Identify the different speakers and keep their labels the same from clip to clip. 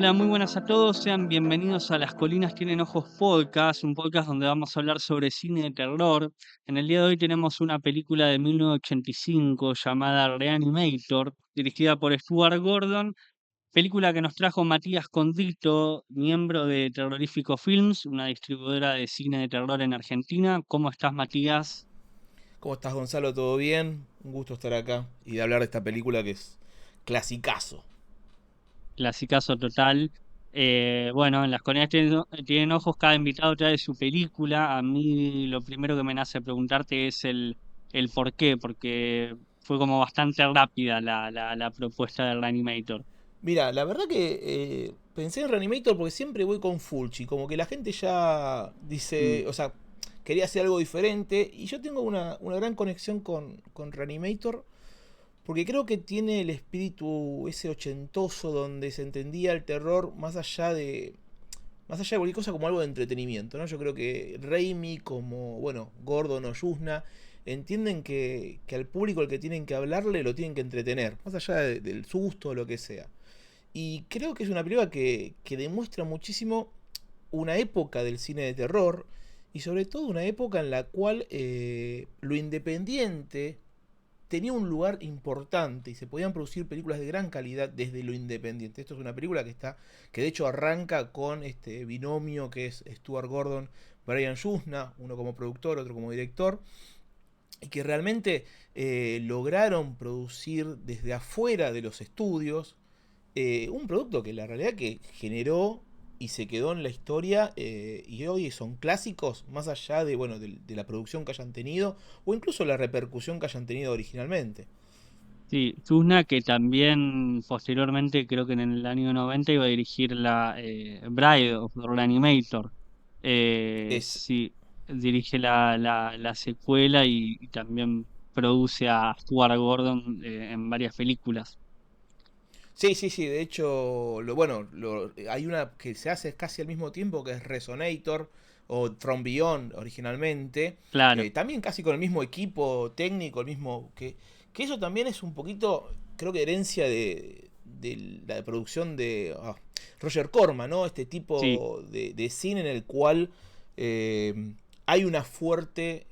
Speaker 1: Hola, muy buenas a todos. Sean bienvenidos a Las Colinas Tienen Ojos Podcast, un podcast donde vamos a hablar sobre cine de terror. En el día de hoy tenemos una película de 1985 llamada Reanimator, dirigida por Stuart Gordon, película que nos trajo Matías Condito, miembro de Terrorífico Films, una distribuidora de cine de terror en Argentina. ¿Cómo estás, Matías?
Speaker 2: ¿Cómo estás, Gonzalo? ¿Todo bien? Un gusto estar acá y de hablar de esta película que es clasicazo.
Speaker 1: Clasicazo total. Bueno, en Las Colinas tienen ojos, cada invitado trae su película. A mí lo primero que me nace preguntarte es el por qué, porque fue como bastante rápida la propuesta de Reanimator.
Speaker 2: Mira, la verdad que pensé en Reanimator porque siempre voy con Fulci, como que la gente ya
Speaker 1: Mm,
Speaker 2: dice, o sea, quería hacer algo diferente y yo tengo una gran conexión con Reanimator porque creo que tiene el espíritu ese ochentoso donde se entendía el terror más allá de cualquier cosa como algo de entretenimiento, ¿no? Yo creo que Raimi, como, bueno, Gordon o Yuzna, entienden que al público al que tienen que hablarle lo tienen que entretener, más allá del susto o lo que sea. Y creo que es una película que demuestra muchísimo una época del cine de terror y sobre todo una época en la cual lo independiente tenía un lugar importante y se podían producir películas de gran calidad desde lo independiente. Esto es una película que de hecho arranca con este binomio que es Stuart Gordon, Brian Yuzna, uno como productor, otro como director, y que realmente lograron producir desde afuera de los estudios un producto que la realidad que generó y se quedó en la historia y hoy son clásicos más allá de, bueno, de la producción que hayan tenido o incluso la repercusión que hayan tenido originalmente.
Speaker 1: sí, Tuzna, que también posteriormente, creo que en el año 90 iba a dirigir la Bride of Reanimator.
Speaker 2: Es,
Speaker 1: Sí, dirige la secuela y también produce a Stuart Gordon en varias películas.
Speaker 2: sí, sí, sí, de hecho, hay una que se hace casi al mismo tiempo que es Resonator o From Beyond originalmente,
Speaker 1: Claro,
Speaker 2: también casi con el mismo equipo técnico, el mismo que eso también es un poquito, creo que herencia de la producción de Roger Corman, ¿no? Este
Speaker 1: sí,
Speaker 2: tipo de cine en el cual hay una fuerte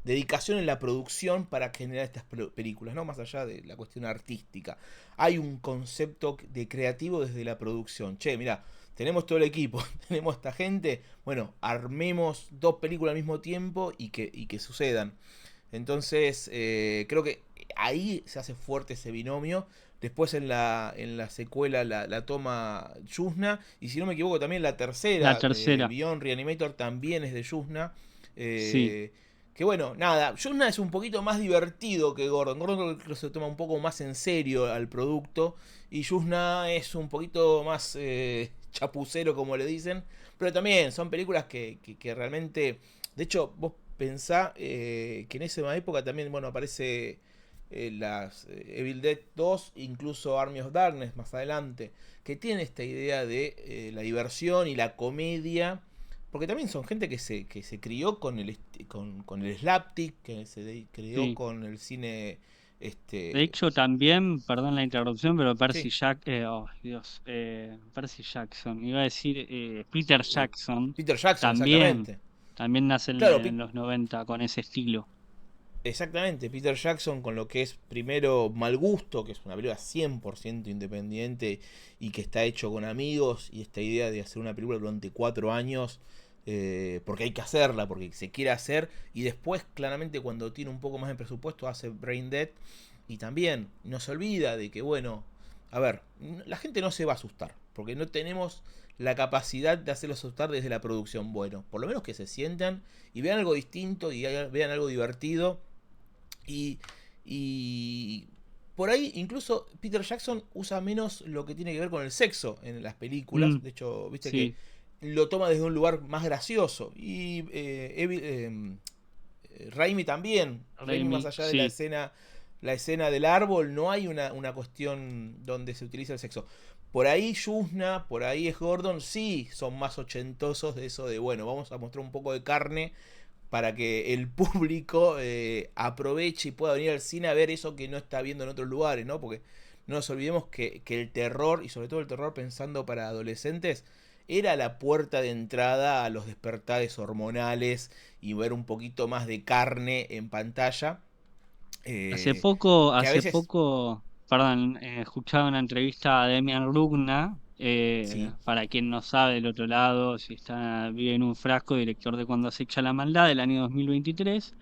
Speaker 2: dedicación en la producción para generar estas películas, ¿no? Más allá de la cuestión artística. Hay un concepto de creativo desde la producción. Che, mira, tenemos todo el equipo, tenemos esta gente, bueno, armemos dos películas al mismo tiempo y que sucedan. Entonces, creo que ahí se hace fuerte ese binomio. Después en la secuela la toma Yuzna. Y si no me equivoco, también la
Speaker 1: la
Speaker 2: tercera,
Speaker 1: tercera,
Speaker 2: Beyond Reanimator, también es de Yuzna.
Speaker 1: sí.
Speaker 2: Eh, que bueno, nada, Yuzna es un poquito más divertido que Gordon. Gordon creo que se toma un poco más en serio al producto. Y Yuzna es un poquito más chapucero, como le dicen. Pero también son películas que realmente... De hecho, vos pensá que en esa época también, bueno, aparece las Evil Dead 2, incluso Army of Darkness más adelante, que tiene esta idea de la diversión y la comedia, porque también son gente que se crió con el slapstick, que se crió
Speaker 1: Sí.
Speaker 2: con el cine,
Speaker 1: De
Speaker 2: este,
Speaker 1: hecho, también, perdón la interrupción, pero
Speaker 2: sí,
Speaker 1: Oh, Dios, Percy Jackson, iba a decir Peter
Speaker 2: eh,
Speaker 1: Jackson,
Speaker 2: Peter Jackson,
Speaker 1: también,
Speaker 2: exactamente.
Speaker 1: también nace
Speaker 2: Claro,
Speaker 1: en los 90 con ese estilo.
Speaker 2: exactamente, Peter Jackson con lo que es primero Mal Gusto, que es una película 100% independiente y que está hecho con amigos, y esta idea de hacer una película durante 4 años, porque hay que hacerla, porque se quiere hacer, y después claramente cuando tiene un poco más de presupuesto hace Brain Dead, y también no se olvida de que, bueno, a ver, la gente no se va a asustar, porque no tenemos la capacidad de hacerlos asustar desde la producción. Bueno, por lo menos que se sientan y vean algo distinto y vean algo divertido y, y por ahí incluso Peter Jackson usa menos lo que tiene que ver con el sexo en las películas.
Speaker 1: Mm,
Speaker 2: De hecho, viste que
Speaker 1: sí,
Speaker 2: lo toma desde un lugar más gracioso. Y Raimi también. Raimi más
Speaker 1: Raimi,
Speaker 2: allá de
Speaker 1: sí.
Speaker 2: la escena del árbol, no hay una cuestión donde se utiliza el sexo. Por ahí Yuzna, por ahí es Gordon, sí son más ochentosos de eso de, bueno, vamos a mostrar un poco de carne para que el público aproveche y pueda venir al cine a ver eso que no está viendo en otros lugares, ¿no? Porque no nos olvidemos que el terror, y sobre todo el terror pensando para adolescentes, era la puerta de entrada a los despertares hormonales y ver un poquito más de carne en pantalla. eh, que a
Speaker 1: Hace
Speaker 2: veces,
Speaker 1: poco, perdón, escuchaba una entrevista a Demian Rugna,
Speaker 2: sí,
Speaker 1: para quien no sabe del otro lado, si vive en un frasco, director de Cuando acecha la maldad del año 2023,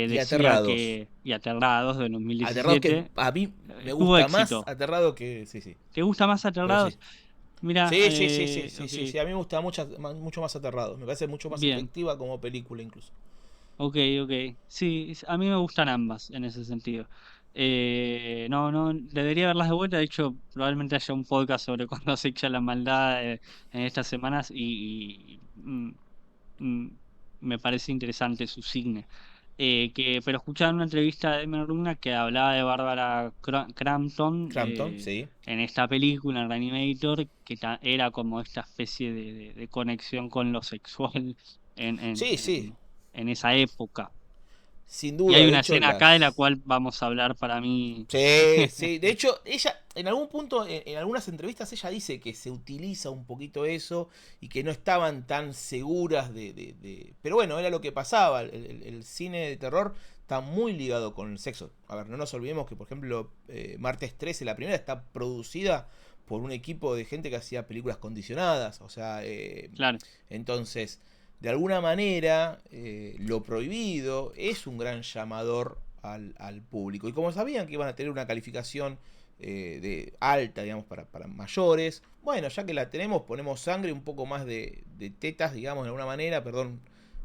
Speaker 2: y
Speaker 1: decía
Speaker 2: aterrados.
Speaker 1: que, y Aterrados del
Speaker 2: Aterrados que
Speaker 1: 2017,
Speaker 2: a mí me
Speaker 1: tuvo
Speaker 2: gusta más
Speaker 1: éxito.
Speaker 2: aterrado que... Sí, sí,
Speaker 1: ¿Te gusta más
Speaker 2: pero sí.
Speaker 1: Aterrados? Mira,
Speaker 2: Sí, sí, sí, sí, sí,
Speaker 1: ok,
Speaker 2: sí, sí. A mí me gusta mucho más aterrados. Me parece mucho más
Speaker 1: bien.
Speaker 2: efectiva como película incluso.
Speaker 1: Ok, ok. Sí, a mí me gustan ambas en ese sentido. No, debería verlas de vuelta. De hecho, probablemente haya un podcast sobre cuando se echa la maldad en estas semanas mm, me parece interesante su cine. Pero escuchaba en una entrevista de Emma Luna que hablaba de Barbara Crampton,
Speaker 2: Crampton, sí.
Speaker 1: en esta película, en Reanimator, que era como esta especie de conexión con lo sexual en, en,
Speaker 2: Sí, sí.
Speaker 1: en, en esa época.
Speaker 2: Sin
Speaker 1: Y
Speaker 2: duda,
Speaker 1: hay
Speaker 2: de
Speaker 1: una
Speaker 2: hecho,
Speaker 1: escena acá de la
Speaker 2: las...
Speaker 1: cual vamos a hablar para mí.
Speaker 2: Sí, sí. De hecho, ella, en algún punto, en algunas entrevistas, ella dice que se utiliza un poquito eso y que no estaban tan seguras Pero bueno, era lo que pasaba. El cine de terror está muy ligado con el sexo. A ver, no nos olvidemos que, por ejemplo, Martes 13, la primera, está producida por un equipo de gente que hacía películas condicionadas. O sea,
Speaker 1: Claro,
Speaker 2: entonces, de alguna manera, lo prohibido es un gran llamador al público. Y como sabían que iban a tener una calificación de alta, digamos, para mayores, bueno, ya que la tenemos, ponemos sangre, un poco más de tetas, digamos, de alguna manera, perdón.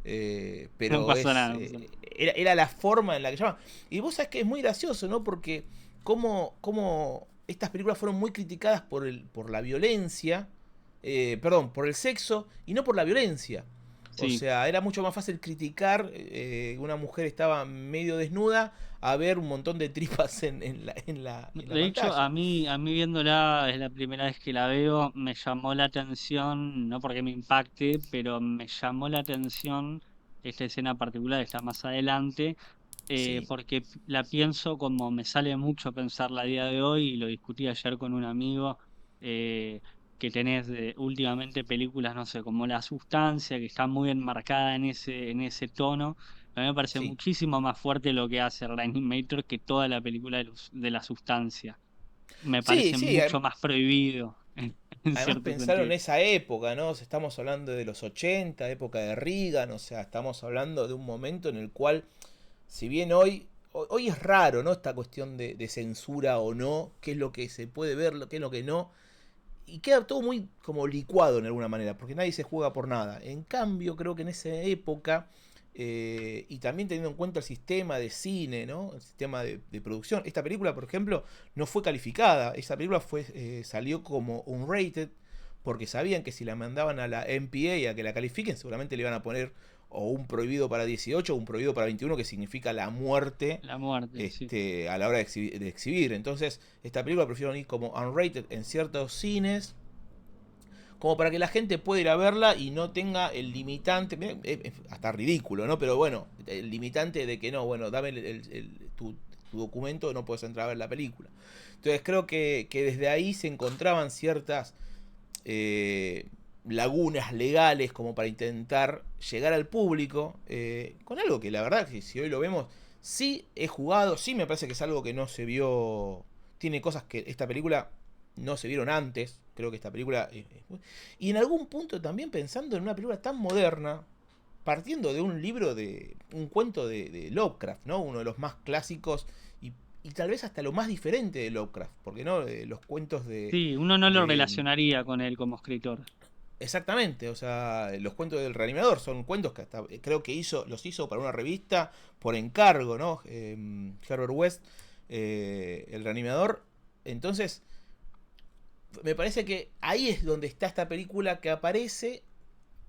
Speaker 1: no
Speaker 2: Pero
Speaker 1: pasa nada. No pasa nada.
Speaker 2: era la forma en la que llaman. Y vos sabés que es muy gracioso, ¿no? Porque como estas películas fueron muy criticadas por la violencia, perdón, por el sexo y no por la violencia. O
Speaker 1: Sí.
Speaker 2: sea, era mucho más fácil criticar una mujer estaba medio desnuda a ver un montón de tripas en la
Speaker 1: De hecho,
Speaker 2: pantalla.
Speaker 1: a mí viéndola, es la primera vez que la veo, me llamó la atención, no porque me impacte, pero me llamó la atención esta escena particular, está más adelante,
Speaker 2: Sí,
Speaker 1: porque la pienso como me sale mucho pensarla a día de hoy, y lo discutí ayer con un amigo, eh, que tenés últimamente películas, no sé, como La Sustancia, que está muy enmarcada en ese tono. A mí me parece
Speaker 2: sí.
Speaker 1: muchísimo más fuerte lo que hace Reanimator que toda la película de La Sustancia. Me
Speaker 2: Sí,
Speaker 1: parece
Speaker 2: sí.
Speaker 1: mucho más prohibido, en
Speaker 2: Además
Speaker 1: cierto
Speaker 2: pensaron en
Speaker 1: sentido.
Speaker 2: esa época, ¿no? Estamos hablando de los 80, época de Reagan, o sea, estamos hablando de un momento en el cual, si bien hoy es raro, ¿no? Esta cuestión de censura o no, qué es lo que se puede ver, qué es lo que no, y queda todo muy como licuado en alguna manera, porque nadie se juega por nada. En cambio, creo que en esa época, y también teniendo en cuenta el sistema de cine, ¿no? El sistema de producción, esta película, por ejemplo, no fue calificada. Esta película salió como unrated, porque sabían que si la mandaban a la MPA a que la califiquen, seguramente le iban a poner o un prohibido para 18 o un prohibido para 21, que significa la muerte
Speaker 1: La muerte, sí.
Speaker 2: a la hora de exhibir. Entonces, esta película prefiero ir como unrated en ciertos cines, como para que la gente pueda ir a verla y no tenga el limitante, es hasta ridículo, ¿no? Pero bueno, el limitante de que no, bueno, dame tu documento, no puedes entrar a ver la película. Entonces creo que desde ahí se encontraban ciertas eh, lagunas legales como para intentar llegar al público con algo que la verdad que si hoy lo vemos, sí he jugado, sí me parece que es algo que no se vio, tiene cosas que esta película no se vieron antes, creo que esta película... y en algún punto también pensando en una película tan moderna, partiendo de un libro un cuento de Lovecraft, ¿no? Uno de los más clásicos y tal vez hasta lo más diferente de Lovecraft, porque no los cuentos
Speaker 1: Sí, uno no lo
Speaker 2: de
Speaker 1: relacionaría con él como escritor.
Speaker 2: exactamente, o sea, los cuentos del reanimador son cuentos que hasta creo que los hizo para una revista por encargo, ¿no? Herbert West, el reanimador. Entonces, me parece que ahí es donde está esta película que aparece.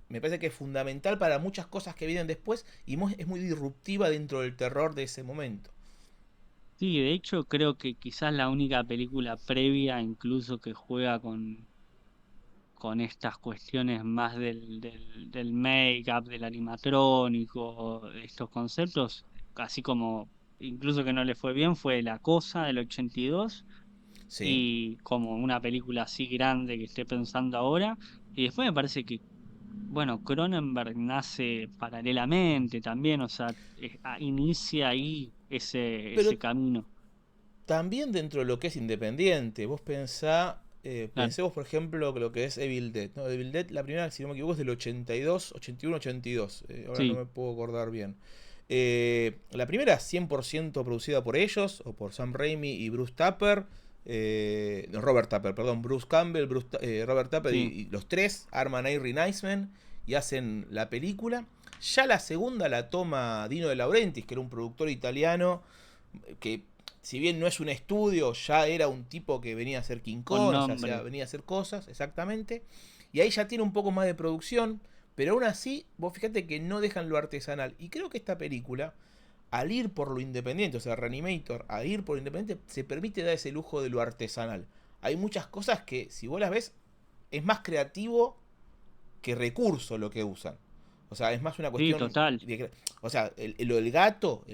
Speaker 2: Me parece que es fundamental para muchas cosas que vienen después y es muy disruptiva dentro del terror de ese momento.
Speaker 1: Sí, de hecho creo que quizás la única película previa incluso que juega con estas cuestiones más del make-up, del animatrónico, de estos conceptos, así como incluso que no le fue bien, fue La Cosa del 82.
Speaker 2: Sí.
Speaker 1: y como una película así grande que esté pensando ahora. Y después me parece que, bueno, Cronenberg nace paralelamente también, o sea, inicia ahí
Speaker 2: Pero
Speaker 1: ese camino.
Speaker 2: también dentro de lo que es independiente, vos
Speaker 1: Claro,
Speaker 2: pensemos por ejemplo que lo que es Evil Dead, ¿no? Evil Dead, la primera, si no me equivoco, es del 82, 81, 82, ahora no
Speaker 1: sí,
Speaker 2: me puedo acordar bien. La primera 100% producida por ellos, o por Sam Raimi y Bruce Tapper, no, Robert Tapper, perdón, Bruce Campbell, Robert Tapper
Speaker 1: sí,
Speaker 2: y los tres arman Harry Niceman y hacen la película. Ya la segunda la toma Dino De Laurentiis, que era un productor italiano que si bien no es un estudio, ya era un tipo que venía a hacer King
Speaker 1: con
Speaker 2: Kong, o sea,
Speaker 1: nombre.
Speaker 2: venía a hacer cosas, exactamente. Y ahí ya tiene un poco más de producción, pero aún así, vos fíjate que no dejan lo artesanal. Y creo que esta película, al ir por lo independiente, o sea, Reanimator, al ir por lo independiente, se permite dar ese lujo de lo artesanal. Hay muchas cosas que, si vos las ves, es más creativo que recurso lo que usan. O sea, es más una
Speaker 1: Sí,
Speaker 2: cuestión
Speaker 1: total.
Speaker 2: de... O sea, lo del gato,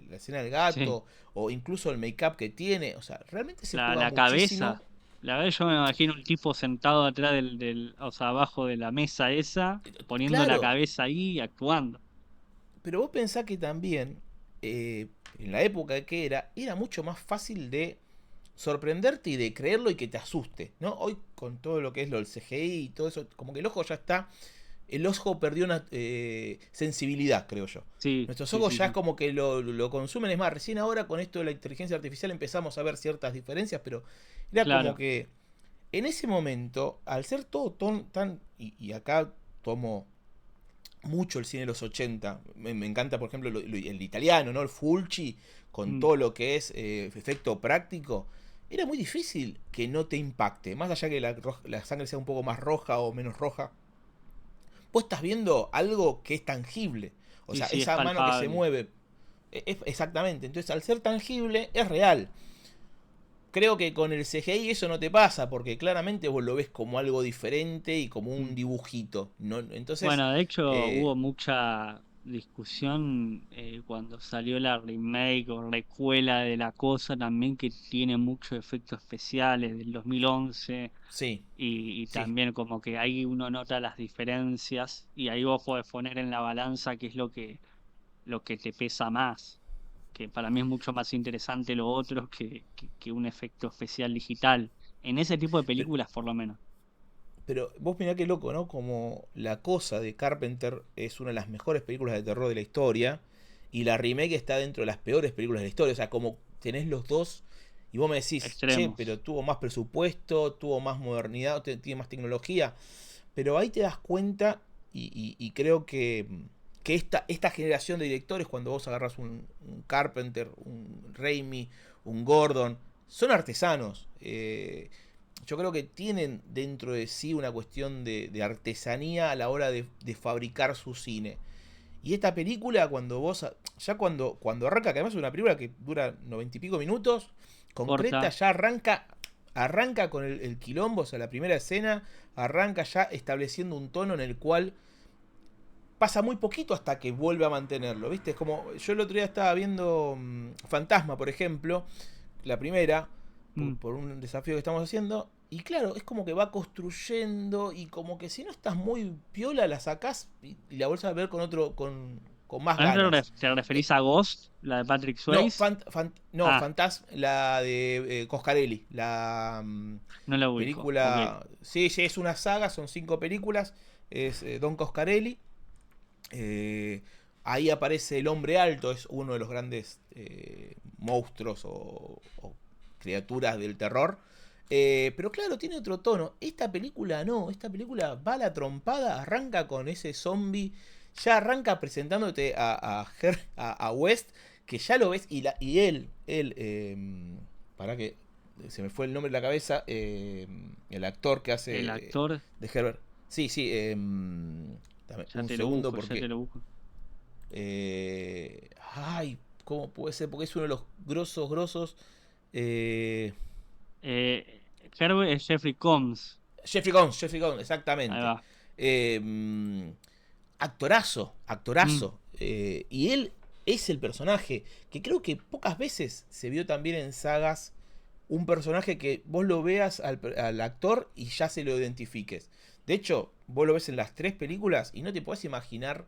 Speaker 2: la escena del
Speaker 1: Sí.
Speaker 2: gato, o incluso el make-up que tiene, o sea, realmente se juega
Speaker 1: La
Speaker 2: muchísimo.
Speaker 1: cabeza. La verdad yo me imagino un tipo sentado atrás o sea, abajo de la mesa esa, poniendo la
Speaker 2: Claro,
Speaker 1: cabeza ahí y actuando.
Speaker 2: pero vos pensás que también, en la época que era mucho más fácil de sorprenderte y de creerlo y que te asuste, ¿no? Hoy con todo lo que es lo del CGI y todo eso, como que el ojo ya está, el ojo perdió una sensibilidad, creo yo.
Speaker 1: Sí,
Speaker 2: Nuestros
Speaker 1: sí,
Speaker 2: ojos
Speaker 1: sí,
Speaker 2: ya
Speaker 1: sí.
Speaker 2: como que lo consumen, es más, recién ahora con esto de la inteligencia artificial empezamos a ver ciertas diferencias, pero era como
Speaker 1: Claro.
Speaker 2: que en ese momento, al ser todo tan, y acá tomo mucho el cine de los 80. Me encanta, por ejemplo, el italiano, ¿no? El Fulci, con
Speaker 1: Mm.
Speaker 2: todo lo que es efecto práctico. Era muy difícil que no te impacte. Más allá que la sangre sea un poco más roja o menos roja. Vos estás viendo algo que es tangible. O
Speaker 1: Sí,
Speaker 2: sea,
Speaker 1: sí, es
Speaker 2: esa mano que se
Speaker 1: palpable.
Speaker 2: mueve. Exactamente. Entonces, al ser tangible, es real. Creo que con el CGI eso no te pasa, porque claramente vos lo ves como algo diferente y como un
Speaker 1: Mm.
Speaker 2: dibujito. ¿No? Entonces,
Speaker 1: Bueno, de hecho
Speaker 2: eh,
Speaker 1: hubo mucha discusión cuando salió la remake o recuela de La Cosa también que tiene muchos efectos especiales del 2011
Speaker 2: sí,
Speaker 1: y
Speaker 2: sí.
Speaker 1: también como que ahí uno nota las diferencias y ahí vos podés poner en la balanza qué es lo que te pesa más, que para mí es mucho más interesante lo otro que un efecto especial digital, en ese tipo de
Speaker 2: Pero,
Speaker 1: películas por lo menos.
Speaker 2: pero vos mirá qué loco, ¿no? Como La Cosa de Carpenter es una de las mejores películas de terror de la historia y la remake está dentro de las peores películas de la historia. O sea, como tenés los dos y vos me decís, che, pero
Speaker 1: Extremos.
Speaker 2: tuvo más presupuesto, tuvo más modernidad, tiene más tecnología. Pero ahí te das cuenta y creo que esta generación de directores, cuando vos agarras un Carpenter, un Raimi, un Gordon, son artesanos. Yo creo que tienen dentro de sí una cuestión de artesanía a la hora de fabricar su cine. Y esta película, cuando vos. Ya cuando arranca, que además es una película que dura 90 y pico minutos, concreta,
Speaker 1: Corta.
Speaker 2: ya arranca con el quilombo, o sea, la primera escena, arranca ya estableciendo un tono en el cual pasa muy poquito hasta que vuelve a mantenerlo, ¿viste? Es como. Yo el otro día estaba viendo Fantasma, por ejemplo, la primera,
Speaker 1: Mm.
Speaker 2: por un desafío que estamos haciendo. Y claro, es como que va construyendo y como que si no estás muy piola la sacás y la vuelves a ver con más
Speaker 1: ¿A qué
Speaker 2: ganas.
Speaker 1: te
Speaker 2: Eh,
Speaker 1: referís a Ghost, la de Patrick
Speaker 2: no,
Speaker 1: Swayze?
Speaker 2: no,
Speaker 1: Ah,
Speaker 2: Fantasma, la de Coscarelli, la
Speaker 1: no la ubico. Ok.
Speaker 2: película. Sí, sí, es una saga, son 5 películas. Es Don Coscarelli. Eh, Ahí aparece el hombre alto, es uno de los grandes monstruos o criaturas del terror. Pero claro, tiene otro tono. Esta película no, esta película va a la trompada, arranca con ese zombie, ya arranca presentándote a West, que ya lo ves, y para que se me fue el nombre de la cabeza, el actor que
Speaker 1: El
Speaker 2: hace
Speaker 1: actor,
Speaker 2: de Herbert. Sí, sí, dame
Speaker 1: ya
Speaker 2: un
Speaker 1: te lo
Speaker 2: segundo
Speaker 1: busco, ya te
Speaker 2: porque...
Speaker 1: lo busco.
Speaker 2: Ay, ¿cómo puede ser? Porque es uno de los grosos. Eh,
Speaker 1: Herbert es Jeffrey Combs.
Speaker 2: Jeffrey Combs,
Speaker 1: Ahí
Speaker 2: exactamente.
Speaker 1: va.
Speaker 2: Eh, Actorazo,
Speaker 1: Mm.
Speaker 2: actorazo. Y él es el personaje que creo que pocas veces se vio también en sagas un personaje que vos lo veas al actor y ya se lo identifiques. De hecho, vos lo ves en las 3 películas y no te podés imaginar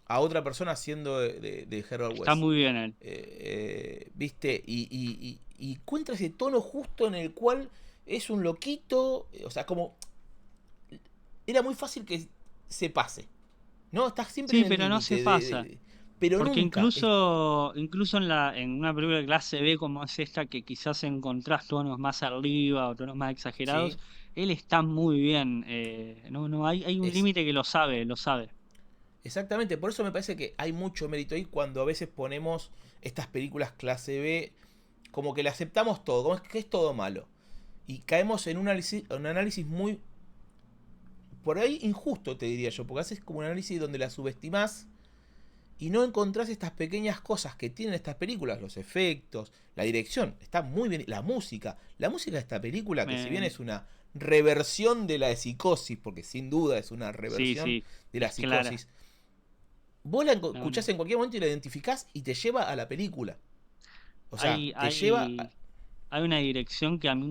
Speaker 2: a otra persona haciendo de Herbert
Speaker 1: Está
Speaker 2: West.
Speaker 1: muy bien él.
Speaker 2: ¿Viste? Y encuentra ese tono justo en el cual es un loquito. O sea, como. Era muy fácil que se pase. ¿No? Estás siempre
Speaker 1: Sí,
Speaker 2: en el
Speaker 1: pero no se
Speaker 2: límite
Speaker 1: pasa.
Speaker 2: pero
Speaker 1: Porque
Speaker 2: nunca.
Speaker 1: incluso en una película de clase B como es esta, que quizás encontrás tonos más arriba o tonos más exagerados,
Speaker 2: Sí.
Speaker 1: él está muy bien. No, hay un
Speaker 2: Es,
Speaker 1: límite que lo sabe, lo sabe.
Speaker 2: exactamente. Por eso me parece que hay mucho mérito ahí cuando a veces ponemos estas películas clase B. Como que le aceptamos todo. Como que es todo malo. Y caemos en un análisis muy. Por ahí injusto, te diría yo. Porque haces como un análisis donde la subestimás y no encontrás estas pequeñas cosas que tienen estas películas, los efectos, la dirección, está muy bien, la música de esta película, que si bien
Speaker 1: Me-
Speaker 2: es una reversión de la de Psicosis, porque sin duda es una
Speaker 1: sí,
Speaker 2: reversión
Speaker 1: sí,
Speaker 2: de la
Speaker 1: es clara.
Speaker 2: Psicosis, vos la
Speaker 1: No, no.
Speaker 2: escuchás en cualquier momento y la identificás y te lleva a la película. O sea,
Speaker 1: Hay,
Speaker 2: te lleva
Speaker 1: hay, hay una dirección que a mí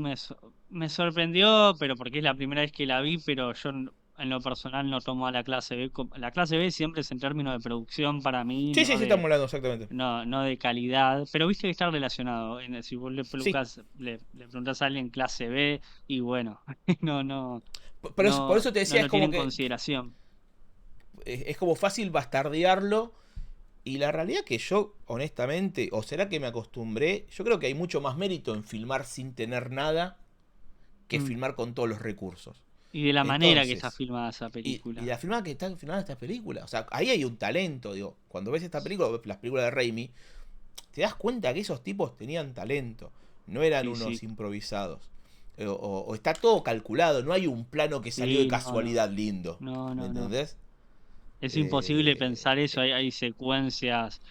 Speaker 1: me sorprendió, pero porque es la primera vez que la vi, pero yo en lo personal no tomo a la clase B. La clase B siempre es en términos de producción para mí,
Speaker 2: Sí, sí, sí, estamos hablando exactamente.
Speaker 1: no de calidad, pero viste que está relacionado. Si vos
Speaker 2: Sí,
Speaker 1: le preguntás a alguien clase B, y bueno, no, no,
Speaker 2: por eso te
Speaker 1: no
Speaker 2: decía,
Speaker 1: lo
Speaker 2: es
Speaker 1: tiene
Speaker 2: como
Speaker 1: en
Speaker 2: que
Speaker 1: consideración.
Speaker 2: es como fácil bastardearlo. Y la realidad que yo, honestamente, o será que me acostumbré, yo creo que hay mucho más mérito en filmar sin tener nada que
Speaker 1: Mm.
Speaker 2: filmar con todos los recursos.
Speaker 1: Y de la manera que está
Speaker 2: Entonces,
Speaker 1: filmada esa
Speaker 2: y
Speaker 1: película.
Speaker 2: la filmada que está filmada esta película, o sea, ahí hay un talento, digo, cuando ves esta película, ves las películas de Raimi, te das cuenta que esos tipos tenían talento, no eran
Speaker 1: Sí,
Speaker 2: unos
Speaker 1: sí.
Speaker 2: improvisados. O está todo calculado, no hay un plano que salió de
Speaker 1: Sí, no, no.
Speaker 2: casualidad lindo.
Speaker 1: No,
Speaker 2: ¿Me
Speaker 1: no, no.
Speaker 2: entendés?
Speaker 1: Es imposible
Speaker 2: Eh,
Speaker 1: pensar eso. Hay secuencias,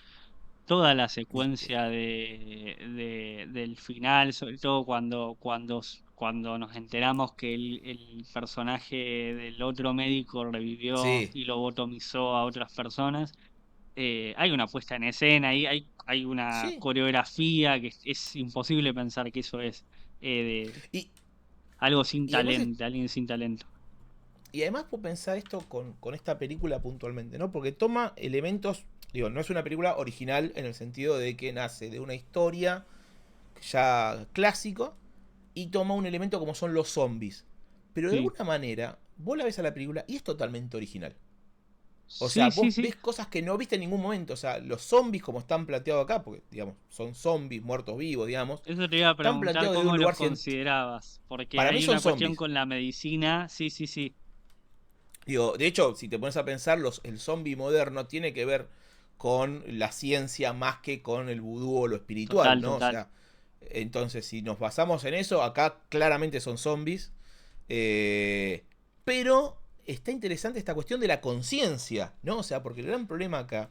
Speaker 1: toda la
Speaker 2: ¿Viste?
Speaker 1: secuencia del final, sobre todo cuando nos enteramos que el personaje del otro médico revivió
Speaker 2: Sí,
Speaker 1: y lobotomizó a otras personas. Hay una puesta en escena, hay una
Speaker 2: sí.
Speaker 1: coreografía que es imposible pensar que eso es de
Speaker 2: Y,
Speaker 1: algo sin
Speaker 2: y además
Speaker 1: talento, alguien sin talento.
Speaker 2: Y además puedo pensar esto con esta película puntualmente, ¿no? Porque toma elementos, digo, no es una película original en el sentido de que nace de una historia ya clásico y toma un elemento como son los zombies. Pero de
Speaker 1: Sí,
Speaker 2: alguna manera, vos la ves a la película y es totalmente original. O sea,
Speaker 1: sí, sí,
Speaker 2: vos
Speaker 1: sí.
Speaker 2: ves cosas que no viste en ningún momento. O sea, los zombies como están planteados acá, porque, digamos, son zombies muertos vivos, digamos,
Speaker 1: Eso te iba a
Speaker 2: están
Speaker 1: preguntar
Speaker 2: planteados desde un
Speaker 1: cómo los
Speaker 2: lugar
Speaker 1: considerabas, porque
Speaker 2: Para mí
Speaker 1: hay
Speaker 2: son
Speaker 1: una cuestión
Speaker 2: zombies.
Speaker 1: con la medicina, sí, sí, sí,
Speaker 2: Digo, de hecho, si te pones a pensar, el zombie moderno tiene que ver con la ciencia más que con el vudú o lo espiritual,
Speaker 1: total,
Speaker 2: ¿no? O
Speaker 1: total.
Speaker 2: sea, entonces si nos basamos en eso, acá claramente son zombies. eh, pero está interesante esta cuestión de la conciencia, ¿no? O sea, porque el gran problema acá,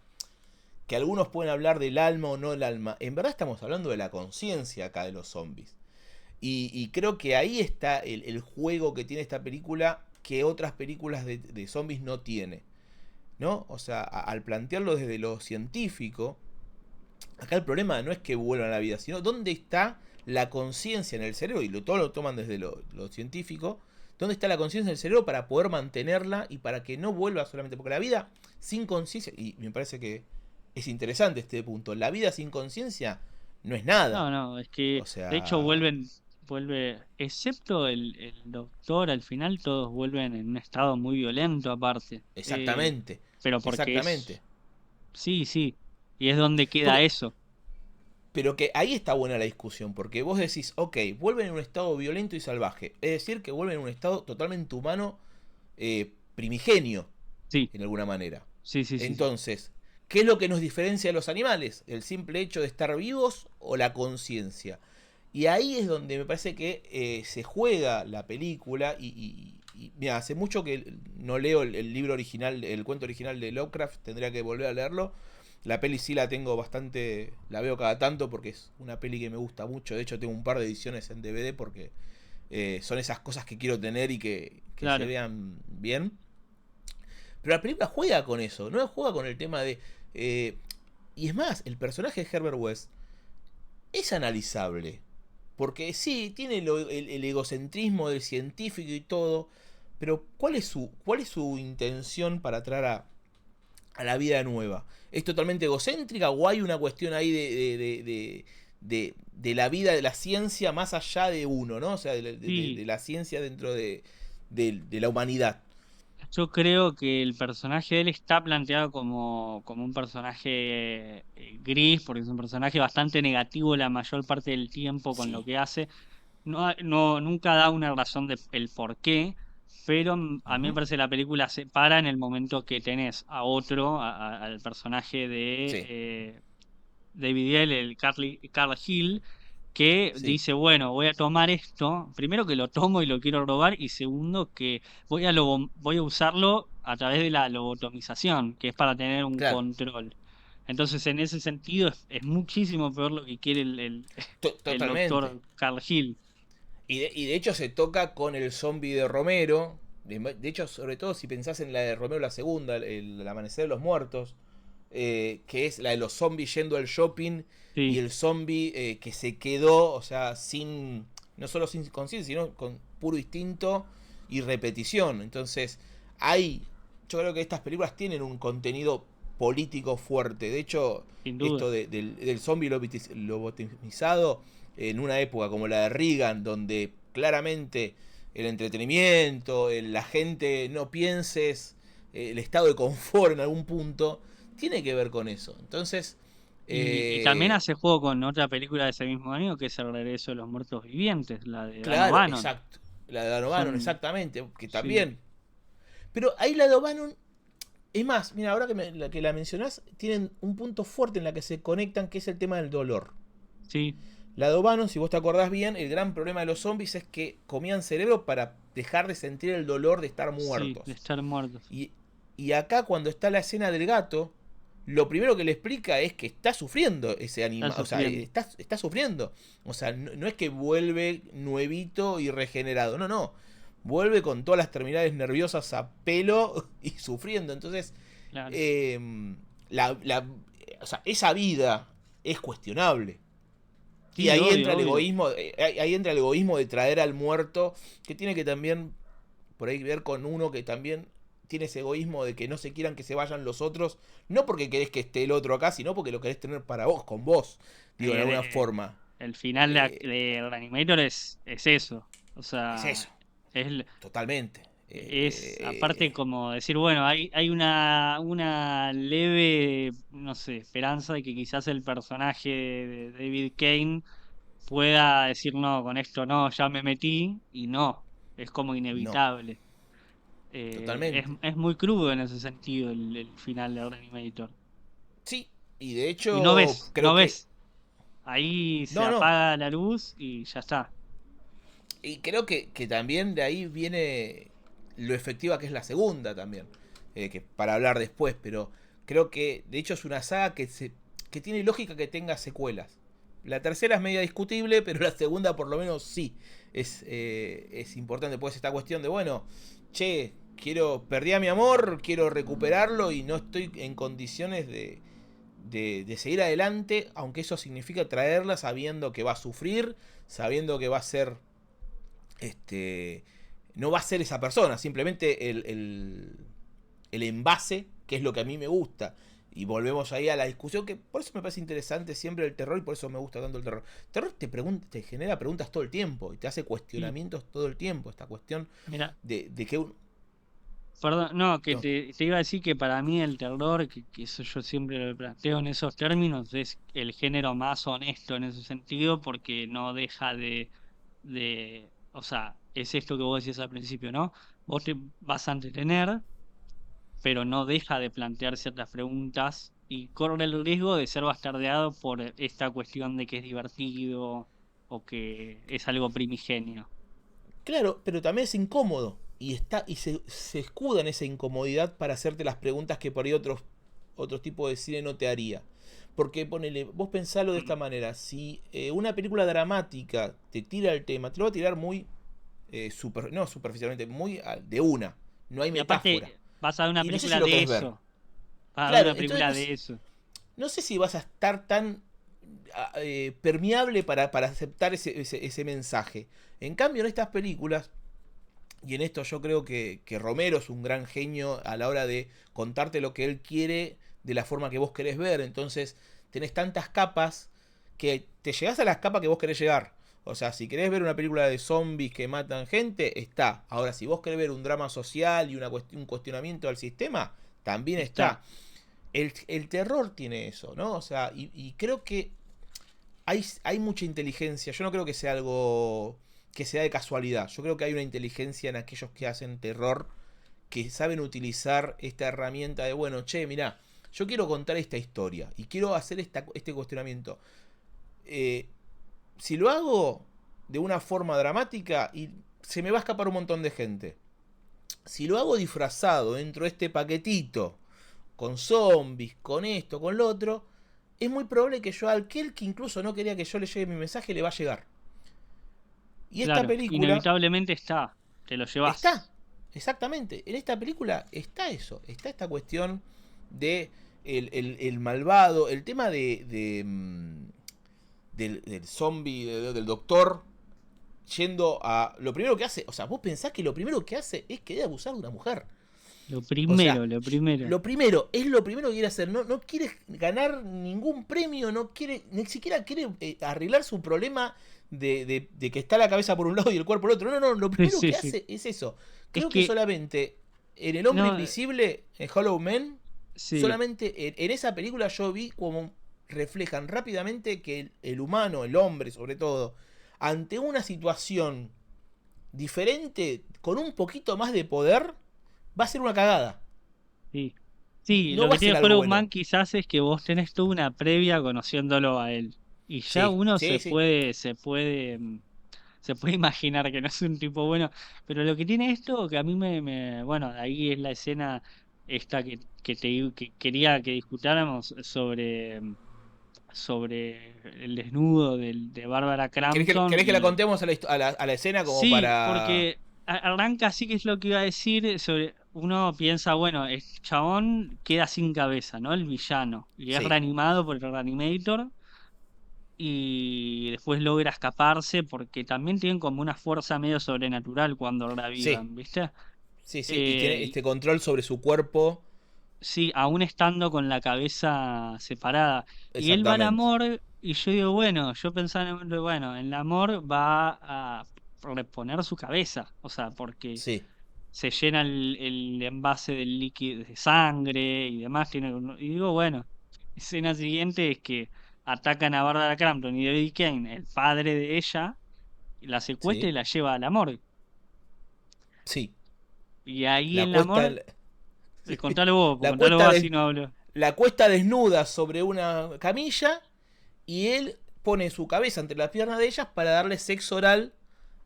Speaker 2: que algunos pueden hablar del alma o no del alma, en verdad estamos hablando de la conciencia acá de los zombies. Y creo que ahí está el juego que tiene esta película que otras películas de zombies no tiene. ¿No? O sea, al plantearlo desde lo científico, acá el problema no es que vuelvan a la vida, sino dónde está la conciencia en el cerebro, y todo lo toman desde lo científico, dónde está la conciencia en el cerebro para poder mantenerla y para que no vuelva solamente, porque la vida sin conciencia, y me parece que es interesante este punto, la vida sin conciencia no es
Speaker 1: No,
Speaker 2: nada.
Speaker 1: no, es que
Speaker 2: O
Speaker 1: de hecho
Speaker 2: sea,
Speaker 1: excepto el doctor, al final todos vuelven en un estado muy violento aparte.
Speaker 2: exactamente,
Speaker 1: Pero porque
Speaker 2: exactamente.
Speaker 1: sí, sí, y es donde queda
Speaker 2: Porque
Speaker 1: eso.
Speaker 2: Pero que ahí está buena la discusión, porque vos decís, ok, vuelven en un estado violento y salvaje. Es decir, que vuelven en un estado totalmente humano, primigenio,
Speaker 1: Sí,
Speaker 2: en alguna manera.
Speaker 1: sí, sí, sí, sí.
Speaker 2: Entonces, ¿qué es lo que nos diferencia de los animales? ¿El simple hecho de estar vivos o la conciencia? Y ahí es donde me parece que se juega la película mira, hace mucho que no leo el libro original, el cuento original de Lovecraft, tendría que volver a leerlo. La peli sí la tengo bastante, la veo cada tanto porque es una peli que me gusta mucho. De hecho tengo un par de ediciones en DVD porque son esas cosas que quiero tener y que se
Speaker 1: Claro.
Speaker 2: vean bien. Pero la película juega con eso, no juega con el tema de... y es más, el personaje de Herbert West es analizable. Porque sí, tiene el egocentrismo del científico y todo, pero cuál es su intención para traer a la vida nueva? ¿Es totalmente egocéntrica o hay una cuestión ahí de la vida, de la ciencia más allá de uno, ¿no? O sea,
Speaker 1: Sí,
Speaker 2: de la ciencia dentro de la humanidad.
Speaker 1: yo creo que el personaje de él está planteado como un personaje gris, porque es un personaje bastante negativo la mayor parte del tiempo con lo
Speaker 2: Sí.
Speaker 1: que hace. Nunca da una razón de el por qué, pero a mí me
Speaker 2: Ujú.
Speaker 1: parece que la película se para en el momento que tenés a otro, al personaje de
Speaker 2: Sí,
Speaker 1: David Yell, Carl Hill, que
Speaker 2: sí.
Speaker 1: dice, bueno, voy a tomar esto, primero que lo tomo y lo quiero robar, y segundo que voy a usarlo a través de la lobotomización, que es para tener un
Speaker 2: Claro,
Speaker 1: control. Entonces, en ese sentido, es muchísimo peor lo que quiere el
Speaker 2: totalmente.
Speaker 1: doctor Carl Hill.
Speaker 2: Y de hecho se toca con el zombie de Romero. De hecho, sobre todo si pensás en la de Romero la segunda, el Amanecer de los Muertos, que es la de los zombies yendo al shopping y
Speaker 1: Sí.
Speaker 2: el zombie que se quedó, o sea, sin, no solo sin conciencia, sino con puro instinto y repetición. Entonces, hay, yo creo que estas películas tienen un contenido político fuerte. De hecho,
Speaker 1: Sin duda.
Speaker 2: esto del zombie lobotomizado en una época como la de Reagan, donde claramente el entretenimiento, la gente no pienses, el estado de confort en algún punto, tiene que ver con eso. Entonces,
Speaker 1: Y también
Speaker 2: eh,
Speaker 1: hace juego con otra película de ese mismo año, que es El regreso de los muertos vivientes, la de Dan
Speaker 2: claro,
Speaker 1: O'Bannon.
Speaker 2: exacto. La de Dan O'Bannon,
Speaker 1: Son,
Speaker 2: exactamente, que
Speaker 1: sí,
Speaker 2: también. Pero ahí la de O'Bannon, es más, mira, ahora que la mencionás, tienen un punto fuerte en la que se conectan, que es el tema del dolor.
Speaker 1: sí,
Speaker 2: La de O'Bannon, si vos te acordás bien, el gran problema de los zombies es que comían cerebro para dejar de sentir el dolor de estar
Speaker 1: sí, de
Speaker 2: muertos.
Speaker 1: estar muertos.
Speaker 2: Y, y acá cuando está la escena del gato, lo primero que le explica es que está sufriendo ese
Speaker 1: Está
Speaker 2: animal, o sea,
Speaker 1: sufriendo.
Speaker 2: está sufriendo. O sea, no es que vuelve nuevito y regenerado, no, no. Vuelve con todas las terminales nerviosas a pelo y sufriendo. Entonces,
Speaker 1: Claro.
Speaker 2: eh, la, o sea, esa vida es cuestionable. Y
Speaker 1: Sí,
Speaker 2: ahí
Speaker 1: obvio,
Speaker 2: entra el
Speaker 1: obvio.
Speaker 2: egoísmo, ahí entra el egoísmo de traer al muerto, que tiene que también por ahí ver con uno que también tiene ese egoísmo de que no se quieran que se vayan los otros, no porque querés que esté el otro acá, sino porque lo querés tener para vos, con vos, digo, de alguna
Speaker 1: Eh,
Speaker 2: forma.
Speaker 1: el final
Speaker 2: Eh,
Speaker 1: de Reanimator es eso. O
Speaker 2: es
Speaker 1: sea,
Speaker 2: eso,
Speaker 1: es,
Speaker 2: totalmente.
Speaker 1: es aparte como decir, bueno, hay una leve, no sé, esperanza de que quizás el personaje de David Kane pueda decir, no, con esto no, ya me metí, y no, es como
Speaker 2: No,
Speaker 1: inevitable.
Speaker 2: totalmente.
Speaker 1: Es muy crudo en ese sentido el final de Reanimator.
Speaker 2: Sí, y de
Speaker 1: Y
Speaker 2: hecho
Speaker 1: no
Speaker 2: creo que...
Speaker 1: ves, ahí se
Speaker 2: No, no.
Speaker 1: apaga la luz y ya está.
Speaker 2: Y creo que también de ahí viene lo efectiva que es la segunda también. Que para hablar después, pero creo que de hecho es una saga que tiene lógica que tenga secuelas. La tercera es media discutible, pero la segunda por lo menos sí. Es importante, pues esta cuestión de, bueno, che, perdí a mi amor, quiero recuperarlo y no estoy en condiciones de seguir adelante, aunque eso significa traerla sabiendo que va a sufrir, sabiendo que va a ser no va a ser esa persona, simplemente el envase, que es lo que a mí me gusta. Y volvemos ahí a la discusión, que por eso me parece interesante siempre el terror y por eso me gusta tanto el terror. El terror te genera preguntas todo el tiempo y te hace
Speaker 1: Sí,
Speaker 2: cuestionamientos todo el tiempo. Esta cuestión
Speaker 1: mira,
Speaker 2: de que un...
Speaker 1: perdón, no, que
Speaker 2: No,
Speaker 1: te iba a decir que para mí el terror, que eso yo siempre lo planteo en esos términos, es el género más honesto en ese sentido, porque no deja o sea, es esto que vos decías al principio, ¿no? Vos te vas a entretener, pero no deja de plantear ciertas preguntas y corre el riesgo de ser bastardeado por esta cuestión de que es divertido o que es algo primigenio.
Speaker 2: claro, pero también es incómodo. Se escuda en esa incomodidad para hacerte las preguntas que por ahí otro tipo de cine no te haría. Porque ponele, vos pensalo de esta manera, si una película dramática te tira el tema, te lo va a tirar muy no superficialmente, muy de una, no hay
Speaker 1: Y
Speaker 2: metáfora.
Speaker 1: aparte, vas a ver una
Speaker 2: Y no sé si
Speaker 1: película
Speaker 2: lo
Speaker 1: de
Speaker 2: querés ver.
Speaker 1: eso, vas a ver
Speaker 2: Claro,
Speaker 1: una
Speaker 2: entonces
Speaker 1: película de eso.
Speaker 2: no sé si vas a estar tan... permeable para aceptar ese mensaje. En cambio, en estas películas, y en esto yo creo que Romero es un gran genio a la hora de contarte lo que él quiere de la forma que vos querés ver. Entonces, tenés tantas capas que te llegás a las capas que vos querés llegar. O sea, si querés ver una película de zombies que matan gente, está. Ahora, si vos querés ver un drama social y un cuestionamiento al sistema, también
Speaker 1: Está.
Speaker 2: está. El terror tiene eso, ¿no? O sea, y creo que hay mucha inteligencia. Yo no creo que sea algo que sea de casualidad. Yo creo que hay una inteligencia en aquellos que hacen terror, que saben utilizar esta herramienta de, bueno, che, mirá, yo quiero contar esta historia y quiero hacer este cuestionamiento. Eh, si lo hago de una forma dramática, y se me va a escapar un montón de gente. Si lo hago disfrazado dentro de este paquetito, con zombies, con esto, con lo otro, es muy probable que yo a aquel que incluso no quería que yo le llegue mi mensaje le va a llegar. Y esta
Speaker 1: Claro,
Speaker 2: película
Speaker 1: inevitablemente está, te lo llevas.
Speaker 2: está, exactamente, en esta película está eso, está esta cuestión de el malvado, el tema del zombie, del doctor, yendo a... Lo primero que hace, o sea, vos pensás que lo primero que hace es querer abusar de una mujer.
Speaker 1: Lo
Speaker 2: O sea,
Speaker 1: primero, lo primero.
Speaker 2: lo primero que quiere hacer. No quiere ganar ningún premio, no quiere, ni siquiera quiere arreglar su problema de que está la cabeza por un lado y el cuerpo por otro. No, lo
Speaker 1: Sí,
Speaker 2: primero
Speaker 1: sí,
Speaker 2: que
Speaker 1: sí.
Speaker 2: hace es eso.
Speaker 1: Es
Speaker 2: Creo que
Speaker 1: que,
Speaker 2: solamente en El Hombre
Speaker 1: no,
Speaker 2: Invisible, en Hollow Man,
Speaker 1: sí,
Speaker 2: solamente en esa película yo vi como reflejan rápidamente que el humano, el hombre sobre todo, ante una situación diferente, con un poquito más de poder, va a ser una cagada.
Speaker 1: sí. Sí,
Speaker 2: No
Speaker 1: lo
Speaker 2: va
Speaker 1: que
Speaker 2: a ser
Speaker 1: tiene
Speaker 2: algo
Speaker 1: Hollow Man
Speaker 2: bueno.
Speaker 1: quizás es que vos tenés toda una previa conociéndolo a él. Y ya
Speaker 2: Sí,
Speaker 1: uno
Speaker 2: sí, sí.
Speaker 1: se puede imaginar que no es un tipo bueno. Pero lo que tiene esto, que a mí bueno, ahí es la escena esta que quería que discutáramos sobre el desnudo de Bárbara
Speaker 2: ¿Querés
Speaker 1: Crampton
Speaker 2: que la
Speaker 1: y
Speaker 2: contemos a la escena como
Speaker 1: sí,
Speaker 2: para...?
Speaker 1: porque arranca así que es lo que iba a decir sobre uno piensa, bueno, el chabón queda sin cabeza, ¿no? El villano y es
Speaker 2: Sí,
Speaker 1: reanimado por el Reanimator y después logra escaparse porque también tienen como una fuerza medio sobrenatural cuando
Speaker 2: sí,
Speaker 1: revivan, ¿viste?
Speaker 2: sí, sí. Y tiene
Speaker 1: Y
Speaker 2: este control sobre su cuerpo.
Speaker 1: sí, aún estando con la cabeza separada. Y él va al
Speaker 2: Exactamente.
Speaker 1: amor y yo digo, bueno, yo pensaba, bueno, en el amor va a reponer su cabeza, o sea, porque
Speaker 2: Sí,
Speaker 1: se llena el envase del líquido de sangre y demás. Y digo, bueno, escena siguiente es que atacan a Barbara Crampton y David Kane, el padre de ella, y la secuestra y
Speaker 2: sí,
Speaker 1: la lleva a la morgue.
Speaker 2: sí.
Speaker 1: Y ahí
Speaker 2: La
Speaker 1: en la
Speaker 2: cuesta...
Speaker 1: morgue,
Speaker 2: sí.
Speaker 1: contalo
Speaker 2: La
Speaker 1: vos
Speaker 2: cuesta,
Speaker 1: así no hablo.
Speaker 2: la cuesta desnuda sobre una camilla y él pone su cabeza entre las piernas de ellas para darle sexo oral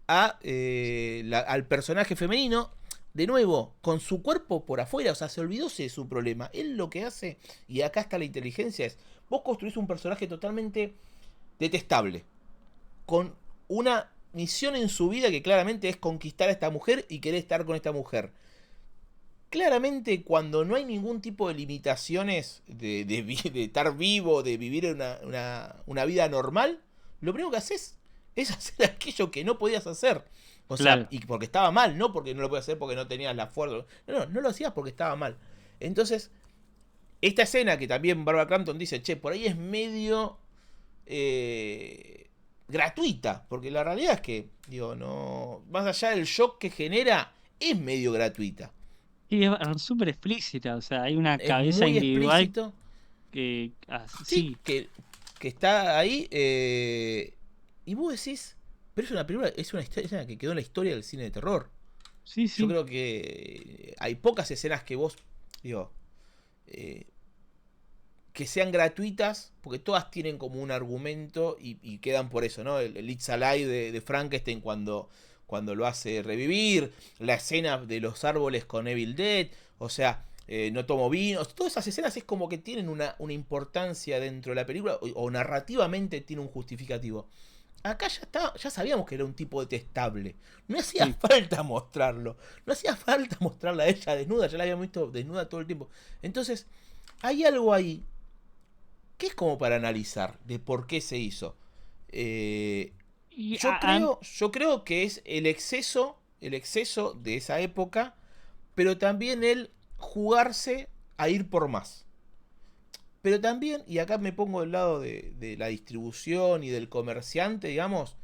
Speaker 2: al personaje femenino, de nuevo, con su cuerpo por afuera, o sea, se olvidóse de su problema. Él lo que hace, y acá está la inteligencia, es, vos construís un personaje totalmente detestable, con una misión en su vida que claramente es conquistar a esta mujer y querer estar con esta mujer. Claramente, cuando no hay ningún tipo de limitaciones de estar vivo, de vivir una vida normal, lo primero que haces es hacer aquello que no podías hacer. O sea,
Speaker 1: Claro.
Speaker 2: y porque estaba mal, no porque no lo podías hacer porque no tenías la fuerza. No lo hacías porque estaba mal. Entonces, esta escena que también Barbara Crampton dice, che, por ahí es medio gratuita, porque la realidad es que, digo, no, más allá del shock que genera, es medio gratuita.
Speaker 1: Sí, es súper explícita, o sea, hay una
Speaker 2: Es
Speaker 1: cabeza
Speaker 2: muy
Speaker 1: individual
Speaker 2: explícito.
Speaker 1: que,
Speaker 2: Sí,
Speaker 1: sí,
Speaker 2: que está ahí. Y vos decís, pero es una película, es una historia que quedó en la historia del cine de terror.
Speaker 1: sí,
Speaker 2: Yo
Speaker 1: sí,
Speaker 2: creo que hay pocas escenas que vos, digo, eh, que sean gratuitas, porque todas tienen como un argumento y quedan por eso, ¿no? El It's Alive de Frankenstein cuando lo hace revivir, la escena de los árboles con Evil Dead, o sea, no tomo vino, todas esas escenas es como que tienen una importancia dentro de la película o narrativamente tiene un justificativo. Acá ya sabíamos que era un tipo detestable. No hacía
Speaker 1: sí.
Speaker 2: falta mostrarlo. No hacía falta mostrarla a ella desnuda. Ya la habíamos visto desnuda todo el tiempo. Entonces, hay algo ahí que es como para analizar de por qué se hizo. Eh,
Speaker 1: Y
Speaker 2: yo creo que es el exceso de esa época, pero también el jugarse a ir por más. Pero también, y acá me pongo del lado de la distribución y del comerciante, digamos,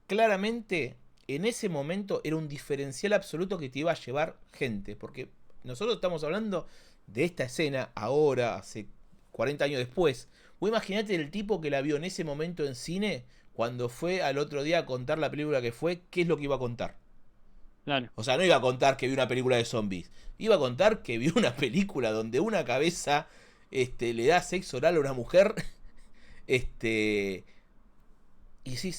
Speaker 2: claramente en ese momento era un diferencial absoluto que te iba a llevar gente. Porque nosotros estamos hablando de esta escena ahora, hace 40 años después. Vos imaginate el tipo que la vio en ese momento en cine, cuando fue al otro día a contar la película que fue, ¿qué es lo que iba a contar?
Speaker 1: claro.
Speaker 2: O sea, no iba a contar que vio una película de zombies. Iba a contar que vio una película donde una cabeza le da sexo oral a una mujer. Este. Y sí,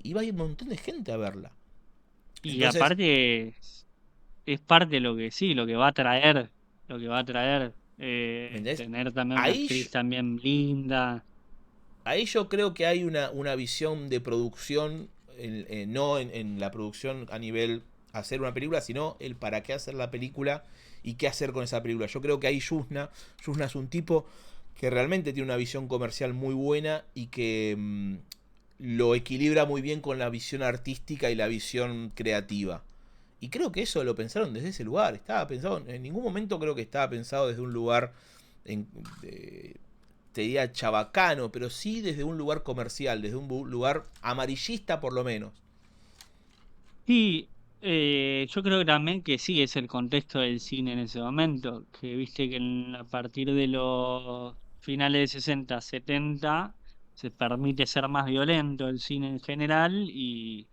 Speaker 2: iba a ir un montón de gente a verla.
Speaker 1: Y
Speaker 2: Entonces,
Speaker 1: aparte es parte de lo que sí, lo que va a traer,
Speaker 2: ¿me entendés?
Speaker 1: tener también una
Speaker 2: Ahí,
Speaker 1: actriz también linda.
Speaker 2: ahí yo creo que hay una visión de producción, no en la producción a nivel hacer una película, sino el para qué hacer la película y qué hacer con esa película. Yo creo que ahí Yusna es un tipo que realmente tiene una visión comercial muy buena y que lo equilibra muy bien con la visión artística y la visión creativa. Y creo que eso lo pensaron desde ese lugar. Estaba pensado, en ningún momento creo que estaba pensado desde un lugar, en, eh, te diría chabacano, pero sí desde un lugar comercial, desde un lugar amarillista por lo menos.
Speaker 1: Sí, yo creo que también que sí es el contexto del cine en ese momento, que viste que a partir de los finales de 60 70 se permite ser más violento el cine en general y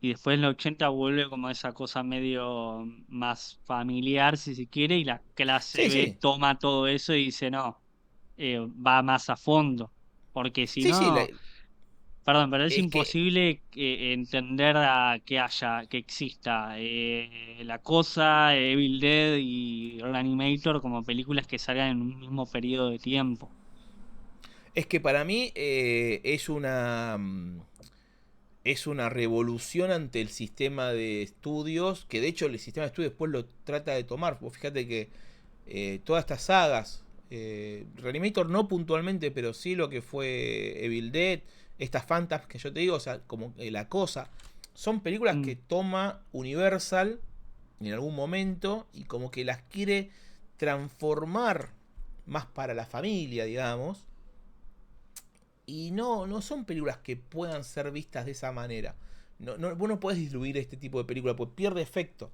Speaker 1: después en los 80 vuelve como esa cosa medio más familiar si se quiere y la clase
Speaker 2: Sí,
Speaker 1: B
Speaker 2: sí.
Speaker 1: toma todo eso y dice no, va más a fondo, porque si
Speaker 2: Sí, sí.
Speaker 1: no... Perdón, pero es
Speaker 2: Es que
Speaker 1: imposible entender que exista La Cosa, Evil Dead y Reanimator como películas que salgan en un mismo periodo de tiempo.
Speaker 2: Es que para mí es una revolución ante el sistema de estudios, que de hecho el sistema de estudios después lo trata de tomar. Vos fíjate que todas estas sagas, Reanimator no puntualmente, pero sí lo que fue Evil Dead, estas Phantasm que yo te digo, o sea, como La Cosa, son películas que
Speaker 1: Mm,
Speaker 2: toma Universal en algún momento y como que las quiere transformar más para la familia, digamos. Y no son películas que puedan ser vistas de esa manera. Vos no podés diluir este tipo de película, pues pierde efecto.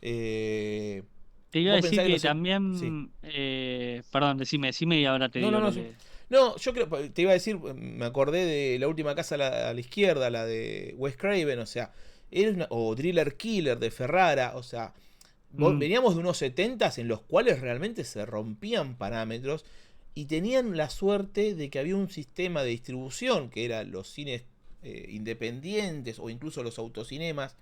Speaker 2: Eh,
Speaker 1: Te iba a
Speaker 2: vos
Speaker 1: decir
Speaker 2: pensás que
Speaker 1: que
Speaker 2: Sí.
Speaker 1: también, perdón, decime y ahora te
Speaker 2: No, no,
Speaker 1: digo
Speaker 2: no.
Speaker 1: lo que...
Speaker 2: No, yo creo, te iba a decir, me acordé de La Última Casa a la izquierda, la de Wes Craven, o sea, o Driller Killer de Ferrara, o sea,
Speaker 1: Mm,
Speaker 2: veníamos de unos 70s en los cuales realmente se rompían parámetros y tenían la suerte de que había un sistema de distribución, que eran los cines independientes o incluso los autocinemas,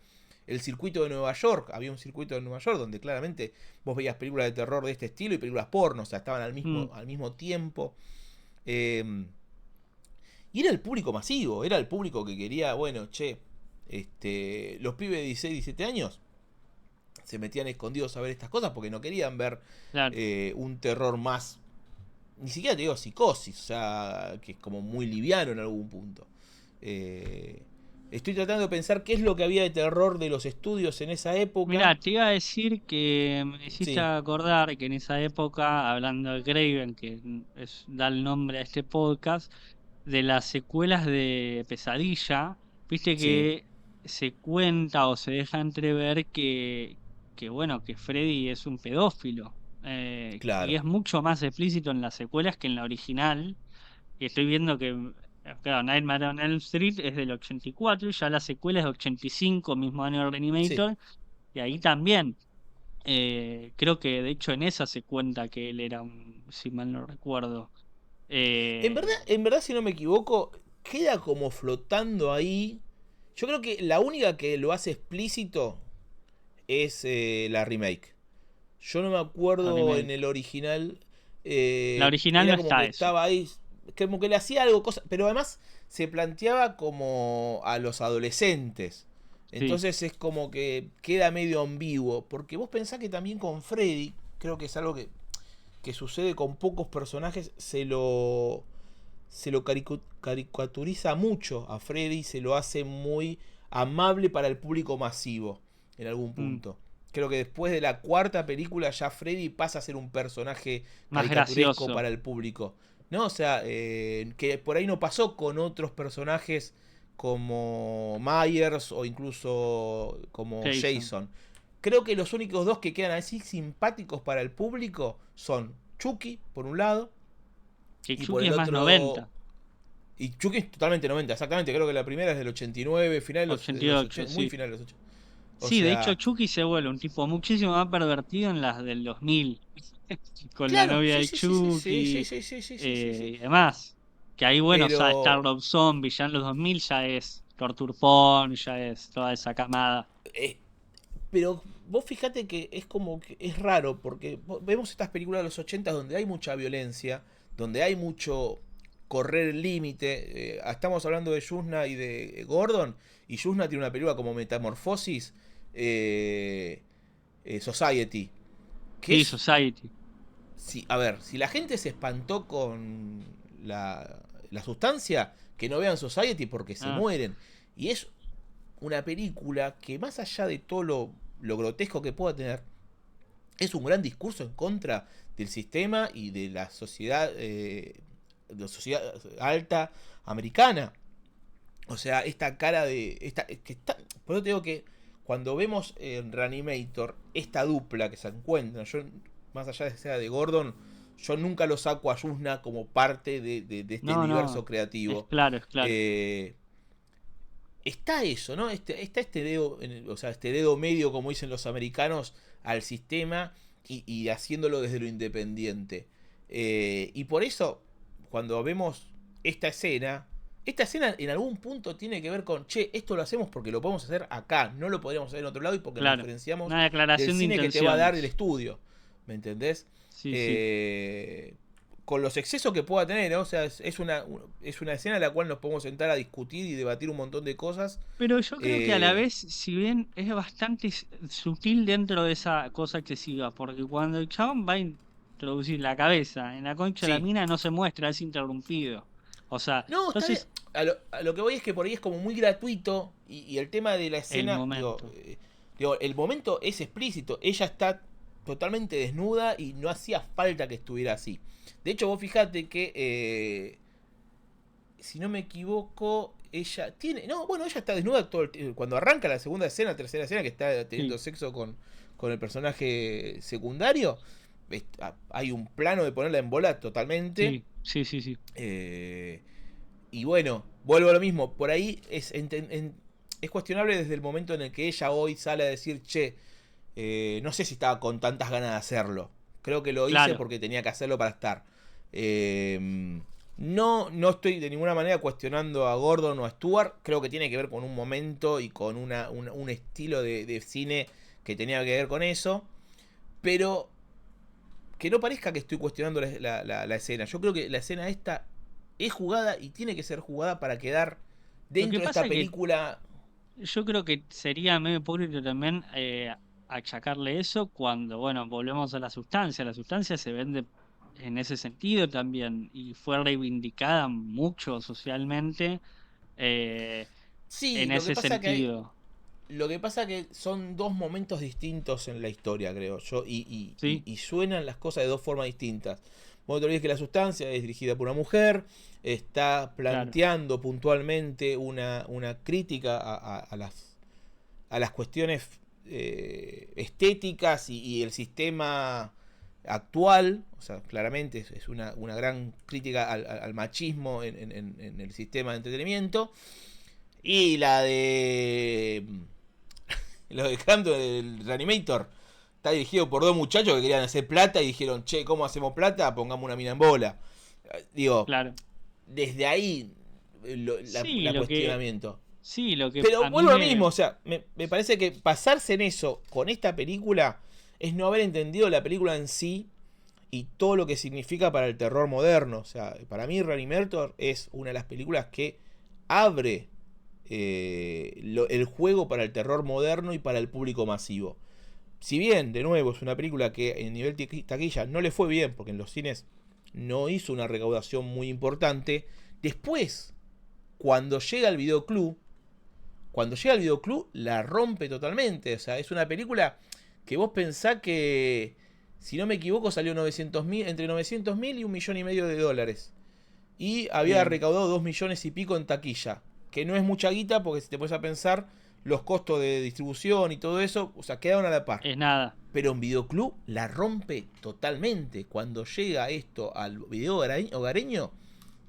Speaker 2: el circuito de Nueva York, había un circuito de Nueva York donde claramente vos veías películas de terror de este estilo y películas porno, o sea, estaban
Speaker 1: mm.
Speaker 2: al mismo tiempo. Eh, y era el público masivo, era el público que quería, bueno, che, los pibes de 16, 17 años se metían escondidos a ver estas cosas porque no querían ver
Speaker 1: Claro.
Speaker 2: un terror más, ni siquiera te digo psicosis, o sea, que es como muy liviano en algún punto. Eh, Estoy tratando de pensar qué es lo que había de terror de los estudios en esa época.
Speaker 1: Mirá, te iba a decir que me hiciste
Speaker 2: Sí,
Speaker 1: acordar que en esa época, hablando de Craven, que da el nombre a este podcast, de las secuelas de Pesadilla, viste
Speaker 2: sí,
Speaker 1: que se cuenta o se deja entrever que bueno, que Freddy es un pedófilo. Y
Speaker 2: claro.
Speaker 1: es mucho más explícito en las secuelas que en la original. Y estoy viendo que, claro, Nightmare on Elm Street es del 84, y ya la secuela es de 85, mismo año de
Speaker 2: Sí.
Speaker 1: Reanimator, y ahí también. Creo que de hecho en esa se cuenta que él era si mal no recuerdo. Eh,
Speaker 2: En verdad, si no me equivoco, queda como flotando ahí. Yo creo que la única que lo hace explícito es la remake. Yo no me
Speaker 1: la
Speaker 2: acuerdo en
Speaker 1: remake.
Speaker 2: el original.
Speaker 1: La original no
Speaker 2: Era como
Speaker 1: está
Speaker 2: que
Speaker 1: eso.
Speaker 2: estaba ahí. Como que le hacía algo, cosa, pero además se planteaba como a los adolescentes.
Speaker 1: Sí,
Speaker 2: Entonces es como que queda medio ambiguo. Porque vos pensás que también con Freddy, creo que es algo que sucede con pocos personajes, se lo caricaturiza mucho a Freddy, se lo hace muy amable para el público masivo en algún
Speaker 1: Mm,
Speaker 2: punto. Creo que después de la cuarta película ya Freddy pasa a ser un personaje
Speaker 1: más
Speaker 2: caricaturesco
Speaker 1: gracioso.
Speaker 2: para el público. ¿No? O sea, que por ahí no pasó con otros personajes como Myers o incluso como
Speaker 1: Jason.
Speaker 2: Jason. Creo que los únicos dos que quedan así simpáticos para el público son Chucky, por un lado,
Speaker 1: Que
Speaker 2: y por
Speaker 1: Chucky
Speaker 2: el
Speaker 1: es más
Speaker 2: otro...
Speaker 1: 90,
Speaker 2: Y Chucky es totalmente 90, exactamente. Creo que la primera es del 89, final de los
Speaker 1: 88,
Speaker 2: 80, muy
Speaker 1: sí.
Speaker 2: final de los 80. O
Speaker 1: Sí, de hecho
Speaker 2: sea,
Speaker 1: Chucky se vuelve un tipo muchísimo más pervertido en las del 2000, con la
Speaker 2: claro,
Speaker 1: novia
Speaker 2: sí,
Speaker 1: de
Speaker 2: sí, sí, sí, sí, sí,
Speaker 1: Chucky
Speaker 2: sí, sí, sí, sí, sí, sí.
Speaker 1: y demás. Que ahí, bueno, o sea, está
Speaker 2: Pero
Speaker 1: Rob Zombie, ya en los 2000 ya es Torture Porn, ya es toda esa camada.
Speaker 2: eh, pero vos fijate que es como que es raro, porque vemos estas películas de los 80 donde hay mucha violencia, donde hay mucho correr el límite. Estamos hablando de Yuzna y de Gordon, y Yuzna tiene una película como Metamorfosis, eh, Society, que
Speaker 1: Sí,
Speaker 2: es...
Speaker 1: Society,
Speaker 2: Si, a ver, si la gente se espantó con la sustancia, que no vean Society porque se
Speaker 1: ah,
Speaker 2: mueren. Y es una película que más allá de todo lo grotesco que pueda tener, es un gran discurso en contra del sistema y de la sociedad alta americana. O sea, esta cara de... por eso te digo que cuando vemos en Reanimator esta dupla que se encuentra, yo, más allá de que sea de Gordon, yo nunca lo saco a Yuzna como parte de este
Speaker 1: no,
Speaker 2: universo
Speaker 1: no, es
Speaker 2: creativo.
Speaker 1: claro, es claro.
Speaker 2: Eh, está eso, ¿no? Está este dedo, o sea, este dedo medio, como dicen los americanos, al sistema y haciéndolo desde lo independiente. Y por eso, cuando vemos esta escena en algún punto tiene que ver con, che, esto lo hacemos porque lo podemos hacer acá, no lo podríamos hacer en otro lado y porque nos
Speaker 1: Claro,
Speaker 2: diferenciamos
Speaker 1: una
Speaker 2: del
Speaker 1: declaración de
Speaker 2: cine que te va a dar el
Speaker 1: intenciones.
Speaker 2: estudio. ¿Me entendés?
Speaker 1: Sí, sí.
Speaker 2: Eh, con los excesos que pueda tener, ¿no? O sea, es una escena en la cual nos podemos sentar a discutir y debatir un montón de cosas.
Speaker 1: Pero yo creo que a la
Speaker 2: Eh,
Speaker 1: vez, si bien es bastante sutil dentro de esa cosa excesiva, porque cuando el chabón va a introducir la cabeza en la concha de la
Speaker 2: sí.
Speaker 1: mina no se muestra, es interrumpido. O sea,
Speaker 2: No, está bien.
Speaker 1: entonces
Speaker 2: A lo que voy es que por ahí es como muy gratuito y el tema de la
Speaker 1: el
Speaker 2: escena,
Speaker 1: momento.
Speaker 2: digo, el momento es explícito. Ella está totalmente desnuda y no hacía falta que estuviera así. De hecho, vos fijate que si no me equivoco, ella tiene. No, bueno, ella está desnuda todo cuando arranca la segunda escena, tercera escena, que está teniendo
Speaker 1: Sí,
Speaker 2: sexo con el personaje secundario. Hay un plano de ponerla en bola totalmente.
Speaker 1: sí, sí, sí, sí.
Speaker 2: Eh, y bueno, vuelvo a lo mismo. Por ahí es cuestionable desde el momento en el que ella hoy sale a decir, che, no sé si estaba con tantas ganas de hacerlo. Creo que lo hice
Speaker 1: Claro.
Speaker 2: porque tenía que hacerlo para estar. No estoy de ninguna manera cuestionando a Gordon o a Stewart. Creo que tiene que ver con un momento y con un estilo de cine que tenía que ver con eso. Pero que no parezca que estoy cuestionando la escena. Yo creo que la escena esta es jugada y tiene que ser jugada para quedar
Speaker 1: Lo que
Speaker 2: dentro de
Speaker 1: pasa
Speaker 2: esta
Speaker 1: es que
Speaker 2: película.
Speaker 1: yo creo que sería medio hipócrita también achacarle eso cuando, bueno, volvemos a la sustancia. La sustancia se vende en ese sentido también y fue reivindicada mucho socialmente eh,
Speaker 2: Sí,
Speaker 1: en ese sentido.
Speaker 2: lo que pasa que son dos momentos distintos en la historia, creo yo,
Speaker 1: Sí,
Speaker 2: y suenan las cosas de dos formas distintas. Vos te olvides que la sustancia es dirigida por una mujer, está
Speaker 1: claro,
Speaker 2: planteando puntualmente una crítica a las cuestiones estéticas y el sistema actual. O sea, claramente es una gran crítica al machismo en el sistema de entretenimiento. Y la de. Lo de Hampton, el Reanimator, está dirigido por dos muchachos que querían hacer plata y dijeron, che, ¿cómo hacemos plata? Pongamos una mina en bola. Digo,
Speaker 1: claro.
Speaker 2: desde ahí
Speaker 1: Sí,
Speaker 2: la cuestionamiento.
Speaker 1: lo que
Speaker 2: Pero
Speaker 1: a mí
Speaker 2: vuelvo a lo mismo,
Speaker 1: me,
Speaker 2: o sea, me parece que basarse en eso con esta película es no haber entendido la película en sí y todo lo que significa para el terror moderno. O sea, para mí Reanimator es una de las películas que abre el juego para el terror moderno y para el público masivo. Si bien, de nuevo, es una película que en nivel taquilla no le fue bien, porque en los cines no hizo una recaudación muy importante, Después, cuando llega al videoclub, la rompe totalmente. O sea, es una película que vos pensás que, si no me equivoco, salió 900.000, entre 900.000 y 1,5 millones de dólares. Y había
Speaker 1: Bien,
Speaker 2: recaudado 2 millones y pico en taquilla. Que no es mucha guita porque si te pones a pensar los costos de distribución y todo eso, o sea, quedaron a la par.
Speaker 1: es nada.
Speaker 2: Pero en videoclub la rompe totalmente. Cuando llega esto al video hogareño,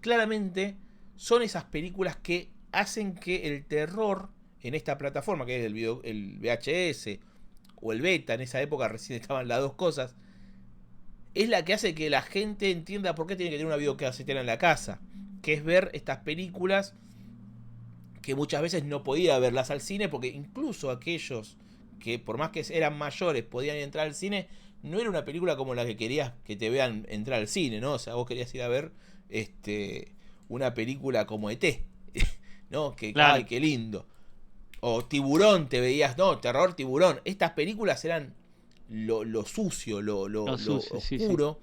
Speaker 2: claramente son esas películas que hacen que el terror en esta plataforma, que es el VHS o el beta, en esa época recién estaban las dos cosas, es la que hace que la gente entienda por qué tiene que tener una videocasetera en la casa, que es ver estas películas que muchas veces no podía verlas al cine, porque incluso aquellos que por más que eran mayores podían entrar al cine, no era una película como la que querías que te vean entrar al cine, ¿no? O sea, vos querías ir a ver una película como ET, ¿no? Que, ay,
Speaker 1: Claro,
Speaker 2: qué lindo. O Tiburón, te veías, no, terror Tiburón. Estas películas eran lo sucio,
Speaker 1: lo
Speaker 2: lo
Speaker 1: sucio, sí, sí.
Speaker 2: oscuro.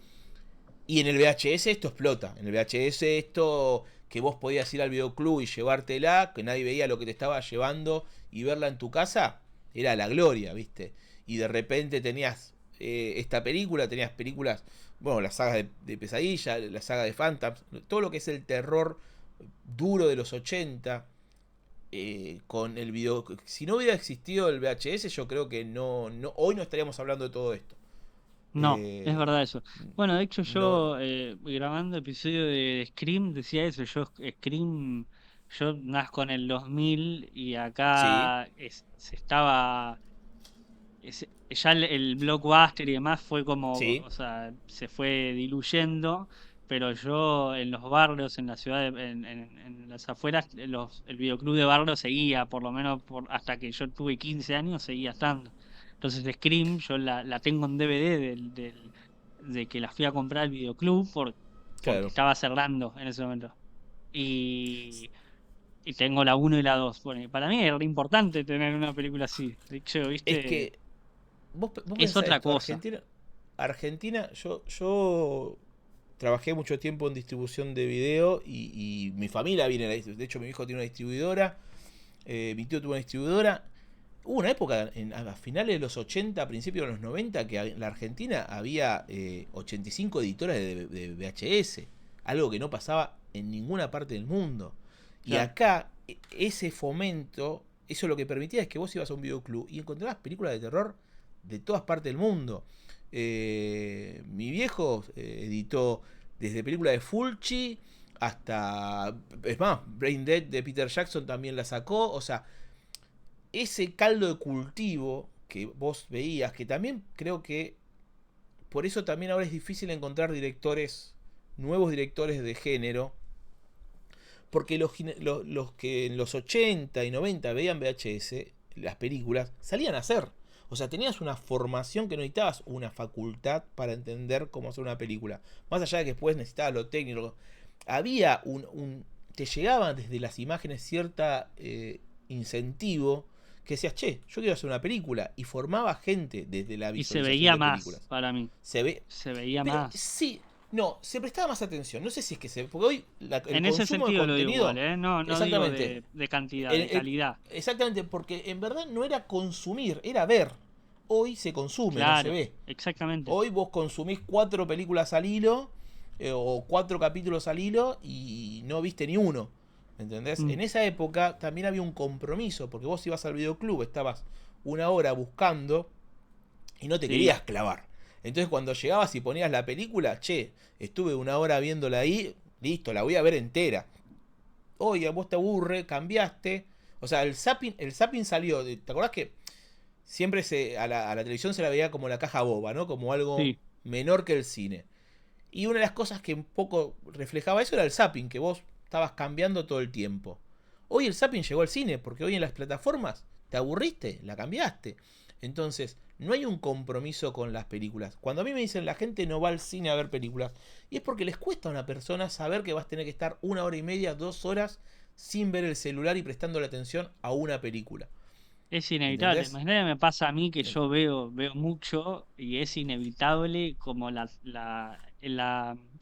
Speaker 2: Y en el VHS esto explota. En el VHS esto que vos podías ir al videoclub y llevártela, que nadie veía lo que te estaba llevando y verla en tu casa, era la gloria, ¿viste? Y de repente tenías esta película, tenías películas, bueno, las sagas de Pesadilla, la saga de Phantoms, todo lo que es el terror duro de los 80 con el video. Si no hubiera existido el VHS, yo creo que hoy no estaríamos hablando de todo esto.
Speaker 1: No, es
Speaker 2: Eh,
Speaker 1: verdad eso. Bueno, de hecho
Speaker 2: no,
Speaker 1: yo grabando episodio de Scream decía eso, yo Scream, yo nazco en el 2000 y
Speaker 2: sí,
Speaker 1: acá se estaba, ya el blockbuster y demás fue como,
Speaker 2: sí,
Speaker 1: o sea, se fue diluyendo, pero yo en los barrios, en la ciudad, en las afueras, el videoclub de barrio seguía, por lo menos hasta que yo tuve 15 años, seguía estando. Entonces Scream, yo la tengo en DVD de que la fui a comprar al videoclub porque
Speaker 2: claro.
Speaker 1: estaba cerrando en ese momento. Y, y tengo la uno y la 2. Bueno, y para mí era re importante tener una película así. De hecho,
Speaker 2: Es
Speaker 1: viste,
Speaker 2: que vos
Speaker 1: es
Speaker 2: pensás
Speaker 1: otra
Speaker 2: esto,
Speaker 1: cosa.
Speaker 2: Argentina, yo trabajé mucho tiempo en distribución de video y mi familia viene de hecho mi hijo tiene una distribuidora, mi tío tuvo una distribuidora. Hubo una época a finales de los 80, a principios de los 90, que en la Argentina había 85 editoras de VHS, algo que no pasaba en ninguna parte del mundo. Y
Speaker 1: Claro.
Speaker 2: acá, ese fomento, eso lo que permitía es que vos ibas a un videoclub y encontrabas películas de terror de todas partes del mundo. Mi viejo editó desde películas de Fulci hasta, es más, Brain Dead de Peter Jackson también la sacó. O sea, ese caldo de cultivo que vos veías, que también creo que por eso también ahora es difícil encontrar nuevos directores de género, porque los que en los 80 y 90 veían VHS, las películas, salían a hacer. O sea, tenías una formación que no necesitabas una facultad para entender cómo hacer una película. Más allá de que después necesitabas lo técnico. Había te llegaban desde las imágenes cierta incentivo que decías, che, yo quiero hacer una película. Y formaba gente desde la
Speaker 1: Y se
Speaker 2: visualización
Speaker 1: veía
Speaker 2: de
Speaker 1: más
Speaker 2: películas.
Speaker 1: para mí.
Speaker 2: Se ve.
Speaker 1: Se veía
Speaker 2: Pero
Speaker 1: más.
Speaker 2: sí, no, se prestaba más atención. No sé si es que se. Porque hoy el
Speaker 1: En ese
Speaker 2: consumo de
Speaker 1: sentido lo digo igual,
Speaker 2: contenido.
Speaker 1: ¿eh? No, no digo
Speaker 2: Exactamente.
Speaker 1: de cantidad,
Speaker 2: El-
Speaker 1: de
Speaker 2: el-
Speaker 1: calidad.
Speaker 2: exactamente, porque en verdad no era consumir, era ver. Hoy se consume, no se
Speaker 1: Claro,
Speaker 2: ve.
Speaker 1: exactamente.
Speaker 2: Hoy vos consumís 4 películas al hilo o 4 capítulos al hilo y no viste ni uno. ¿Entendés?
Speaker 1: Mm,
Speaker 2: En esa época también había un compromiso, porque vos ibas al videoclub, estabas una hora buscando y no te
Speaker 1: sí,
Speaker 2: querías clavar. Entonces cuando llegabas y ponías la película, che, estuve una hora viéndola ahí, listo, la voy a ver entera. Oye, vos te aburre, cambiaste. O sea, el zapping salió. ¿Te acordás que siempre a la televisión se la veía como la caja boba, ¿no? Como algo
Speaker 1: sí.
Speaker 2: menor que el cine. Y una de las cosas que un poco reflejaba eso era el zapping, que vos estabas cambiando todo el tiempo. Hoy el zapping llegó al cine, porque hoy en las plataformas te aburriste, la cambiaste. Entonces, no hay un compromiso con las películas. Cuando a mí me dicen la gente no va al cine a ver películas, y es porque les cuesta a una persona saber que vas a tener que estar 1 hora y media, 2 horas sin ver el celular y prestando la atención a una película.
Speaker 1: Es inevitable.
Speaker 2: ¿Entendés?
Speaker 1: Imagínate, me pasa a mí que yo veo mucho y es inevitable como la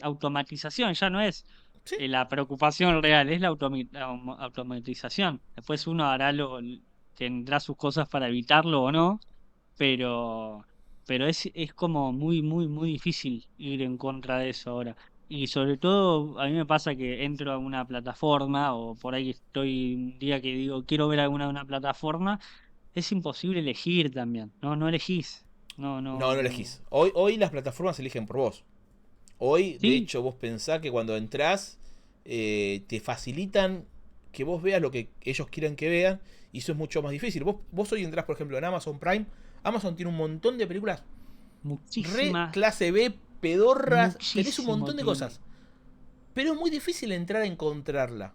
Speaker 1: automatización, ya no es.
Speaker 2: Sí,
Speaker 1: la preocupación real es la automatización. Después uno hará tendrá sus cosas para evitarlo o no, pero, pero es como muy, muy, muy difícil ir en contra de eso ahora. Y sobre todo, a mí me pasa que entro a una plataforma o por ahí estoy un día que digo, quiero ver alguna de una plataforma, es imposible elegir también, ¿no? No elegís. No,
Speaker 2: no, no
Speaker 1: no.
Speaker 2: elegís. Hoy las plataformas eligen por vos. Hoy, de
Speaker 1: Sí,
Speaker 2: hecho, vos pensás que cuando entrás te facilitan que vos veas lo que ellos quieren que vean y eso es mucho más difícil. Vos hoy entrás, por ejemplo, en Amazon Prime. Amazon tiene un montón de películas re
Speaker 1: muchísimas,
Speaker 2: clase B, pedorras, tenés un
Speaker 1: muchísimo
Speaker 2: montón de
Speaker 1: tiene.
Speaker 2: cosas. Pero es muy difícil entrar a encontrarla.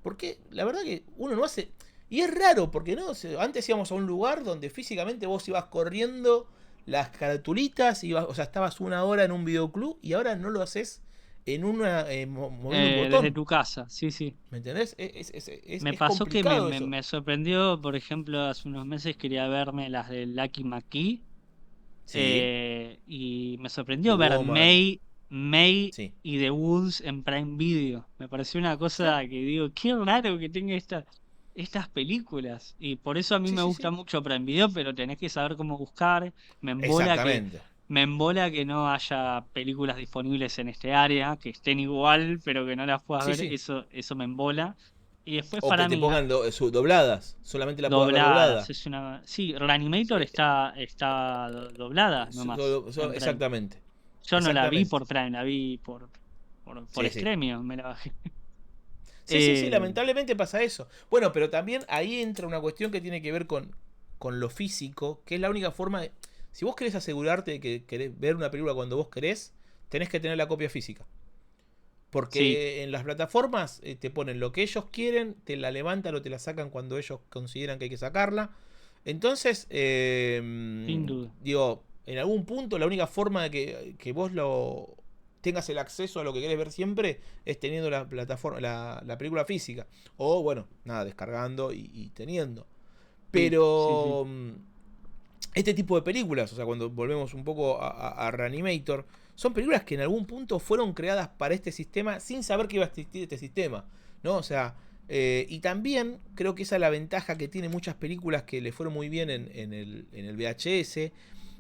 Speaker 2: Porque la verdad que uno no hace... Y es raro, porque no, antes íbamos a un lugar donde físicamente vos ibas corriendo las caratulitas, o sea, estabas una hora en un videoclub y ahora no lo haces en una moviendo un
Speaker 1: Desde
Speaker 2: botón.
Speaker 1: tu casa, sí, sí.
Speaker 2: ¿Me entendés? Es
Speaker 1: Me
Speaker 2: es
Speaker 1: pasó que me,
Speaker 2: complicado
Speaker 1: me,
Speaker 2: eso.
Speaker 1: me sorprendió, por ejemplo, hace unos meses quería verme las de Lucky McKee,
Speaker 2: Sí,
Speaker 1: y me
Speaker 2: The
Speaker 1: sorprendió ver
Speaker 2: Woman,
Speaker 1: May
Speaker 2: sí.
Speaker 1: y The Woods en Prime Video. Me pareció una
Speaker 2: Claro,
Speaker 1: cosa que digo, qué raro que tenga estas películas. Y por eso a mí
Speaker 2: sí,
Speaker 1: me
Speaker 2: sí,
Speaker 1: gusta
Speaker 2: sí.
Speaker 1: mucho Prime Video, pero tenés que saber cómo buscar. Me embola que,
Speaker 2: Exactamente.
Speaker 1: me embola que no haya películas disponibles en este área, que estén igual, pero que no las puedas
Speaker 2: Sí,
Speaker 1: ver.
Speaker 2: sí.
Speaker 1: Eso me embola. Y después
Speaker 2: O que
Speaker 1: para
Speaker 2: te
Speaker 1: mí,
Speaker 2: pongan dobladas. Solamente la puedas ver
Speaker 1: dobladas.
Speaker 2: doblada.
Speaker 1: Sí, Reanimator
Speaker 2: Eh,
Speaker 1: está doblada nomás en Prime.
Speaker 2: exactamente.
Speaker 1: Yo no la vi
Speaker 2: Exactamente.
Speaker 1: por Prime, la vi por
Speaker 2: Sí, sí.
Speaker 1: Stremio, me la bajé.
Speaker 2: Sí, sí, sí,
Speaker 1: Eh,
Speaker 2: lamentablemente pasa eso. Bueno, pero también ahí entra una cuestión que tiene que ver con lo físico, que es la única forma de... Si vos querés asegurarte de que querés ver una película cuando vos querés, tenés que tener la copia física.
Speaker 1: sí,
Speaker 2: Porque en las plataformas te ponen lo que ellos quieren, te la levantan o te la sacan cuando ellos consideran que hay que sacarla. Entonces,
Speaker 1: sin duda.
Speaker 2: digo, en algún punto la única forma de que vos tengas el acceso a lo que querés ver siempre es teniendo la plataforma, la película física. O bueno, nada, descargando y teniendo.
Speaker 1: Sí, sí, sí.
Speaker 2: Pero este tipo de películas, o sea, cuando volvemos un poco a Reanimator, son películas que en algún punto fueron creadas para este sistema sin saber que iba a existir este sistema, ¿no? O sea, y también creo que esa es la ventaja que tienen muchas películas que le fueron muy bien en el VHS,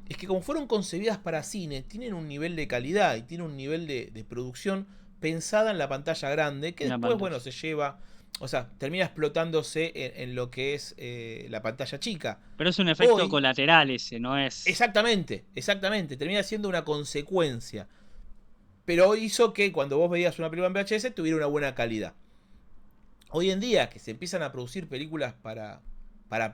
Speaker 2: es que como fueron concebidas para cine, tienen un nivel de calidad y tienen un nivel de producción pensada en la pantalla grande, que
Speaker 1: En la
Speaker 2: después, bueno,
Speaker 1: pantalla.
Speaker 2: se lleva, o sea, termina explotándose en lo que es la pantalla chica.
Speaker 1: Pero es un efecto
Speaker 2: Hoy,
Speaker 1: colateral ese, no es.
Speaker 2: exactamente, exactamente. Termina siendo una consecuencia. Pero hizo que cuando vos veías una película en VHS tuviera una buena calidad. Hoy en día que se empiezan a producir películas para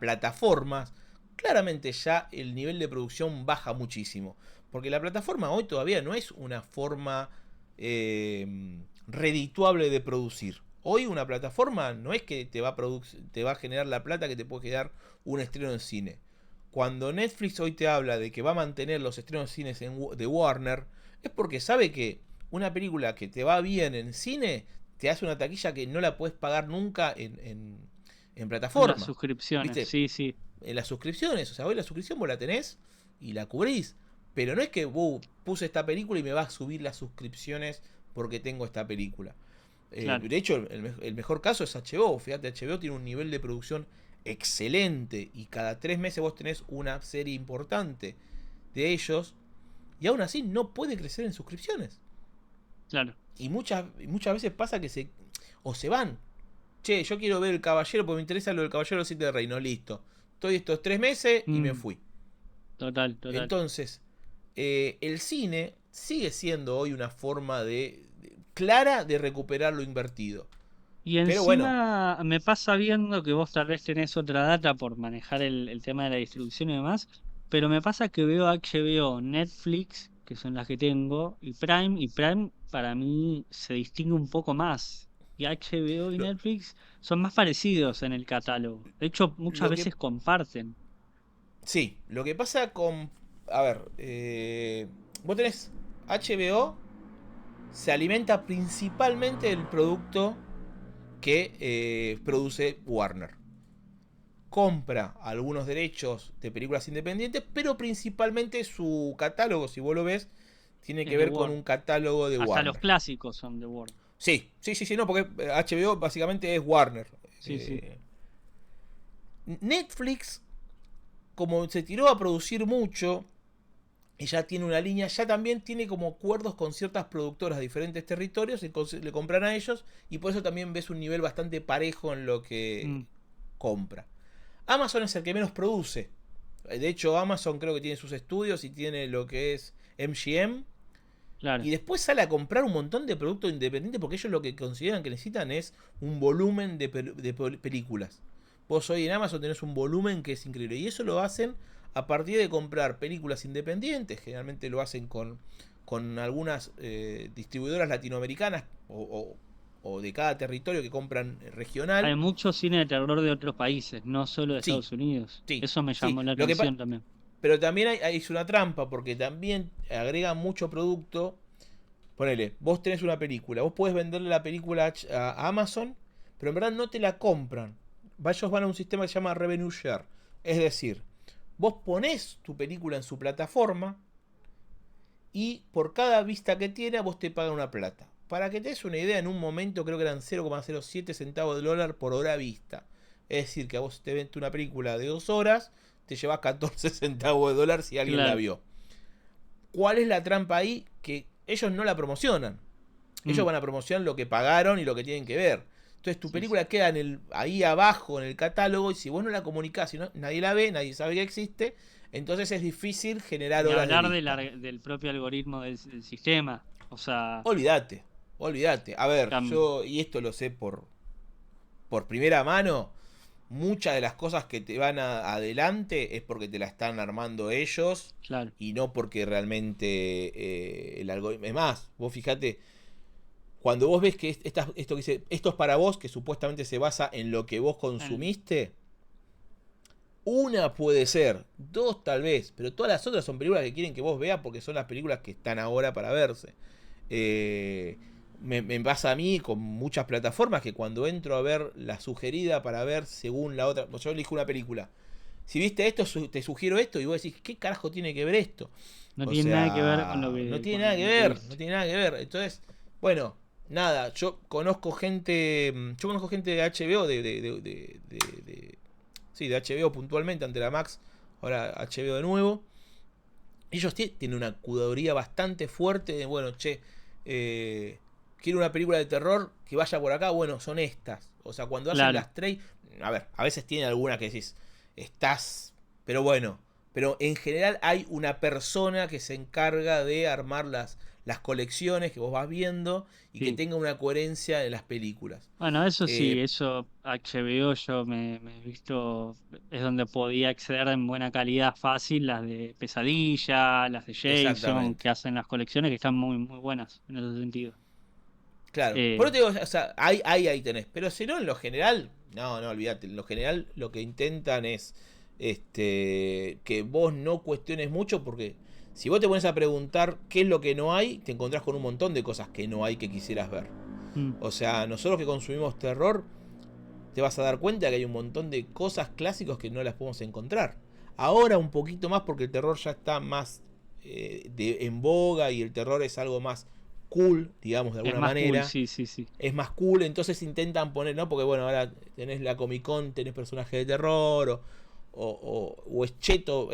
Speaker 2: plataformas, claramente ya el nivel de producción baja muchísimo. Porque la plataforma hoy todavía no es una forma redituable de producir. Hoy una plataforma no es que te va a generar la plata que te puede quedar un estreno en cine. Cuando Netflix hoy te habla de que va a mantener los estrenos de cines de Warner, es porque sabe que una película que te va bien en cine te hace una taquilla que no la puedes pagar nunca en
Speaker 1: En las
Speaker 2: plataforma.
Speaker 1: suscripciones,
Speaker 2: ¿Viste?
Speaker 1: sí, sí.
Speaker 2: En las suscripciones. O sea, hoy la suscripción vos la tenés y la cubrís. Pero no es que puse esta película y me va a subir las suscripciones porque tengo esta película.
Speaker 1: Claro.
Speaker 2: De hecho, el mejor caso es HBO. Fíjate, HBO tiene un nivel de producción excelente y cada 3 meses vos tenés una serie importante de ellos y aún así no puede crecer en suscripciones.
Speaker 1: Claro.
Speaker 2: Y muchas veces pasa que se van. Che, yo quiero ver el Caballero porque me interesa lo del Caballero de los Siete Reinos. Listo. Estoy estos 3 meses y me
Speaker 1: Mm,
Speaker 2: fui.
Speaker 1: total, total.
Speaker 2: Entonces, el cine sigue siendo hoy una forma clara de recuperar lo invertido.
Speaker 1: Y
Speaker 2: Pero bueno,
Speaker 1: encima me pasa viendo que vos tal vez tenés otra data por manejar el tema de la distribución y demás, pero me pasa que veo HBO, Netflix, que son las que tengo, y Prime para mí se distingue un poco más. Y HBO y
Speaker 2: lo,
Speaker 1: Netflix son más parecidos en el catálogo. De hecho, muchas
Speaker 2: lo que
Speaker 1: veces comparten.
Speaker 2: sí, lo que pasa con... A ver, vos tenés HBO, se alimenta principalmente del producto que produce Warner. Compra algunos derechos de películas independientes, pero principalmente su catálogo, si vos lo ves, tiene que
Speaker 1: Es de
Speaker 2: ver con
Speaker 1: Word.
Speaker 2: un catálogo de
Speaker 1: Hasta los
Speaker 2: Warner.
Speaker 1: clásicos son de Word.
Speaker 2: Sí, sí, sí, sí, no, porque HBO básicamente es Warner.
Speaker 1: Sí, sí.
Speaker 2: Eh, Netflix, como se tiró a producir mucho, y ya tiene una línea, ya también tiene como acuerdos con ciertas productoras de diferentes territorios, y le compran a ellos, y por eso también ves un nivel bastante parejo en lo que
Speaker 1: Mm,
Speaker 2: compra. Amazon es el que menos produce. De hecho, Amazon creo que tiene sus estudios y tiene lo que es MGM.
Speaker 1: claro.
Speaker 2: Y después sale a comprar un montón de productos independientes porque ellos lo que consideran que necesitan es un volumen de películas. Vos hoy en Amazon tenés un volumen que es increíble. Y eso lo hacen a partir de comprar películas independientes. Generalmente lo hacen con algunas distribuidoras latinoamericanas o de cada territorio que compran
Speaker 1: Hay
Speaker 2: regional.
Speaker 1: mucho cine de terror de otros países, no solo de
Speaker 2: Sí,
Speaker 1: Estados Unidos.
Speaker 2: sí,
Speaker 1: Eso me
Speaker 2: sí.
Speaker 1: llamó la
Speaker 2: Lo que
Speaker 1: atención también.
Speaker 2: pero también es una trampa porque también agregan mucho producto. Ponele, vos tenés una película, vos podés venderle la película a Amazon, pero en verdad no te la compran. Ellos van a un sistema que se llama Revenue Share. Es decir, vos ponés tu película en su plataforma y por cada vista que tiene, vos te pagan una plata. Para que te des una idea, en un momento creo que eran 0,07 centavos de dólar por hora vista. Es decir, que a vos te vende una película de 2 horas, te llevas 14 centavos de dólar si alguien la
Speaker 1: Claro.
Speaker 2: vio. ¿Cuál es la trampa ahí? Que ellos no la promocionan. Ellos
Speaker 1: Mm,
Speaker 2: van a promocionar lo que pagaron y lo que tienen que ver. Entonces tu
Speaker 1: sí, sí.
Speaker 2: película queda ahí abajo en el catálogo y si vos no la comunicás, si no, nadie la ve, nadie sabe que existe, entonces es difícil generar
Speaker 1: Ni
Speaker 2: horas de
Speaker 1: hablar
Speaker 2: vista.
Speaker 1: del propio algoritmo del sistema. O sea,
Speaker 2: Olvídate, olvídate. A ver,
Speaker 1: cam-
Speaker 2: yo, y esto lo sé por primera mano, muchas de las cosas que te van adelante es porque te la están armando ellos
Speaker 1: claro.
Speaker 2: y no porque realmente el algoritmo... Es más, vos fijate, cuando vos ves que esto que dice, esto es para vos, que supuestamente se basa en lo que vos
Speaker 1: En-
Speaker 2: consumiste, una puede ser, dos tal vez, pero todas las otras son películas que quieren que vos veas porque son las películas que están ahora para verse. Eh, me pasa a mí con muchas plataformas que cuando entro a ver la sugerida para ver según la otra, yo elijo una película. Si viste esto, te sugiero esto y vos decís, ¿qué carajo tiene que ver esto?
Speaker 1: no
Speaker 2: O
Speaker 1: tiene nada que ver con
Speaker 2: sea, no tiene nada
Speaker 1: con
Speaker 2: que
Speaker 1: lo que
Speaker 2: ver, no
Speaker 1: viste.
Speaker 2: tiene nada que ver. Entonces, bueno, nada, yo conozco gente de HBO, sí, de HBO puntualmente, ante la Max, ahora HBO de nuevo. Ellos tienen una curaduría bastante fuerte de, bueno, che, quiero una película de terror que vaya por acá, bueno, son estas. O sea, cuando hacen
Speaker 1: Claro.
Speaker 2: las trade, a ver, a veces tienen alguna que decís, estás, pero bueno, pero en general hay una persona que se encarga de armar las colecciones que vos vas viendo y que
Speaker 1: Sí.
Speaker 2: tenga una coherencia en las películas.
Speaker 1: Bueno, eso sí,
Speaker 2: Eh,
Speaker 1: eso HBO yo me he visto, es donde podía acceder en buena calidad fácil, las de Pesadilla, las de Jason,
Speaker 2: exactamente.
Speaker 1: que hacen las colecciones que están muy, muy buenas en ese sentido.
Speaker 2: Claro, por eso
Speaker 1: Eh,
Speaker 2: te digo, o sea, ahí tenés. Pero si no, en lo general, no, olvídate. En lo general, lo que intentan es que vos no cuestiones mucho, porque si vos te pones a preguntar qué es lo que no hay, te encontrás con un montón de cosas que no hay que quisieras ver.
Speaker 1: mm,
Speaker 2: O sea, nosotros que consumimos terror, te vas a dar cuenta que hay un montón de cosas clásicos que no las podemos encontrar. Ahora un poquito más porque el terror ya está más en boga y el terror es algo más cool, digamos de
Speaker 1: es
Speaker 2: alguna
Speaker 1: más cool,
Speaker 2: manera,
Speaker 1: sí, sí, sí.
Speaker 2: es más cool, entonces intentan poner, ¿no? Porque bueno, ahora tenés la Comic Con, tenés personajes de terror, o es cheto.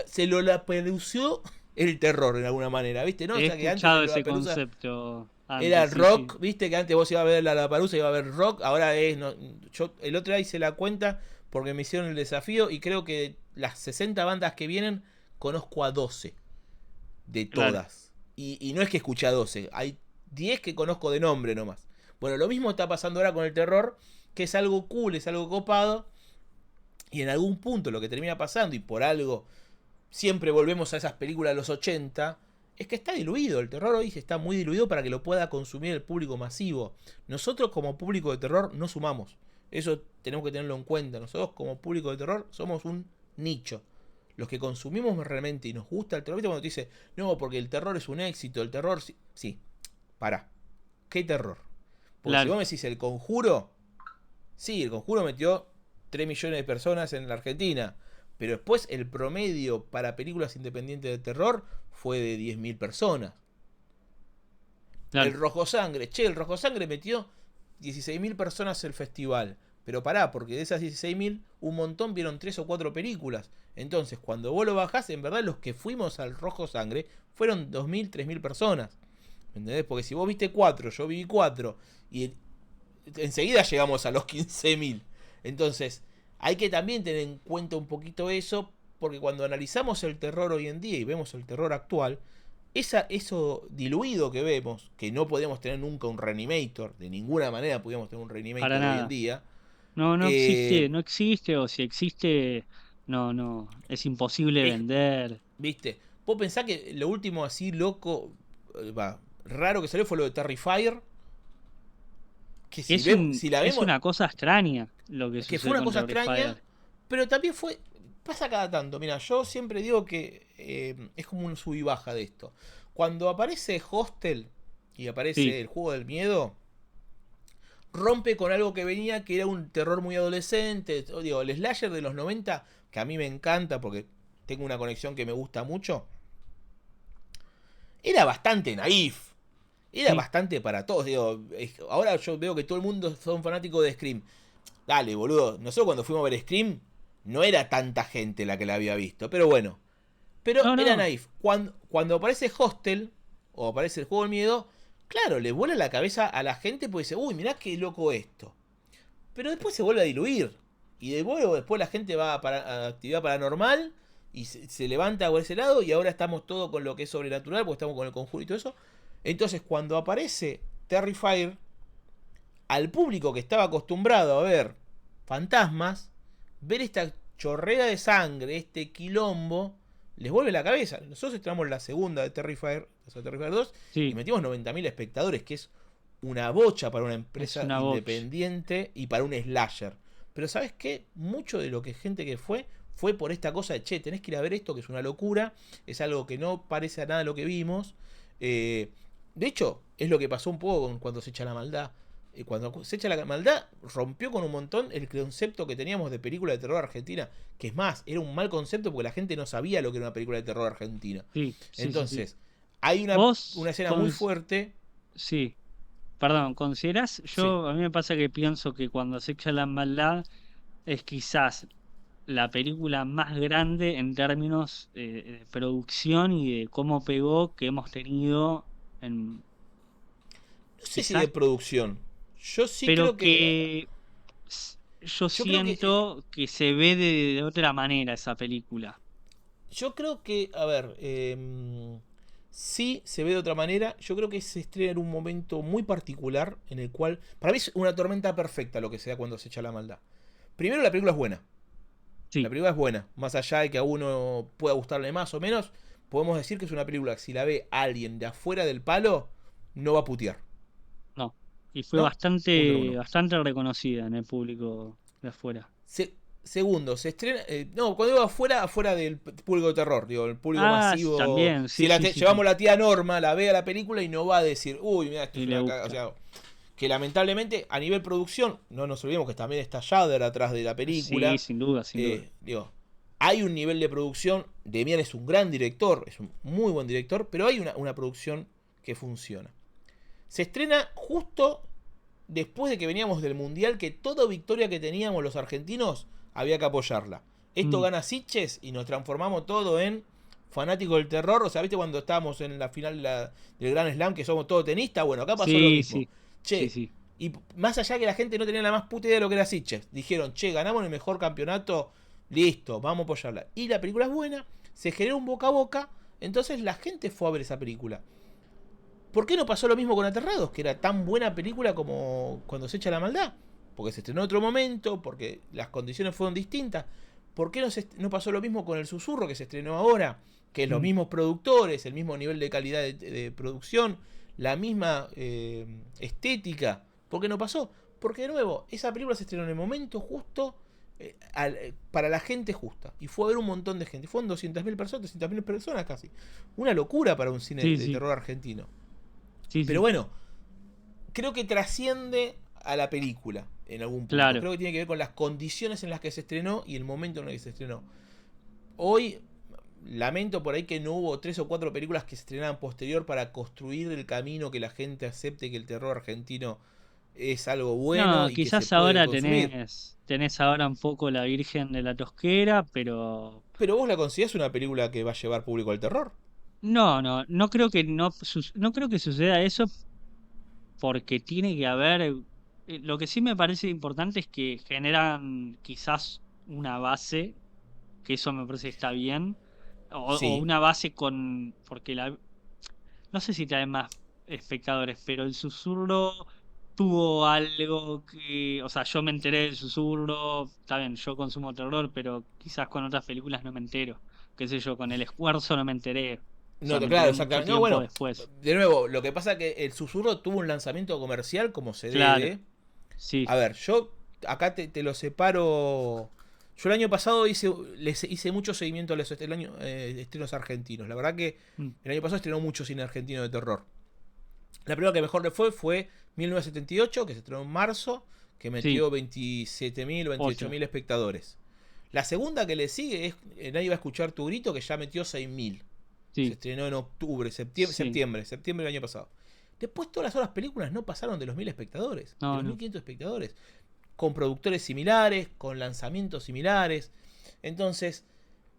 Speaker 2: Se lo la produció el terror en alguna manera, ¿viste? ¿No? O
Speaker 1: He
Speaker 2: sea que antes
Speaker 1: escuchado
Speaker 2: de
Speaker 1: ese
Speaker 2: la pelusa
Speaker 1: concepto
Speaker 2: era
Speaker 1: antes, sí, sí.
Speaker 2: rock, ¿viste? Que antes vos ibas a ver la palusa y iba a ver rock, ahora es. No, yo el otro día hice la cuenta porque me hicieron el desafío y creo que las 60 bandas que vienen conozco a 12 de
Speaker 1: Claro,
Speaker 2: todas. Y no es que escuché a 12, hay 10 que conozco de nombre nomás. Bueno, lo mismo está pasando ahora con el terror, que es algo cool, es algo copado. Y en algún punto lo que termina pasando, y por algo siempre volvemos a esas películas de los 80, es que está diluido. El terror hoy está muy diluido para que lo pueda consumir el público masivo. Nosotros como público de terror no sumamos. Eso tenemos que tenerlo en cuenta. Nosotros como público de terror somos un nicho. Los que consumimos realmente y nos gusta el terror, ¿viste? Cuando te dice, no, porque el terror es un éxito, el terror... Sí, sí, pará. ¿Qué terror? Porque si
Speaker 1: claro.
Speaker 2: vos me decís el conjuro, sí, el conjuro metió 3 millones de personas en la Argentina. Pero después el promedio para películas independientes de terror fue de 10.000 personas. El
Speaker 1: claro.
Speaker 2: Rojo Sangre. Che, el Rojo Sangre metió 16.000 personas el festival. Pero pará, porque de esas 16.000, un montón vieron 3 o 4 películas. Entonces, cuando vos lo bajás, en verdad los que fuimos al Rojo Sangre fueron 2.000, 3.000 personas. ¿Me entendés? Porque si vos viste 4, yo vi 4, y enseguida llegamos a los 15.000. Entonces, hay que también tener en cuenta un poquito eso, porque cuando analizamos el terror hoy en día y vemos el terror actual, eso diluido que vemos, que no podíamos tener nunca un Reanimator, de ninguna manera podíamos tener un
Speaker 1: Para
Speaker 2: Reanimator hoy en
Speaker 1: nada.
Speaker 2: día,
Speaker 1: No, no existe,
Speaker 2: eh,
Speaker 1: no existe, o si existe, no, no, es imposible
Speaker 2: es,
Speaker 1: vender.
Speaker 2: ¿viste? Vos pensás que lo último así loco, raro que salió fue lo de Terrifier, que si la
Speaker 1: Es
Speaker 2: vemos,
Speaker 1: una cosa extraña lo que
Speaker 2: que fue
Speaker 1: sucede
Speaker 2: una
Speaker 1: con
Speaker 2: cosa extraña,
Speaker 1: Terrifier.
Speaker 2: pero también pasa cada tanto. Mira, yo siempre digo que es como un sub y baja de esto. Cuando aparece Hostel y
Speaker 1: Sí,
Speaker 2: aparece el juego del miedo, rompe con algo que venía, que era un terror muy adolescente. Digo, el slasher de los 90 que a mí me encanta porque tengo una conexión que me gusta mucho, era bastante naif. Era
Speaker 1: sí,
Speaker 2: bastante para todos. Digo, ahora yo veo que todo el mundo son fanáticos de Scream. Dale, boludo. Nosotros cuando fuimos a ver Scream, no era tanta gente la que la había visto. Pero bueno. Pero
Speaker 1: no,
Speaker 2: era
Speaker 1: no,
Speaker 2: naif. Cuando aparece Hostel, o aparece el juego del miedo, claro, le vuela la cabeza a la gente porque dice, uy, mirá qué loco esto. Pero después se vuelve a diluir. Y de nuevo, después la gente va a actividad paranormal y se levanta por ese lado. Y ahora estamos todo con lo que es sobrenatural, porque estamos con el conjuro y todo eso. Entonces, cuando aparece Terrifier, al público que estaba acostumbrado a ver fantasmas, ver esta chorrera de sangre, este quilombo, les vuelve la cabeza. Nosotros estrenamos la segunda de Terrifier, Terrifier 2, y
Speaker 1: sí,
Speaker 2: metimos 90.000 espectadores, que es una bocha para una
Speaker 1: es
Speaker 2: empresa
Speaker 1: una box.
Speaker 2: independiente y para un slasher. Pero ¿sabes qué? Mucho de lo que gente que fue por esta cosa de, che, tenés que ir a ver esto, que es una locura, es algo que no parece a nada lo que vimos. De hecho, es lo que pasó un poco con cuando se echa la maldad. Cuando se echa la maldad, rompió con un montón el concepto que teníamos de película de terror argentina. Que es más, era un mal concepto porque la gente no sabía lo que era una película de terror argentina.
Speaker 1: Sí, sí, sí, sí.
Speaker 2: Entonces, hay una
Speaker 1: Vos,
Speaker 2: escena muy fuerte.
Speaker 1: sí, perdón, ¿considerás?
Speaker 2: Sí.
Speaker 1: A mí me pasa que pienso que cuando se echa la maldad es quizás la película más grande en términos de producción y de cómo pegó que hemos tenido en
Speaker 2: No sé si de
Speaker 1: quizás,
Speaker 2: producción. Yo sí
Speaker 1: pero
Speaker 2: creo que.
Speaker 1: que yo
Speaker 2: Yo creo que.
Speaker 1: siento que se ve de otra manera esa película.
Speaker 2: Yo creo que. A ver. Sí se ve de otra manera. Yo creo que se estrena en un momento muy particular. En el cual. Para mí es una tormenta perfecta lo que se da cuando se echa la maldad. Primero, la película es buena. La
Speaker 1: Sí,
Speaker 2: película es buena. Más allá de que a uno pueda gustarle más o menos, podemos decir que es una película que si la ve alguien de afuera del palo, no va a putear.
Speaker 1: no. Y fue
Speaker 2: ¿No? Punto número
Speaker 1: bastante,
Speaker 2: uno.
Speaker 1: bastante reconocida en el público de afuera.
Speaker 2: Segundo, se estrena. No, cuando digo afuera, afuera del público de terror, digo, el público
Speaker 1: Ah, sí,
Speaker 2: masivo.
Speaker 1: también,
Speaker 2: Si
Speaker 1: sí, sí, sí, sí.
Speaker 2: llevamos la tía Norma, la ve a la película y no va a decir, uy, mira, esto
Speaker 1: Y
Speaker 2: es
Speaker 1: le
Speaker 2: una caga. O
Speaker 1: gusta.
Speaker 2: sea, que lamentablemente a nivel producción, no nos olvidemos que también está Shudder atrás de la
Speaker 1: Sí,
Speaker 2: película.
Speaker 1: sin duda, sin duda.
Speaker 2: Digo, hay un nivel de producción. Demian es un gran director, es un muy buen director, pero hay una producción que funciona. Se estrena justo después de que veníamos del mundial, que toda victoria que teníamos los argentinos había que apoyarla. Esto
Speaker 1: Mm.
Speaker 2: gana Sitges y nos transformamos todo en fanáticos del terror. O sea, ¿viste cuando estábamos en la final del Grand Slam que somos todos tenistas? Bueno, acá pasó lo
Speaker 1: Sí,
Speaker 2: mismo.
Speaker 1: sí, sí,
Speaker 2: Che,
Speaker 1: sí.
Speaker 2: y más allá que la gente no tenía la más puta idea de lo que era Sitges, dijeron, che, ganamos el mejor campeonato, listo, vamos a apoyarla. Y la película es buena, se generó un boca a boca, entonces la gente fue a ver esa película. ¿Por qué no pasó lo mismo con Aterrados? Que era tan buena película como Cuando se echa la maldad. Porque se estrenó en otro momento, porque las condiciones fueron distintas. ¿Por qué no pasó lo mismo con El Susurro que se estrenó ahora? Que es los
Speaker 1: Mm.
Speaker 2: mismos productores, el mismo nivel de calidad de producción, la misma estética. ¿Por qué no pasó? Porque de nuevo, esa película se estrenó en el momento justo, para la gente justa. Y fue a ver un montón de gente. Fueron 200.000 personas, 300.000 personas casi. Una locura para un cine
Speaker 1: Sí,
Speaker 2: de
Speaker 1: sí,
Speaker 2: terror argentino.
Speaker 1: sí,
Speaker 2: Pero
Speaker 1: sí.
Speaker 2: bueno, creo que trasciende a la película en algún punto.
Speaker 1: Claro.
Speaker 2: Creo que tiene que ver con las condiciones en las que se estrenó y el momento en el que se estrenó. Hoy, lamento por ahí que no hubo 3 o 4 películas que se estrenaran posterior para construir el camino que la gente acepte que el terror argentino es algo bueno
Speaker 1: No,
Speaker 2: y que se
Speaker 1: quizás
Speaker 2: puede
Speaker 1: ahora
Speaker 2: consumir.
Speaker 1: tenés ahora un poco La Virgen de la Tosquera, pero
Speaker 2: Pero vos la considerás una película que va a llevar público al terror.
Speaker 1: no creo que no creo que suceda eso porque tiene que haber, lo que sí me parece importante es que generan quizás una base, que eso me parece que está bien, o
Speaker 2: Sí.
Speaker 1: una base porque no sé si trae más espectadores, pero el susurro tuvo algo que, o sea, yo me enteré del susurro, está bien, yo consumo terror, pero quizás con otras películas no me entero, qué sé yo, con El Esfuerzo no me enteré, o
Speaker 2: No,
Speaker 1: sea, me
Speaker 2: claro,
Speaker 1: enteré mucho
Speaker 2: exactamente. No,
Speaker 1: tiempo
Speaker 2: bueno,
Speaker 1: después.
Speaker 2: de nuevo, lo que pasa es que el susurro tuvo un lanzamiento comercial como se
Speaker 1: Claro,
Speaker 2: debe.
Speaker 1: sí,
Speaker 2: A ver, yo acá te lo separo. Yo el año pasado hice mucho seguimiento a los estrenos argentinos. La verdad que
Speaker 1: mm,
Speaker 2: el año pasado estrenó mucho cine argentino de terror. La primera que mejor le fue 1978, que se estrenó en marzo, que
Speaker 1: sí,
Speaker 2: metió 27.000,
Speaker 1: 8,
Speaker 2: 28.000 espectadores. La segunda que le sigue es Nadie va a escuchar tu grito, que ya metió 6.000. Se
Speaker 1: sí,
Speaker 2: estrenó en octubre,
Speaker 1: sí,
Speaker 2: septiembre del año pasado. Después todas las otras películas no pasaron de los 1.000 espectadores, de
Speaker 1: no,
Speaker 2: los
Speaker 1: no.
Speaker 2: 1.500 espectadores, con productores similares, con lanzamientos similares. Entonces,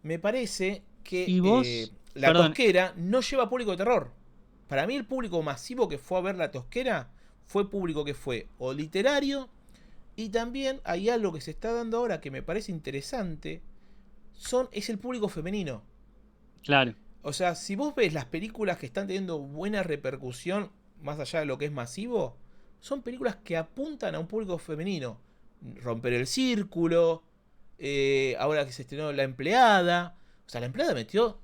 Speaker 2: me parece que
Speaker 1: Y vos,
Speaker 2: La
Speaker 1: perdón,
Speaker 2: Tosquera no lleva público de terror. Para mí el público masivo que fue a ver La Tosquera fue público que fue o literario, y también hay algo que se está dando ahora que me parece interesante, es el público femenino.
Speaker 1: claro,
Speaker 2: O sea, si vos ves las películas que están teniendo buena repercusión, más allá de lo que es masivo, son películas que apuntan a un público femenino. Romper el círculo, ahora que se estrenó La Empleada. O sea, La Empleada metió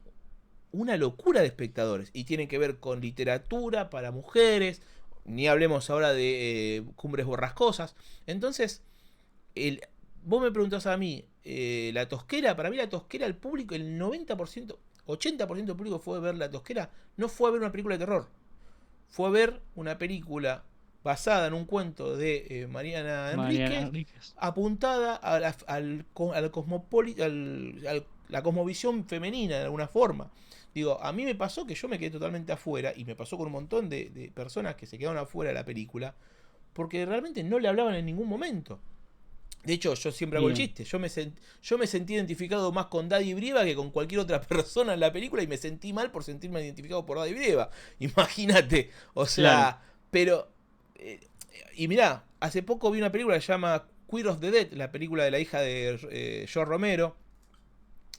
Speaker 2: una locura de espectadores y tiene que ver con literatura para mujeres. Ni hablemos ahora de Cumbres Borrascosas. Entonces, el, vos me preguntás a mí, La Tosquera, para mí La Tosquera, el público, el 90%, 80% del público fue a ver La Tosquera, no fue a ver una película de terror, fue a ver una película basada en un cuento de Mariana
Speaker 1: Mariana
Speaker 2: Enríquez,
Speaker 1: Enríquez.
Speaker 2: apuntada a la cosmovisión femenina de alguna forma. Digo, a mí me pasó que yo me quedé totalmente afuera, y me pasó con un montón de personas que se quedaron afuera de la película, porque realmente no le hablaban en ningún momento. De hecho, yo siempre hago el
Speaker 1: Bien,
Speaker 2: chiste. Yo me sentí identificado más con Daddy Brieva que con cualquier otra persona en la película, y me sentí mal por sentirme identificado por Daddy Brieva. Imagínate. O
Speaker 1: claro,
Speaker 2: sea, pero... eh, y mirá, hace poco vi una película que se llama Queer of the Dead, la película de la hija de George Romero.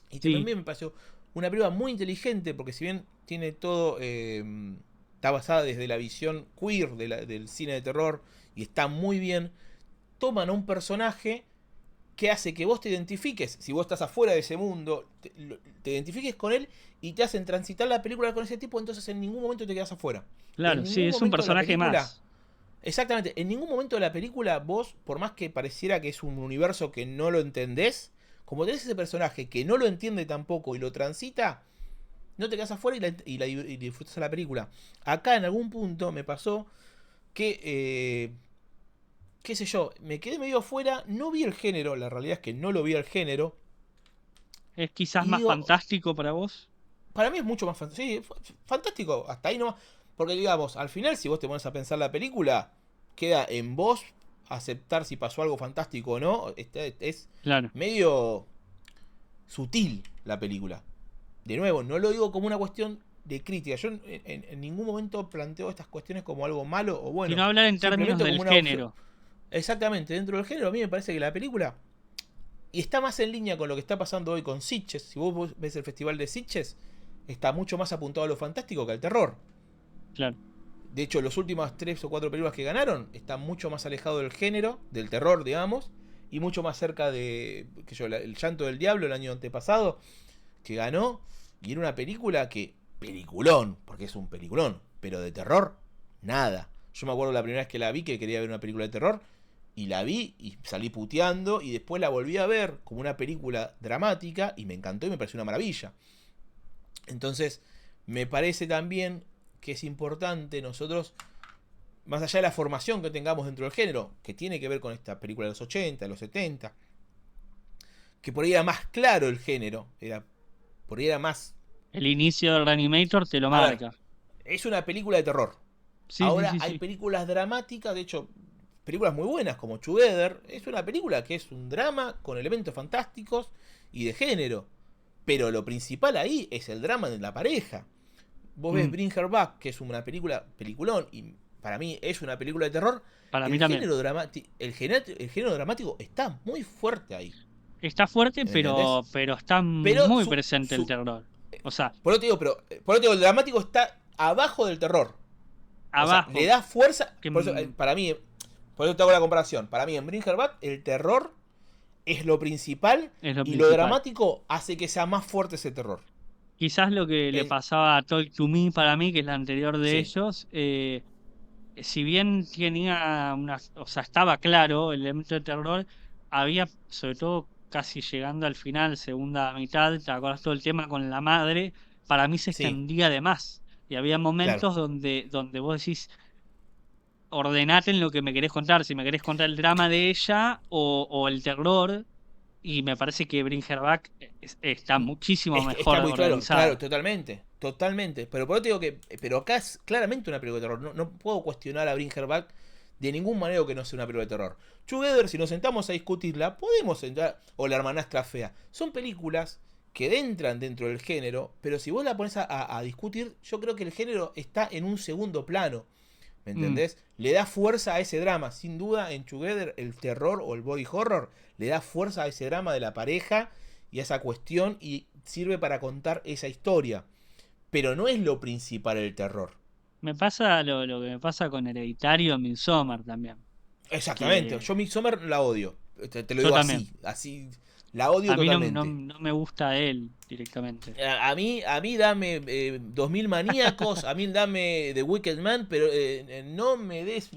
Speaker 2: Y
Speaker 1: sí,
Speaker 2: también me pareció una película muy inteligente, porque si bien tiene todo... está basada desde la visión queer del cine de terror, y está muy bien, toman a un personaje que hace que vos te identifiques, si vos estás afuera de ese mundo, te identifiques con él, y te hacen transitar la película con ese tipo, entonces en ningún momento te quedas afuera. En
Speaker 1: claro, sí,
Speaker 2: ningún
Speaker 1: es un
Speaker 2: momento de la
Speaker 1: personaje
Speaker 2: película,
Speaker 1: más.
Speaker 2: exactamente, en ningún momento de la película vos, por más que pareciera que es un universo que no lo entendés, como tenés ese personaje que no lo entiende tampoco y lo transita, no te quedas afuera y disfrutas la película. Acá en algún punto me pasó que qué sé yo, me quedé medio afuera, no vi el género, la realidad es que no lo vi el género,
Speaker 1: ¿Es quizás
Speaker 2: y
Speaker 1: más
Speaker 2: digo,
Speaker 1: fantástico para vos?
Speaker 2: para mí es mucho más fantástico, sí, fantástico, hasta ahí nomás, porque digamos, al final si vos te pones a pensar la película, queda en vos aceptar si pasó algo fantástico o no, es
Speaker 1: Claro,
Speaker 2: medio sutil la película. De nuevo, no lo digo como una cuestión de crítica, yo en ningún momento planteo estas cuestiones como algo malo o
Speaker 1: sino
Speaker 2: bueno,
Speaker 1: hablar en términos
Speaker 2: simplemente
Speaker 1: del
Speaker 2: como una opción.
Speaker 1: género.
Speaker 2: Exactamente, dentro del género a mí me parece que la película, y está más en línea con lo que está pasando hoy con Sitges. Si vos ves el festival de Sitges, está mucho más apuntado a lo fantástico que al terror.
Speaker 1: Claro,
Speaker 2: De hecho, las últimas 3 o 4 películas que ganaron están mucho más alejados del género, del terror, digamos, y mucho más cerca de, que yo, El Llanto del Diablo el año antepasado, que ganó, y era una película que, peliculón, porque es un peliculón, pero de terror, nada. Yo me acuerdo la primera vez que la vi, que quería ver una película de terror, y la vi y salí puteando, y después la volví a ver como una película dramática y me encantó y me pareció una maravilla. Entonces, me parece también que es importante nosotros, más allá de la formación que tengamos dentro del género, que tiene que ver con esta película de los 80, de los 70, que por ahí era más claro el género, por ahí era más
Speaker 1: El inicio de Reanimator te lo
Speaker 2: A ver,
Speaker 1: marca.
Speaker 2: es una película de terror.
Speaker 1: Sí, sí,
Speaker 2: Ahora
Speaker 1: sí,
Speaker 2: hay
Speaker 1: sí.
Speaker 2: películas dramáticas, de hecho, películas muy buenas como Together. Es una película que es un drama con elementos fantásticos y de género. Pero lo principal ahí es el drama de la pareja. Vos ves
Speaker 1: Mm,
Speaker 2: Bring Her Back, que es una peliculón, y para mí es una película de terror.
Speaker 1: para mí también.
Speaker 2: El género dramático está muy fuerte ahí.
Speaker 1: Está fuerte,
Speaker 2: ¿Me entendés?
Speaker 1: pero está
Speaker 2: Pero
Speaker 1: muy presente el terror. O sea,
Speaker 2: por eso te digo, por eso te digo, el dramático está abajo del terror. O sea, le
Speaker 1: abajo,
Speaker 2: da fuerza.
Speaker 1: que
Speaker 2: Por eso, para mí, por eso te hago la comparación. Para mí, en Bring Her Back, el terror es lo principal
Speaker 1: es lo
Speaker 2: y lo
Speaker 1: principal.
Speaker 2: dramático hace que sea más fuerte ese terror.
Speaker 1: Quizás lo que le
Speaker 2: En,
Speaker 1: pasaba a Talk to Me para mí, que es la anterior de
Speaker 2: sí,
Speaker 1: ellos, si bien tenía una, o sea, estaba claro el elemento de terror, había, sobre todo casi llegando al final, segunda mitad, ¿te acuerdas todo el tema con la madre? Para mí se
Speaker 2: sí,
Speaker 1: extendía de más. Y había
Speaker 2: claro.
Speaker 1: momentos donde vos decís, ordenate en lo que me querés contar, si me querés contar el drama de ella o el terror, y me parece que Bring Her Back está muchísimo
Speaker 2: Es que
Speaker 1: mejor
Speaker 2: está muy claro, claro,
Speaker 1: organizada.
Speaker 2: totalmente, totalmente. Pero por eso te digo que, pero acá es claramente una película de terror. No, no puedo cuestionar a Bring Her Back de ningún manera que no sea una película de terror. Together, si nos sentamos a discutirla, podemos entrar, o La hermanastra fea. Son películas que entran dentro del género, pero si vos la pones a discutir, yo creo que el género está en un segundo plano. ¿Me
Speaker 1: Mm.
Speaker 2: entendés? Le da fuerza a ese drama. Sin duda, en Together, el terror o el body horror le da fuerza a ese drama de la pareja y a esa cuestión y sirve para contar esa historia. Pero no es lo principal el terror.
Speaker 1: Me pasa lo que me pasa con Hereditario en Midsommar también.
Speaker 2: Exactamente.
Speaker 1: Que
Speaker 2: Yo Midsommar la odio. Te lo
Speaker 1: yo
Speaker 2: digo
Speaker 1: también.
Speaker 2: así. Así. La odio
Speaker 1: A mí
Speaker 2: totalmente.
Speaker 1: no me gusta él directamente.
Speaker 2: A mí dame 2000 maníacos, a mí dame The Wicked Man, pero no me des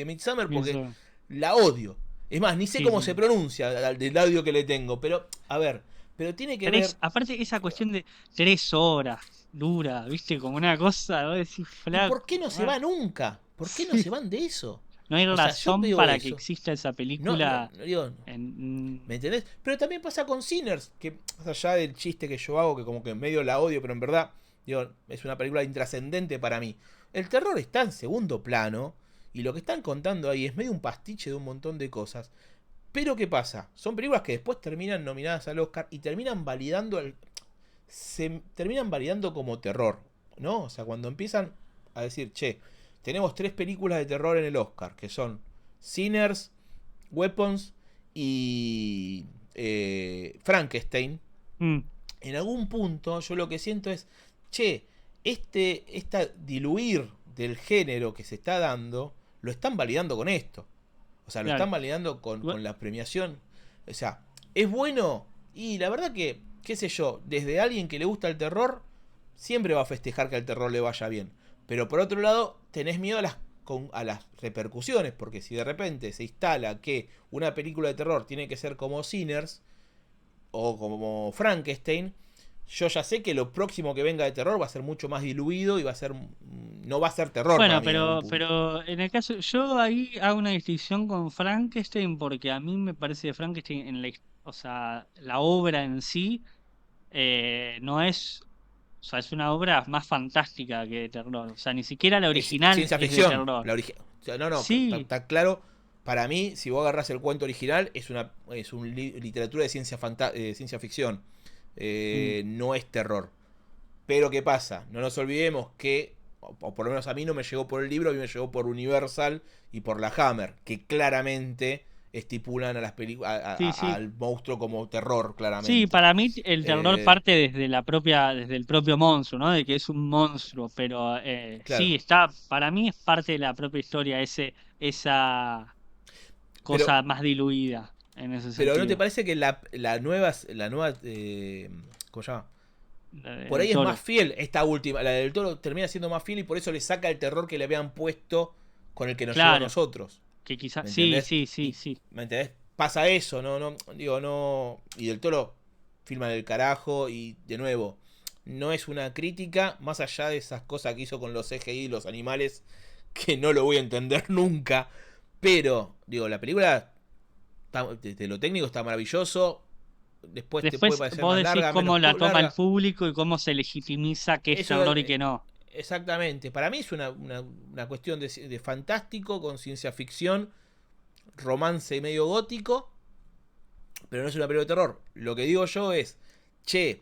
Speaker 2: Midsommar porque
Speaker 1: Midsommar.
Speaker 2: la odio. Es más, ni sé
Speaker 1: Sí,
Speaker 2: cómo
Speaker 1: sí,
Speaker 2: se
Speaker 1: sí.
Speaker 2: pronuncia del audio que le tengo, pero a ver, pero tiene que ver.
Speaker 1: Aparte esa cuestión de 3 horas dura, viste, como una cosa, vos decís,
Speaker 2: ¿Y por
Speaker 1: flaco.
Speaker 2: qué no se va nunca? ¿Por qué no
Speaker 1: Sí.
Speaker 2: se van de eso?
Speaker 1: No hay
Speaker 2: O sea, yo
Speaker 1: razón
Speaker 2: veo
Speaker 1: para que
Speaker 2: eso.
Speaker 1: exista esa
Speaker 2: No, no,
Speaker 1: película
Speaker 2: no digo,
Speaker 1: en...
Speaker 2: ¿me entendés? Pero también pasa con Sinners, que más allá del chiste que yo hago, que como que medio la odio, pero en verdad, digo, es una película intrascendente para mí. El terror está en segundo plano, y lo que están contando ahí es medio un pastiche de un montón de cosas. Pero ¿qué pasa? Son películas que después terminan nominadas al Oscar y terminan validando se terminan validando como terror, ¿no? O sea, cuando empiezan a decir, che, tenemos 3 películas de terror en el Oscar, que son Sinners, Weapons y Frankenstein.
Speaker 1: Mm,
Speaker 2: En algún punto yo lo que siento es, che, esta diluir del género que se está dando, lo están validando con esto. O sea, lo
Speaker 1: claro.
Speaker 2: están validando
Speaker 1: Igual-
Speaker 2: con la premiación. O sea, es bueno. Y la verdad que, qué sé yo, desde alguien que le gusta el terror, siempre va a festejar que al terror le vaya bien. Pero por otro lado, tenés miedo a las repercusiones, porque si de repente se instala que una película de terror tiene que ser como Sinners o como Frankenstein, yo ya sé que lo próximo que venga de terror va a ser mucho más diluido y va a ser no va a ser terror para
Speaker 1: Bueno,
Speaker 2: mí en algún punto.
Speaker 1: pero en el caso, yo ahí hago una distinción con Frankenstein porque a mí me parece que Frankenstein, o sea, la obra en sí no es, o sea, es una obra más fantástica que de terror. O sea, ni siquiera la
Speaker 2: Es
Speaker 1: original
Speaker 2: ciencia
Speaker 1: es de
Speaker 2: ficción.
Speaker 1: terror.
Speaker 2: O sea, no, no,
Speaker 1: Sí,
Speaker 2: está claro. Para mí, si vos agarrás el cuento original, es una literatura de ciencia ficción.
Speaker 1: mm,
Speaker 2: No es terror. Pero ¿qué pasa? No nos olvidemos que, o por lo menos a mí no me llegó por el libro, a mí me llegó por Universal y por la Hammer, que claramente estipulan a las
Speaker 1: sí, sí.
Speaker 2: al monstruo como terror,
Speaker 1: Sí,
Speaker 2: claramente.
Speaker 1: para mí el terror
Speaker 2: Eh,
Speaker 1: parte desde el propio monstruo, ¿no? De que es un monstruo, pero
Speaker 2: claro.
Speaker 1: sí, está, para mí es parte de la propia historia, esa
Speaker 2: Pero
Speaker 1: cosa más diluida en ese
Speaker 2: Pero ¿no te
Speaker 1: sentido,
Speaker 2: parece que la nueva ¿cómo se llama?
Speaker 1: la
Speaker 2: Por
Speaker 1: del
Speaker 2: ahí es más
Speaker 1: toro.
Speaker 2: fiel esta última, la del Toro termina siendo más fiel y por eso le saca el terror que le habían puesto con el que nos llegó a
Speaker 1: Claro,
Speaker 2: nosotros.
Speaker 1: que quizás,
Speaker 2: ¿Me
Speaker 1: sí,
Speaker 2: entendés?
Speaker 1: sí, sí,
Speaker 2: Y
Speaker 1: sí.
Speaker 2: ¿me entendés? Pasa eso, no digo, no, y del Toro filma del carajo y de nuevo, no es una crítica más allá de esas cosas que hizo con los CGI y los animales que no lo voy a entender nunca, pero digo, la película de lo técnico está maravilloso. después te puede
Speaker 1: Después
Speaker 2: parecer
Speaker 1: vos
Speaker 2: más
Speaker 1: decís
Speaker 2: larga,
Speaker 1: cómo
Speaker 2: menos
Speaker 1: la toma el
Speaker 2: larga.
Speaker 1: público y cómo se legitimiza que es
Speaker 2: Eso
Speaker 1: terror y que no.
Speaker 2: exactamente. Para mí es una cuestión de fantástico con ciencia ficción, romance medio gótico, pero no es una película de terror. Lo que digo yo es, che,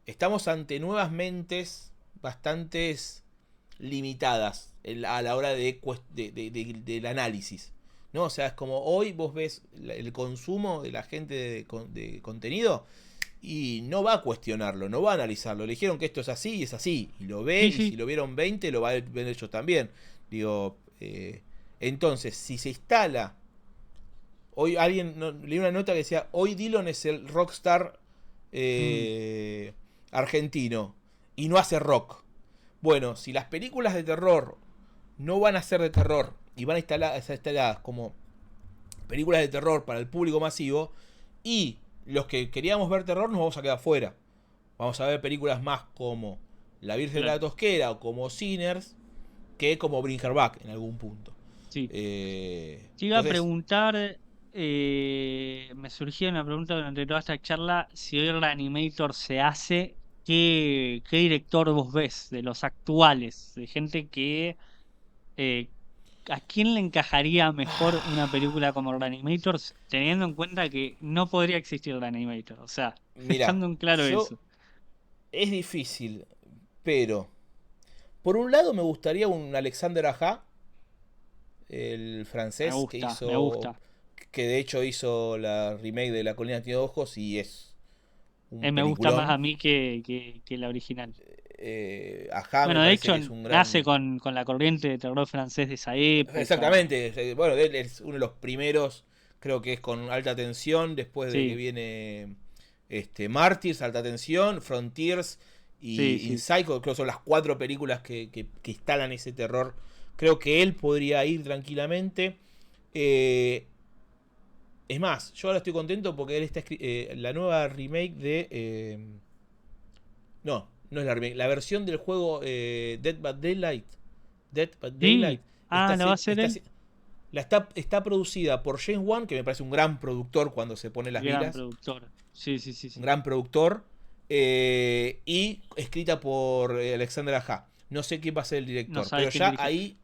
Speaker 2: estamos ante nuevas mentes bastante limitadas a la hora del análisis. ¿No? O sea, es como hoy vos ves el consumo de la gente de contenido y no va a cuestionarlo, no va a analizarlo. Le dijeron que esto es así y es así. Y lo ve,
Speaker 1: Sí,
Speaker 2: y si
Speaker 1: sí,
Speaker 2: lo vieron 20 lo va a ver ellos también. Digo, entonces, si se instala. Hoy alguien leí una nota que decía: hoy Dillon es el rockstar
Speaker 1: mm,
Speaker 2: eh, argentino y no hace rock. Bueno, si las películas de terror no van a ser de terror y van a estar instaladas como películas de terror para el público masivo, y los que queríamos ver terror nos vamos a quedar fuera. Vamos a ver películas más como La Virgen de
Speaker 1: claro,
Speaker 2: la Tosquera o como Sinners que como Bring Her Back en algún punto.
Speaker 1: sí. Te iba a
Speaker 2: Entonces,
Speaker 1: preguntar, me surgía una pregunta durante toda esta charla, si hoy Reanimator se hace, ¿qué director vos ves de los actuales? De gente que, eh, ¿a quién le encajaría mejor una película como Reanimator, teniendo en cuenta que no podría existir Reanimator? O sea,
Speaker 2: mira,
Speaker 1: dejando en claro
Speaker 2: yo
Speaker 1: eso.
Speaker 2: es difícil, pero por un lado me gustaría un Alexander Aja, el
Speaker 1: Me
Speaker 2: francés
Speaker 1: gusta, me gusta.
Speaker 2: que de hecho hizo la remake de La colina tiene ojos y es un
Speaker 1: Me gusta más a
Speaker 2: peliculón.
Speaker 1: mí que la original.
Speaker 2: Aja me
Speaker 1: Bueno, de
Speaker 2: parece
Speaker 1: hecho,
Speaker 2: que es un
Speaker 1: nace
Speaker 2: gran.
Speaker 1: con la corriente de terror francés de esa época.
Speaker 2: Exactamente, bueno, él es uno de los primeros, creo que es con Alta Tensión, después de que
Speaker 1: Sí,
Speaker 2: viene Martyrs, Alta Tensión, Frontiers
Speaker 1: sí,
Speaker 2: y
Speaker 1: sí.
Speaker 2: Inside, creo que son las cuatro películas que instalan ese terror. Creo que él podría ir tranquilamente. Eh, es más, yo ahora estoy contento porque él está la nueva remake de... no, no es la remake, la versión del juego Dead by Daylight. Dead by
Speaker 1: Sí.
Speaker 2: Daylight
Speaker 1: Ah, ¿lo va a hacer él?
Speaker 2: está producida por James Wan, que me parece un gran productor cuando se pone las
Speaker 1: Gran
Speaker 2: vilas.
Speaker 1: productor. Sí, sí, sí,
Speaker 2: Un
Speaker 1: sí.
Speaker 2: gran productor. Y escrita por Alexander Aja. No sé quién va a ser el
Speaker 1: No
Speaker 2: director,
Speaker 1: sabes
Speaker 2: pero
Speaker 1: quién
Speaker 2: ya
Speaker 1: dirige.
Speaker 2: ahí.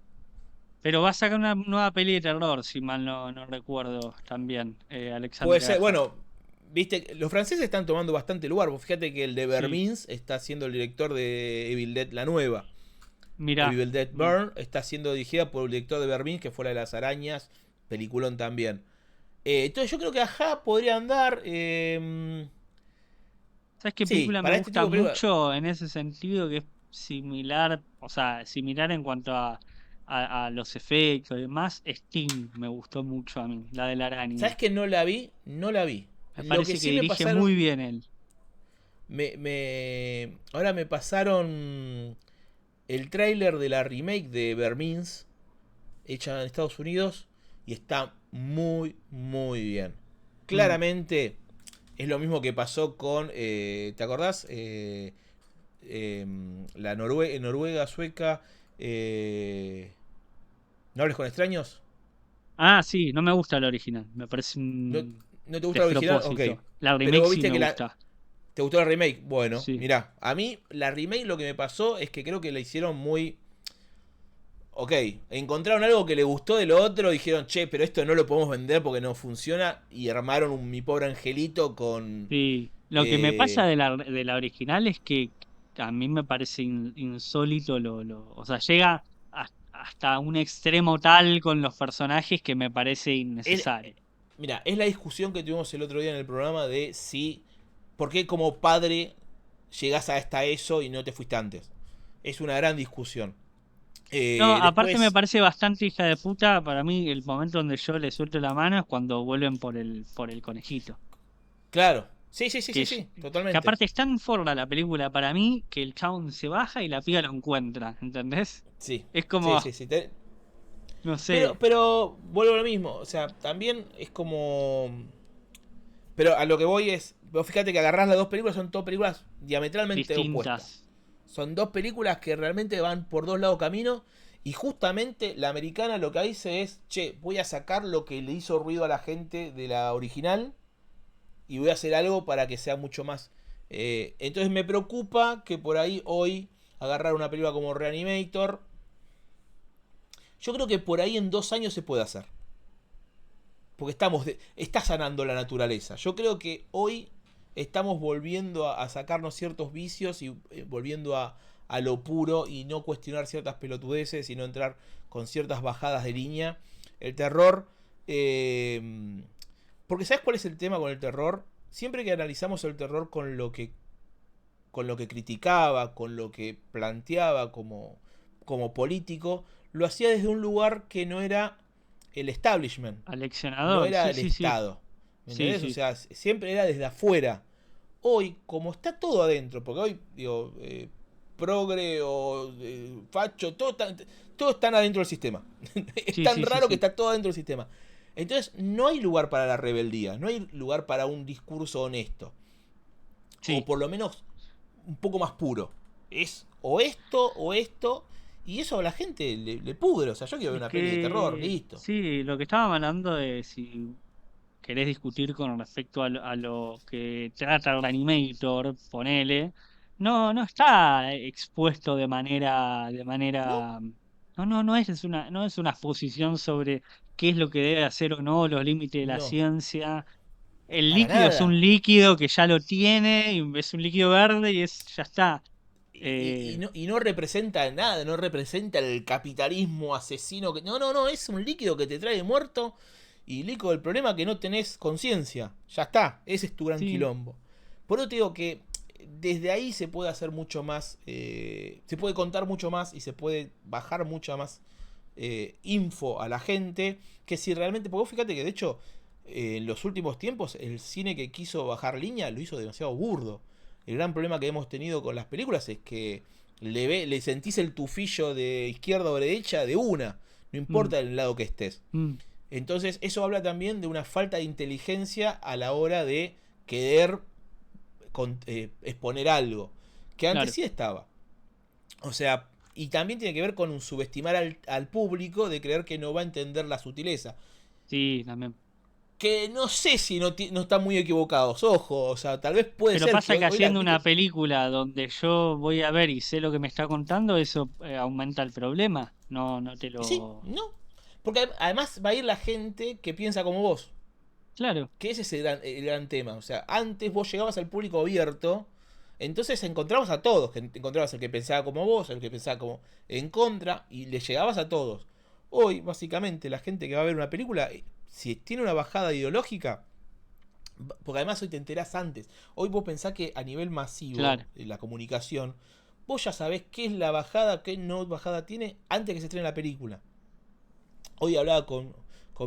Speaker 1: Pero va a sacar una nueva peli de terror, si mal no recuerdo también,
Speaker 2: Puede
Speaker 1: Alexandre
Speaker 2: ser.
Speaker 1: Aja.
Speaker 2: Bueno, viste, los franceses están tomando bastante lugar. Fíjate que el de
Speaker 1: Sí.
Speaker 2: Vermins está siendo el director de Evil Dead, la nueva.
Speaker 1: Mirá.
Speaker 2: Evil Dead
Speaker 1: Mm.
Speaker 2: Burn está siendo dirigida por el director de Vermins, que fue la de las arañas. Peliculón también. Entonces yo creo que Aja podría andar.
Speaker 1: ¿Sabes qué
Speaker 2: Sí,
Speaker 1: película me
Speaker 2: para este
Speaker 1: gusta
Speaker 2: tipo de películas.
Speaker 1: mucho en ese sentido? Que es similar, o sea, similar en cuanto a los efectos y demás. Sting me gustó mucho a mí, la de la araña.
Speaker 2: ¿Sabes que no la vi? No la vi.
Speaker 1: Me
Speaker 2: Lo que
Speaker 1: parece que
Speaker 2: sí me
Speaker 1: dirige
Speaker 2: pasaron.
Speaker 1: muy bien él.
Speaker 2: Ahora me pasaron el tráiler de la remake de Vermins, hecha en Estados Unidos, y está muy, muy bien.
Speaker 1: Mm.
Speaker 2: Claramente es lo mismo que pasó con. ¿Te acordás? La Noruega, sueca. ¿No hables con extraños?
Speaker 1: Ah, sí, no me gusta el original. Me parece
Speaker 2: ¿No,
Speaker 1: un
Speaker 2: no te gusta la original? Ok.
Speaker 1: despropósito. La remake
Speaker 2: Pero
Speaker 1: sí
Speaker 2: viste
Speaker 1: me
Speaker 2: que
Speaker 1: gusta.
Speaker 2: ¿te gustó la remake? Bueno,
Speaker 1: Sí.
Speaker 2: mirá, a mí la remake lo que me pasó es que creo que la hicieron muy. Ok, encontraron algo que le gustó de lo otro, dijeron, che, pero esto no lo podemos vender porque no funciona, y armaron un Mi Pobre Angelito con.
Speaker 1: Sí. Lo que me pasa
Speaker 2: eh,
Speaker 1: de la original es que a mí me parece insólito o sea, llega hasta un extremo tal con los personajes que me parece
Speaker 2: es,
Speaker 1: innecesario.
Speaker 2: mira, es la discusión que tuvimos el otro día en el programa de si. ¿Por qué como padre llegás hasta eso y no te fuiste antes? Es una gran discusión.
Speaker 1: No, aparte me
Speaker 2: Después,
Speaker 1: parece bastante hija de puta. Para mí, el momento donde yo le suelto la mano es cuando vuelven por el conejito.
Speaker 2: claro. Sí, sí, sí,
Speaker 1: Que,
Speaker 2: sí,
Speaker 1: es-
Speaker 2: sí,
Speaker 1: que
Speaker 2: totalmente.
Speaker 1: aparte es tan forra la película para mí que el chabón se baja y la piba lo encuentra, ¿entendés?
Speaker 2: Sí,
Speaker 1: Es como,
Speaker 2: sí, sí, sí.
Speaker 1: no
Speaker 2: Pero,
Speaker 1: sé,
Speaker 2: pero vuelvo a lo mismo. O sea, también es como. Pero a lo que voy es. Vos fíjate que agarrás las dos películas, son dos películas diametralmente opuestas.
Speaker 1: distintas.
Speaker 2: Son dos películas que realmente van por dos lados camino. Y justamente la americana lo que dice es: che, voy a sacar lo que le hizo ruido a la gente de la original. y voy a hacer algo para que sea mucho más. Entonces me preocupa que por ahí hoy agarrar una película como Reanimator. Yo creo que por ahí en 2 años se puede hacer. Porque está sanando la naturaleza. Yo creo que hoy estamos volviendo a sacarnos ciertos vicios y volviendo a lo puro y no cuestionar ciertas pelotudeces y no entrar con ciertas bajadas de línea. El terror... porque ¿sabes cuál es el tema con el terror? Siempre que analizamos el terror con lo que criticaba, con lo que planteaba como político, lo hacía desde un lugar que no era el establishment, no
Speaker 1: Aleccionador,
Speaker 2: era
Speaker 1: sí,
Speaker 2: el
Speaker 1: sí, sí.
Speaker 2: Estado. ¿Me
Speaker 1: Sí,
Speaker 2: entendés? O
Speaker 1: sí.
Speaker 2: sea, siempre era desde afuera. Hoy, como está todo adentro, porque hoy, digo, progre o facho, todos están adentro del sistema. Es
Speaker 1: Sí,
Speaker 2: tan
Speaker 1: sí, sí,
Speaker 2: raro que
Speaker 1: sí.
Speaker 2: está todo adentro del sistema. Entonces, no hay lugar para la rebeldía, no hay lugar para un discurso honesto. O
Speaker 1: Sí.
Speaker 2: por lo menos un poco más puro. Es o esto, y eso a la gente le pudre. O sea, yo quiero ver
Speaker 1: Es
Speaker 2: una peli de terror,
Speaker 1: que,
Speaker 2: listo.
Speaker 1: sí, lo que estábamos hablando de si querés discutir con respecto a lo que trata Reanimator, ponele, no está expuesto
Speaker 2: ¿No?
Speaker 1: no es una exposición sobre qué es lo que debe hacer o no, los límites de la
Speaker 2: No,
Speaker 1: ciencia. El
Speaker 2: para
Speaker 1: líquido es un
Speaker 2: nada.
Speaker 1: líquido que ya lo tiene, y es un líquido verde y ya está. Eh,
Speaker 2: Y no representa nada, no representa el capitalismo asesino. No, no, no, es un líquido que te trae muerto. Y lico, el problema es que no tenés conciencia. Ya está, ese es tu gran
Speaker 1: sí,
Speaker 2: quilombo. Por eso te digo que desde ahí se puede hacer mucho más, se puede contar mucho más y se puede bajar mucha más info a la gente. Que si realmente, porque vos fíjate que de hecho en los últimos tiempos el cine que quiso bajar línea lo hizo demasiado burdo. El gran problema que hemos tenido con las películas es que le sentís el tufillo de izquierda o derecha de una, no
Speaker 1: mm,
Speaker 2: importa el lado que estés.
Speaker 1: mm,
Speaker 2: Entonces eso habla también de una falta de inteligencia a la hora de querer exponer algo, que antes
Speaker 1: claro,
Speaker 2: sí estaba. O sea, y también tiene que ver con un subestimar al público de creer que no va a entender la sutileza.
Speaker 1: sí, también.
Speaker 2: Que no sé si no están muy equivocados, ojo, o sea, tal vez puede
Speaker 1: Pero
Speaker 2: ser que
Speaker 1: pasa que
Speaker 2: hoy la
Speaker 1: haciendo una
Speaker 2: película...
Speaker 1: película donde yo voy a ver y sé lo que me está contando, eso aumenta el problema. No te
Speaker 2: Y sí,
Speaker 1: lo...
Speaker 2: no. Porque además va a ir la gente que piensa como vos.
Speaker 1: Claro,
Speaker 2: Que ese es el gran tema. O sea, antes vos llegabas al público abierto, entonces encontrabas a todos. Que encontrabas el que pensaba como vos, el que pensaba como en contra, y le llegabas a todos. Hoy, básicamente, la gente que va a ver una película, si tiene una bajada ideológica, porque además hoy te enterás antes. Hoy vos pensás que a nivel masivo,
Speaker 1: claro.
Speaker 2: de la comunicación, vos ya sabés qué es la bajada, qué no bajada tiene antes que se estrene la película. Hoy hablaba con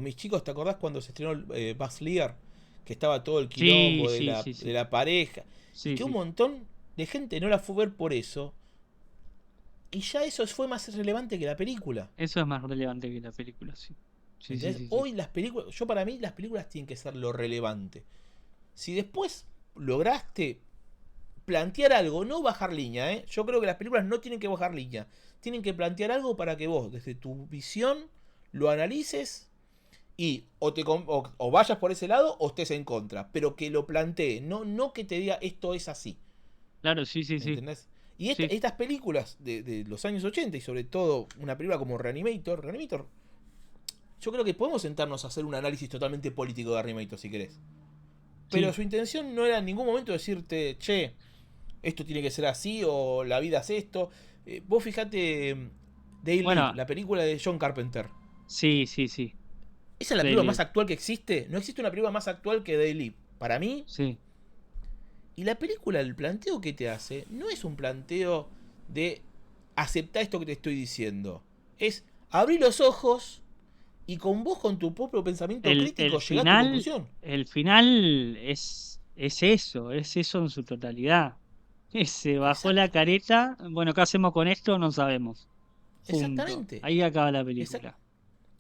Speaker 2: mis chicos, ¿te acordás cuando se estrenó Buzz Lightyear? Que estaba todo el
Speaker 1: Sí,
Speaker 2: quilombo de
Speaker 1: sí,
Speaker 2: la,
Speaker 1: sí,
Speaker 2: de
Speaker 1: sí.
Speaker 2: la pareja. Y
Speaker 1: Sí,
Speaker 2: que un
Speaker 1: sí.
Speaker 2: montón de gente no la fue a ver por eso. Y ya eso fue más relevante que la película.
Speaker 1: Eso es más relevante que la película, sí. Sí, sí,
Speaker 2: ¿Entendés?
Speaker 1: sí, sí.
Speaker 2: Hoy las películas, yo para mí las películas tienen que ser lo relevante. Si después lograste plantear algo, no bajar línea, ¿eh? Yo creo que las películas no tienen que bajar línea. Tienen que plantear algo para que vos, desde tu visión, lo analices y o vayas por ese lado o estés en contra. Pero que lo plantee, no que te diga esto es así.
Speaker 1: Claro, sí, sí, sí.
Speaker 2: ¿Entendés? Y
Speaker 1: Sí.
Speaker 2: estas películas de los años 80 y sobre todo una película como Reanimator, yo creo que podemos sentarnos a hacer un análisis totalmente político de Reanimator si querés. Pero
Speaker 1: Sí.
Speaker 2: su intención no era en ningún momento decirte, che, esto tiene que ser así o la vida es esto. Vos fijate They Live,
Speaker 1: Bueno,
Speaker 2: la película de John Carpenter.
Speaker 1: sí, sí, sí.
Speaker 2: Esa es la película más
Speaker 1: Dele,
Speaker 2: actual que existe. No existe una película más actual que They Live. Para mí.
Speaker 1: sí.
Speaker 2: Y la película, el planteo que te hace, no es un planteo de aceptar esto que te estoy diciendo. Es abrir los ojos y con vos, con tu propio pensamiento
Speaker 1: El
Speaker 2: crítico, llegá a tu
Speaker 1: final,
Speaker 2: conclusión.
Speaker 1: el final es eso en su totalidad. Se bajó la
Speaker 2: Exactamente.
Speaker 1: careta, bueno, ¿qué hacemos con esto? No sabemos. Punto.
Speaker 2: Exactamente.
Speaker 1: Ahí acaba la
Speaker 2: Exact-
Speaker 1: película.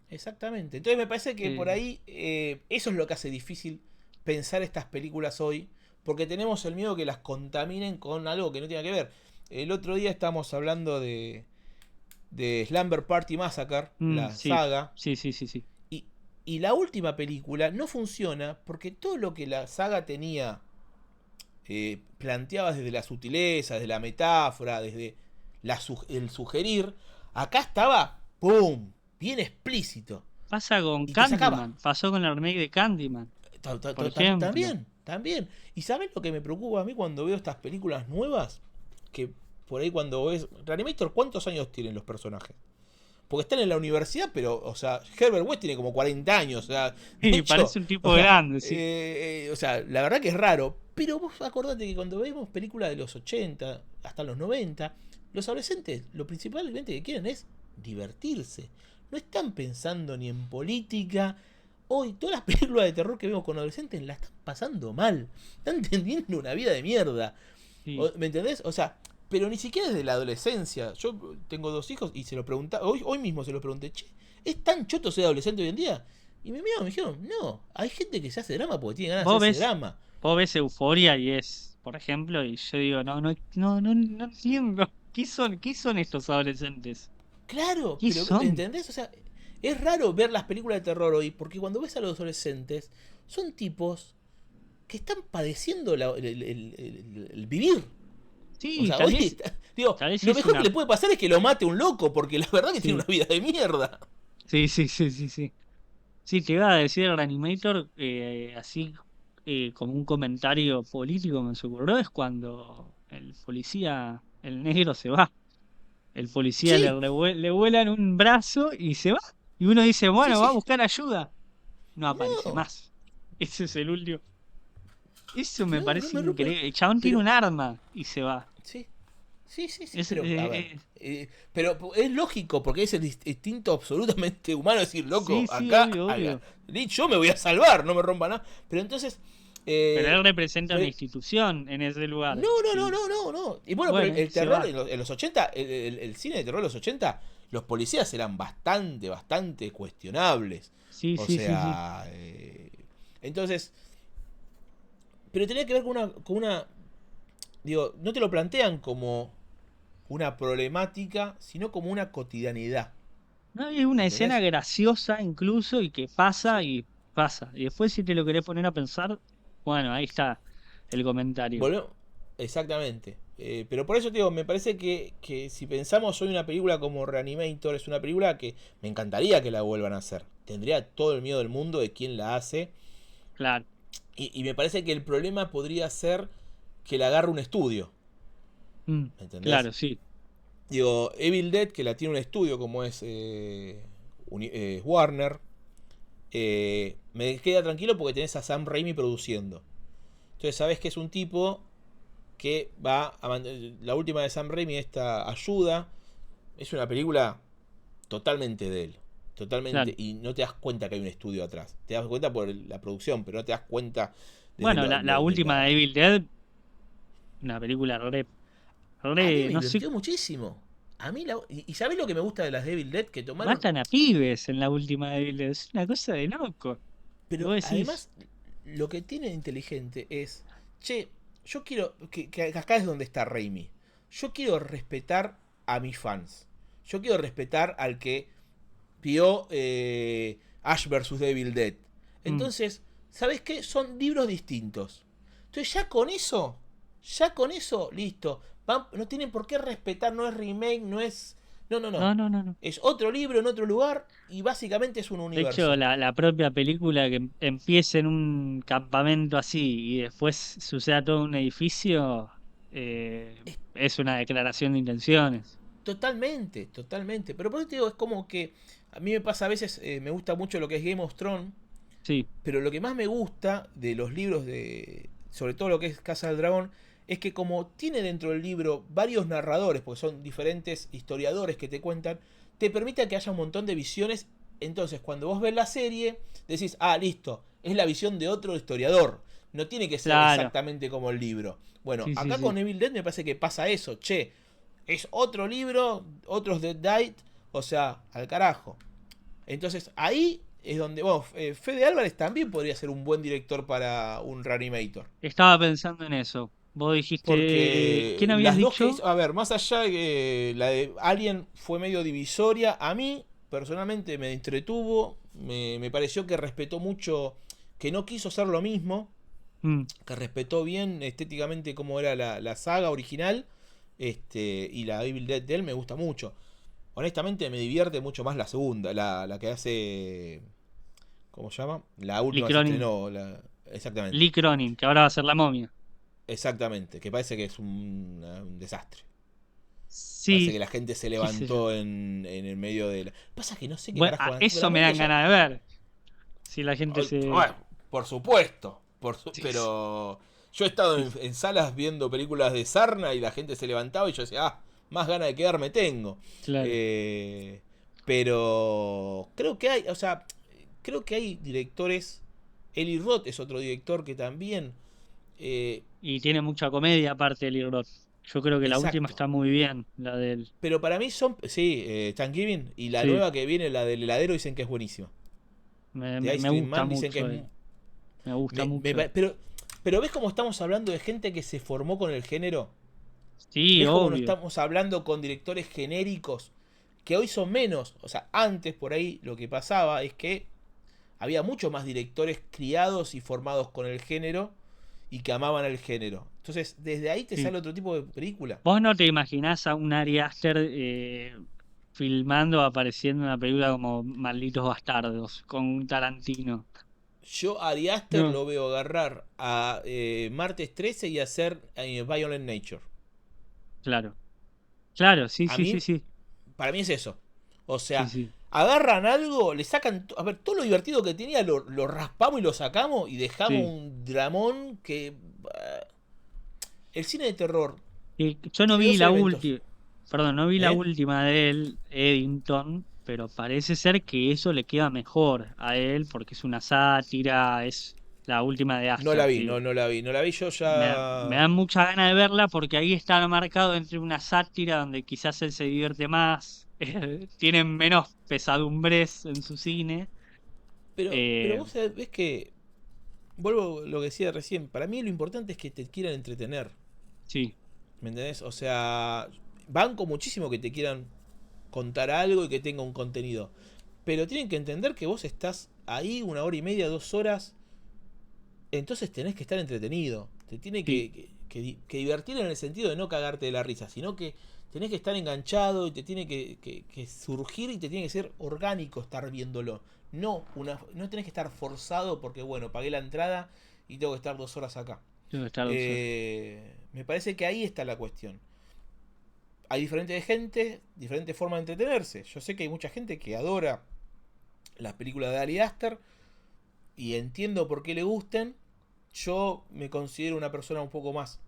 Speaker 2: Exactamente. Entonces me parece que por
Speaker 1: Eh,
Speaker 2: ahí eso es lo que hace difícil pensar estas películas hoy, porque tenemos el miedo que las contaminen con algo que no tiene que ver. El otro día estábamos hablando de Slumber Party Massacre, la
Speaker 1: sí,
Speaker 2: saga,
Speaker 1: sí, sí, sí, sí.
Speaker 2: y Y la última película no funciona porque todo lo que la saga tenía planteaba desde la sutileza, desde la metáfora, desde el sugerir, acá estaba, ¡pum!, bien explícito.
Speaker 1: Pasa con
Speaker 2: Y te sacaba.
Speaker 1: Candyman, pasó con el remake de Candyman, por ejemplo.
Speaker 2: También, también. ¿Y sabes lo que me preocupa a mí cuando veo estas películas nuevas? Que por ahí cuando ves... Reanimator, ¿cuántos años tienen los personajes? Porque están en la universidad, pero, o sea, Herbert West tiene como 40 años, o sea, de
Speaker 1: Y
Speaker 2: hecho,
Speaker 1: parece un tipo grande, sí.
Speaker 2: o sea, la verdad que es raro, pero vos acordate que cuando vemos películas de los 80 hasta los 90, los adolescentes lo principalmente que quieren es divertirse. No están pensando ni en política. Hoy todas las películas de terror que vemos con adolescentes la están pasando mal. Están teniendo una vida de mierda.
Speaker 1: Sí.
Speaker 2: ¿Me entendés? O sea, pero ni siquiera desde la adolescencia. Yo tengo 2 hijos y se lo preguntaba, hoy mismo se lo pregunté, che, ¿es tan choto ser adolescente hoy en día? Y me miraron y me dijeron, no, hay gente que se hace drama porque tiene ganas de
Speaker 1: Vos
Speaker 2: hacerse
Speaker 1: ves,
Speaker 2: drama.
Speaker 1: vos ves Euforia y es, por ejemplo, y yo digo, no entiendo. Qué son estos adolescentes?
Speaker 2: Claro,
Speaker 1: ¿Qué
Speaker 2: pero
Speaker 1: son?
Speaker 2: ¿entendés? O sea, es raro ver las películas de terror hoy porque cuando ves a los adolescentes son tipos que están padeciendo el vivir. O
Speaker 1: Sí,
Speaker 2: sea, hoy, digo,
Speaker 1: tal vez
Speaker 2: lo
Speaker 1: es
Speaker 2: mejor que
Speaker 1: una.
Speaker 2: le puede pasar es que lo mate un loco, porque la verdad que tiene una
Speaker 1: Sí,
Speaker 2: vida de mierda.
Speaker 1: sí. Sí, te iba a decir el Reanimator, así como un comentario político me se ocurrió, es cuando el policía, el negro se va. El policía
Speaker 2: Sí,
Speaker 1: le vuelan un brazo y se va. Y uno dice,
Speaker 2: sí,
Speaker 1: bueno, va a
Speaker 2: sí.
Speaker 1: buscar ayuda. No aparece
Speaker 2: No,
Speaker 1: más. Ese es el último. Eso me
Speaker 2: no, no
Speaker 1: parece
Speaker 2: me rompe.
Speaker 1: increíble. El chabón tiene
Speaker 2: Pero,
Speaker 1: un arma y se va.
Speaker 2: sí, sí,
Speaker 1: Es,
Speaker 2: pero, a ver. Pero es lógico, porque es el instinto absolutamente humano decir, loco,
Speaker 1: sí,
Speaker 2: acá,
Speaker 1: obvio.
Speaker 2: yo me voy a salvar, no me rompa nada. Pero entonces,
Speaker 1: Pero él
Speaker 2: eh,
Speaker 1: representa una
Speaker 2: pero
Speaker 1: institución en ese lugar.
Speaker 2: no,
Speaker 1: Y
Speaker 2: no. Y bueno, pero
Speaker 1: bueno,
Speaker 2: el
Speaker 1: se
Speaker 2: terror
Speaker 1: va.
Speaker 2: en los 80, el cine de terror en los 80, los policías eran bastante cuestionables. O
Speaker 1: Sí.
Speaker 2: sea, entonces, pero tenía que ver con una, digo, no te lo plantean como una problemática, sino como una cotidianidad.
Speaker 1: No, es una escena
Speaker 2: ¿Entendés?
Speaker 1: graciosa incluso y que pasa y pasa. Y después si te lo querés poner a pensar, bueno, ahí está el comentario.
Speaker 2: Volvemos. Exactamente. Pero por eso te digo, me parece que si pensamos hoy una película como Reanimator, es una película que me encantaría que la vuelvan a hacer. Tendría todo el miedo del mundo de quién la hace.
Speaker 1: Claro,
Speaker 2: Y me parece que el problema podría ser que la agarre un estudio. ¿Me entendés?
Speaker 1: claro, sí.
Speaker 2: Digo, Evil Dead, que la tiene un estudio como es Warner, me queda tranquilo porque tenés a Sam Raimi produciendo. Entonces sabes que es un tipo que va a... La última de Sam Raimi, esta Ayuda, es una película totalmente de él.
Speaker 1: Claro.
Speaker 2: Totalmente. Y no te das cuenta que hay un estudio atrás. Te das cuenta por la producción, pero no te das cuenta desde
Speaker 1: Bueno, la
Speaker 2: de
Speaker 1: última
Speaker 2: la...
Speaker 1: de Evil Dead, una película
Speaker 2: A mí me
Speaker 1: no sé,
Speaker 2: divirtió muchísimo. A mí ¿Y sabés lo que me gusta de las Devil Dead? Que tomaron...
Speaker 1: matan a pibes en la última de Evil Dead. Es una cosa de loco.
Speaker 2: Pero
Speaker 1: Vos decís,
Speaker 2: además, lo que tiene inteligente es... Che, yo quiero... Que acá es donde está Raimi. Yo quiero respetar a mis fans. Yo quiero respetar al que vio Ash vs. Devil Dead.
Speaker 1: mm,
Speaker 2: Entonces, ¿sabes qué? Son libros distintos. Entonces ya con eso, listo. No tienen por qué respetar, no es remake, no es... No.
Speaker 1: no.
Speaker 2: Es otro libro en otro lugar y básicamente es un
Speaker 1: De hecho,
Speaker 2: universo.
Speaker 1: la propia película que empieza en un campamento así y después suceda todo en un edificio,
Speaker 2: Es
Speaker 1: es una declaración de intenciones.
Speaker 2: totalmente. Pero por eso te digo, es como que a mí me pasa a veces, me gusta mucho lo que es Game of Thrones,
Speaker 1: Sí,
Speaker 2: pero lo que más me gusta de los libros sobre todo lo que es Casa del Dragón, es que como tiene dentro del libro varios narradores, porque son diferentes historiadores que te cuentan, te permite que haya un montón de visiones. Entonces, cuando vos ves la serie, decís, ah, listo, es la visión de otro historiador. No tiene que ser
Speaker 1: claro.
Speaker 2: exactamente como el libro. Bueno, acá
Speaker 1: Sí.
Speaker 2: con Evil Dead me parece que pasa eso. Che, es otro libro, otros Dead Died, o sea, al carajo. Entonces, ahí es donde, bueno, Fede Álvarez también podría ser un buen director para un Reanimator.
Speaker 1: Estaba pensando en eso. Vos dijiste,
Speaker 2: Porque
Speaker 1: ¿quién habías
Speaker 2: las dos que
Speaker 1: dicho?
Speaker 2: hizo, a ver, más allá de que la de Alien fue medio divisoria, a mí personalmente me entretuvo, me pareció que respetó mucho, que no quiso hacer lo mismo,
Speaker 1: Mm.
Speaker 2: que respetó bien estéticamente como era la saga original, y la Evil Dead de él me gusta mucho. Honestamente me divierte mucho más la segunda, la que hace, ¿cómo se llama? La
Speaker 1: Lee
Speaker 2: última que se
Speaker 1: Cronin.
Speaker 2: estrenó, exactamente.
Speaker 1: Lee Cronin, que ahora va a ser la momia.
Speaker 2: Exactamente, que parece que es un desastre. Parece
Speaker 1: Sí,
Speaker 2: que la gente se
Speaker 1: qué sé yo.
Speaker 2: levantó en el medio de la... Pasa que no sé qué
Speaker 1: Bueno,
Speaker 2: carajo van a hacer, pero
Speaker 1: eso
Speaker 2: la
Speaker 1: me
Speaker 2: momia
Speaker 1: dan
Speaker 2: ya...
Speaker 1: ganas de ver. Si la gente se...
Speaker 2: Bueno, por supuesto,
Speaker 1: Sí, sí,
Speaker 2: pero yo he estado
Speaker 1: sí,
Speaker 2: en salas viendo películas de Sarna y la gente se levantaba y yo decía, más ganas de quedarme tengo.
Speaker 1: claro.
Speaker 2: Eh, pero creo que hay, o sea, creo que hay directores. Eli Roth es otro director que también... eh,
Speaker 1: Y tiene mucha comedia aparte de Lee Roth. Yo creo que la última
Speaker 2: exacto.
Speaker 1: está muy bien, la del...
Speaker 2: Pero para mí son, sí, Thanksgiving y la
Speaker 1: Sí,
Speaker 2: nueva que viene, la del heladero, dicen que es buenísima. De Ice
Speaker 1: me
Speaker 2: Cream
Speaker 1: gusta
Speaker 2: Man dicen que es...
Speaker 1: mucho él. Me gusta mucho.
Speaker 2: pero ves cómo estamos hablando de gente que se formó con el género.
Speaker 1: Sí,
Speaker 2: ¿Ves cómo no
Speaker 1: obvio.
Speaker 2: estamos hablando con directores genéricos que hoy son menos? O sea, antes por ahí lo que pasaba es que había mucho más directores criados y formados con el género y que amaban el género. Entonces, desde ahí te
Speaker 1: Sí.
Speaker 2: sale otro tipo de película.
Speaker 1: ¿Vos no te imaginás a un Ari Aster filmando, apareciendo en una película como Malditos Bastardos, con un Tarantino?
Speaker 2: Yo a Ari Aster
Speaker 1: No,
Speaker 2: lo veo agarrar a Martes 13 y hacer Violent Nature.
Speaker 1: claro. Claro, sí,
Speaker 2: A
Speaker 1: sí, sí,
Speaker 2: mí,
Speaker 1: sí.
Speaker 2: para mí es eso. O
Speaker 1: Sí,
Speaker 2: sea,
Speaker 1: sí.
Speaker 2: agarran algo, le sacan. A ver, todo lo divertido que tenía lo raspamos y lo sacamos y dejamos
Speaker 1: Sí.
Speaker 2: un dramón que. El cine de terror
Speaker 1: Yo no
Speaker 2: tiene
Speaker 1: vi
Speaker 2: dos
Speaker 1: la
Speaker 2: elementos.
Speaker 1: última, perdón, no vi la
Speaker 2: ¿Eh?
Speaker 1: última de él, Eddington, pero parece ser que eso le queda mejor a él porque es una sátira, es la última de
Speaker 2: No la
Speaker 1: Aster,
Speaker 2: vi,
Speaker 1: digo.
Speaker 2: no la vi. No la vi yo
Speaker 1: Me
Speaker 2: ya.
Speaker 1: dan mucha ganas de verla porque ahí está marcado entre una sátira donde quizás él se divierte más, tienen menos pesadumbres en su cine.
Speaker 2: Pero
Speaker 1: eh,
Speaker 2: vos ves que. Vuelvo a lo que decía recién. Para mí lo importante es que te quieran entretener.
Speaker 1: sí,
Speaker 2: ¿Me entendés? O sea, banco muchísimo que te quieran contar algo y que tenga un contenido. Pero tienen que entender que vos estás ahí 1 hora y media, 2 horas. Entonces tenés que estar entretenido. Te tiene
Speaker 1: sí,
Speaker 2: que divertir en el sentido de no cagarte de la risa, sino que tenés que estar enganchado y te tiene que surgir y te tiene que ser orgánico estar viéndolo. No tenés que estar forzado porque, bueno, pagué la entrada y tengo que estar 2 horas acá.
Speaker 1: tengo que estar 2 horas.
Speaker 2: Me parece que ahí está la cuestión. Hay diferentes gente, diferentes formas de entretenerse. Yo sé que hay mucha gente que adora las películas de Ari Aster y entiendo por qué le gusten. Yo me considero una persona un poco más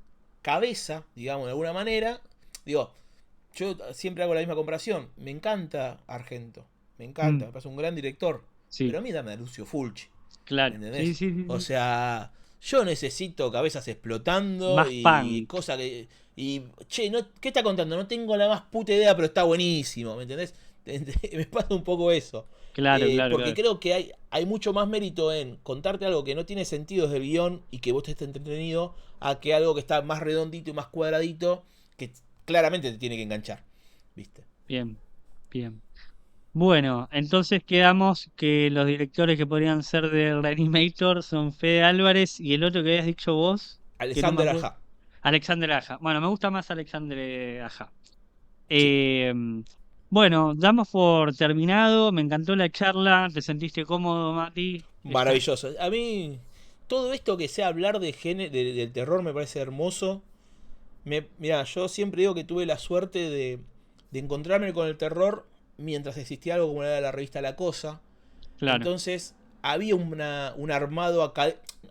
Speaker 2: cabeza, digamos, de alguna manera. Digo, yo siempre hago la misma comparación. Me encanta Argento. Me encanta,
Speaker 1: Mm,
Speaker 2: me parece un gran director.
Speaker 1: sí,
Speaker 2: Pero a mí dame a Lucio Fulci. ¿Me
Speaker 1: claro, sí,
Speaker 2: entendés?
Speaker 1: sí, sí,
Speaker 2: O
Speaker 1: sí.
Speaker 2: sea, yo necesito cabezas explotando
Speaker 1: Más
Speaker 2: y
Speaker 1: punk,
Speaker 2: cosas que. Y, che, no, ¿qué está contando? No tengo la más puta idea, pero está buenísimo, ¿me entendés? Me pasa un poco eso.
Speaker 1: claro, claro,
Speaker 2: Porque
Speaker 1: claro.
Speaker 2: creo que hay mucho más mérito en contarte algo que no tiene sentido desde el guión y que vos te estés entretenido, a que algo que está más redondito y más cuadradito, que claramente te tiene que enganchar. ¿Viste?
Speaker 1: Bien, bien. Bueno, entonces quedamos que los directores que podrían ser de Reanimator son Fede Álvarez y el otro que habías dicho vos, que no me
Speaker 2: Alexander
Speaker 1: acuerdo,
Speaker 2: Aja.
Speaker 1: Alexander Aja. Bueno, me gusta más Alexander Aja.
Speaker 2: Sí.
Speaker 1: Eh, bueno, damos por terminado, me encantó la charla, ¿te sentiste cómodo, Mati? ¿Estás?
Speaker 2: Maravilloso. A mí, todo esto que sea hablar del terror me parece hermoso. Mirá, yo siempre digo que tuve la suerte de encontrarme con el terror mientras existía algo como era la revista La Cosa.
Speaker 1: Claro,
Speaker 2: Entonces, había un armado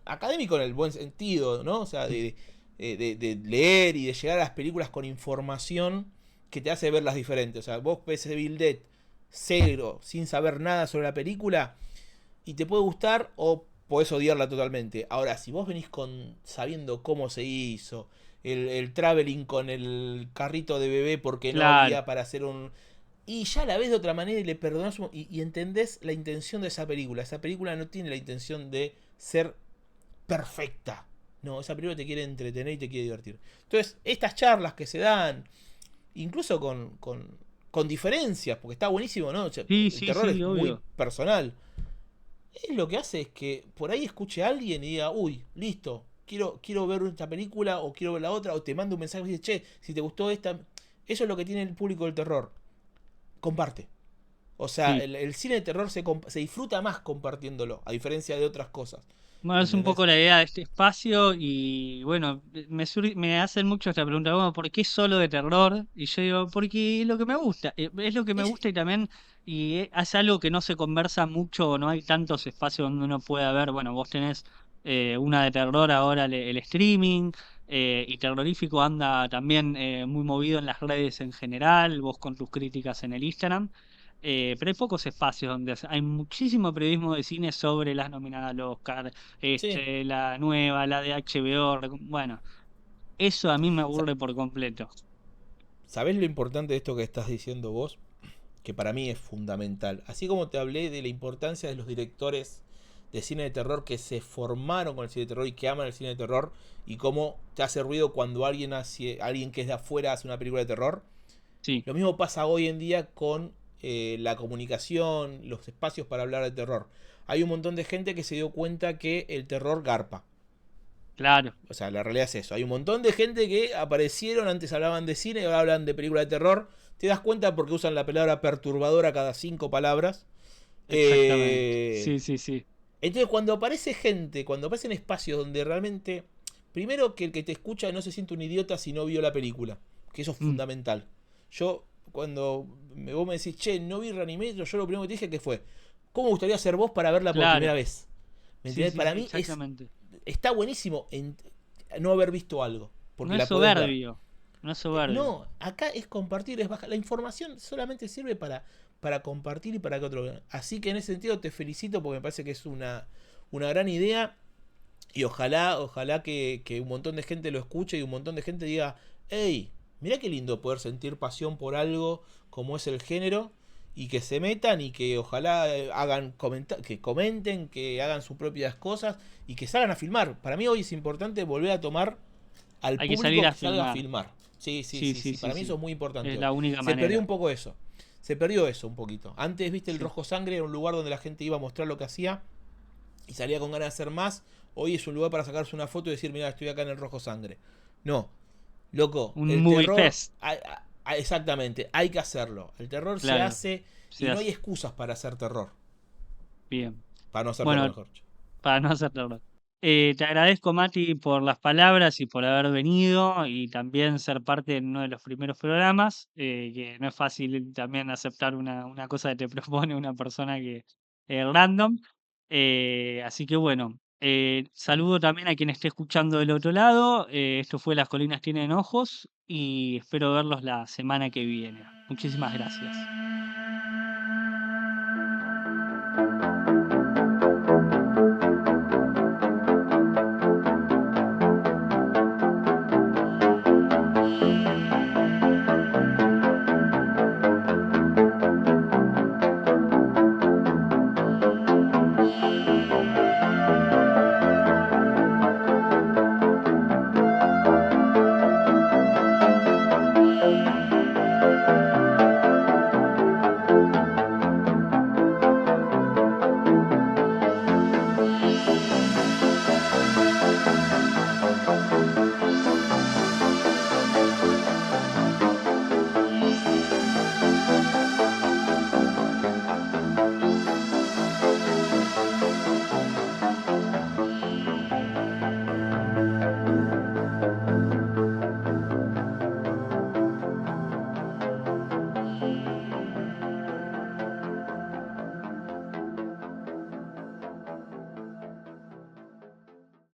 Speaker 2: académico en el buen sentido, ¿no? O sea, de leer y de llegar a las películas con información que te hace verlas diferentes. O sea, vos ves Evil Dead cero, sin saber nada sobre la película, y te puede gustar o podés odiarla totalmente. Ahora, si vos venís sabiendo cómo se hizo, el traveling con el carrito de bebé porque no
Speaker 1: claro,
Speaker 2: había para hacer un... Y ya la ves de otra manera y le perdonás y entendés la intención de esa película. Esa película no tiene la intención de ser perfecta. No, esa película te quiere entretener y te quiere divertir. Entonces, estas charlas que se dan, incluso con diferencias, porque está buenísimo, ¿no? O sea,
Speaker 1: Sí,
Speaker 2: el
Speaker 1: sí,
Speaker 2: terror
Speaker 1: sí,
Speaker 2: es muy
Speaker 1: obvio.
Speaker 2: personal. Él lo que hace es que por ahí escuche a alguien y diga, uy, listo, quiero ver esta película o quiero ver la otra, o te manda un mensaje y dice, che, si te gustó esta. Eso es lo que tiene el público del terror. Comparte. O sea,
Speaker 1: Sí.
Speaker 2: el cine de terror se disfruta más compartiéndolo, a diferencia de otras cosas.
Speaker 1: Bueno, es un
Speaker 2: ¿Entendés?
Speaker 1: poco la idea de este espacio y bueno, me hacen mucho esta pregunta, bueno, ¿por qué solo de terror? Y yo digo, porque es lo que me gusta, es lo que me
Speaker 2: Es,
Speaker 1: gusta y también es algo que no se conversa mucho, o no hay tantos espacios donde uno pueda ver, bueno, vos tenés una de terror ahora, el streaming, y terrorífico anda también muy movido en las redes en general, vos con tus críticas en el Instagram. Pero hay pocos espacios donde hay muchísimo periodismo de cine sobre las nominadas al Oscar,
Speaker 2: sí.
Speaker 1: la nueva, la de HBO. Bueno, eso a mí me
Speaker 2: Sa-
Speaker 1: aburre por completo.
Speaker 2: ¿Sabés lo importante de esto que estás diciendo vos? Que para mí es fundamental. Así como te hablé de la importancia de los directores de cine de terror que se formaron con el cine de terror y que aman el cine de terror, y cómo te hace ruido cuando alguien que es de afuera hace una película de terror.
Speaker 1: Sí,
Speaker 2: Lo mismo pasa hoy en día con la comunicación, los espacios para hablar de terror. Hay un montón de gente que se dio cuenta que el terror garpa.
Speaker 1: claro,
Speaker 2: O sea, la realidad es eso. Hay un montón de gente que aparecieron, antes hablaban de cine y ahora hablan de película de terror. Te das cuenta porque usan la palabra perturbadora cada 5 palabras.
Speaker 1: exactamente.
Speaker 2: Eh,
Speaker 1: Sí, sí, sí.
Speaker 2: entonces, cuando aparece gente, cuando aparecen espacios donde realmente. Primero que el que te escucha no se siente un idiota si no vio la película. Que eso es
Speaker 1: Mm,
Speaker 2: fundamental. Yo, cuando vos me decís, che, no vi Reanimator, yo lo primero que te dije que fue, ¿cómo gustaría ser vos para verla por
Speaker 1: claro,
Speaker 2: primera vez? ¿Me
Speaker 1: sí,
Speaker 2: entendés?
Speaker 1: sí,
Speaker 2: Para
Speaker 1: sí,
Speaker 2: mí
Speaker 1: exactamente.
Speaker 2: está buenísimo no haber visto algo,
Speaker 1: No
Speaker 2: porque
Speaker 1: es
Speaker 2: la podés ver.
Speaker 1: soberbio, no es soberbio.
Speaker 2: No, acá es compartir, es bajar. La información solamente sirve para compartir y para que otro vean. Así que en ese sentido te felicito porque me parece que es una gran idea. Y ojalá que un montón de gente lo escuche y un montón de gente diga, hey, mirá qué lindo poder sentir pasión por algo como es el género y que se metan y que ojalá que comenten, que hagan sus propias cosas y que salgan a filmar. Para mí hoy es importante volver a tomar al
Speaker 1: Hay que salir
Speaker 2: público
Speaker 1: a
Speaker 2: que salga a
Speaker 1: filmar.
Speaker 2: filmar. Sí, sí,
Speaker 1: Sí,
Speaker 2: sí,
Speaker 1: sí,
Speaker 2: sí.
Speaker 1: sí,
Speaker 2: Para mí eso
Speaker 1: sí.
Speaker 2: es muy importante
Speaker 1: Es
Speaker 2: hoy.
Speaker 1: la única
Speaker 2: Se perdió
Speaker 1: manera.
Speaker 2: un poco eso. Se perdió eso un poquito. Antes, viste, el
Speaker 1: Sí.
Speaker 2: Rojo Sangre era un lugar donde la gente iba a mostrar lo que hacía y salía con ganas de hacer más. Hoy es un lugar para sacarse una foto y decir, mira, estoy acá en el Rojo Sangre. No, loco,
Speaker 1: Un
Speaker 2: el
Speaker 1: movie
Speaker 2: terror,
Speaker 1: fest,
Speaker 2: exactamente, hay que hacerlo. El terror se
Speaker 1: claro.
Speaker 2: hace
Speaker 1: Se
Speaker 2: y no hay
Speaker 1: hace.
Speaker 2: excusas para hacer terror.
Speaker 1: Bien.
Speaker 2: Para no hacer terror,
Speaker 1: Bueno,
Speaker 2: mejor dicho.
Speaker 1: para no hacer terror. Te agradezco, Mati, por las palabras y por haber venido y también ser parte de uno de los primeros programas, que no es fácil también aceptar una cosa que te propone una persona que random. Así que bueno, saludo también a quien esté escuchando del otro lado. Esto fue Las Colinas Tienen Ojos y espero verlos la semana que viene. Muchísimas gracias.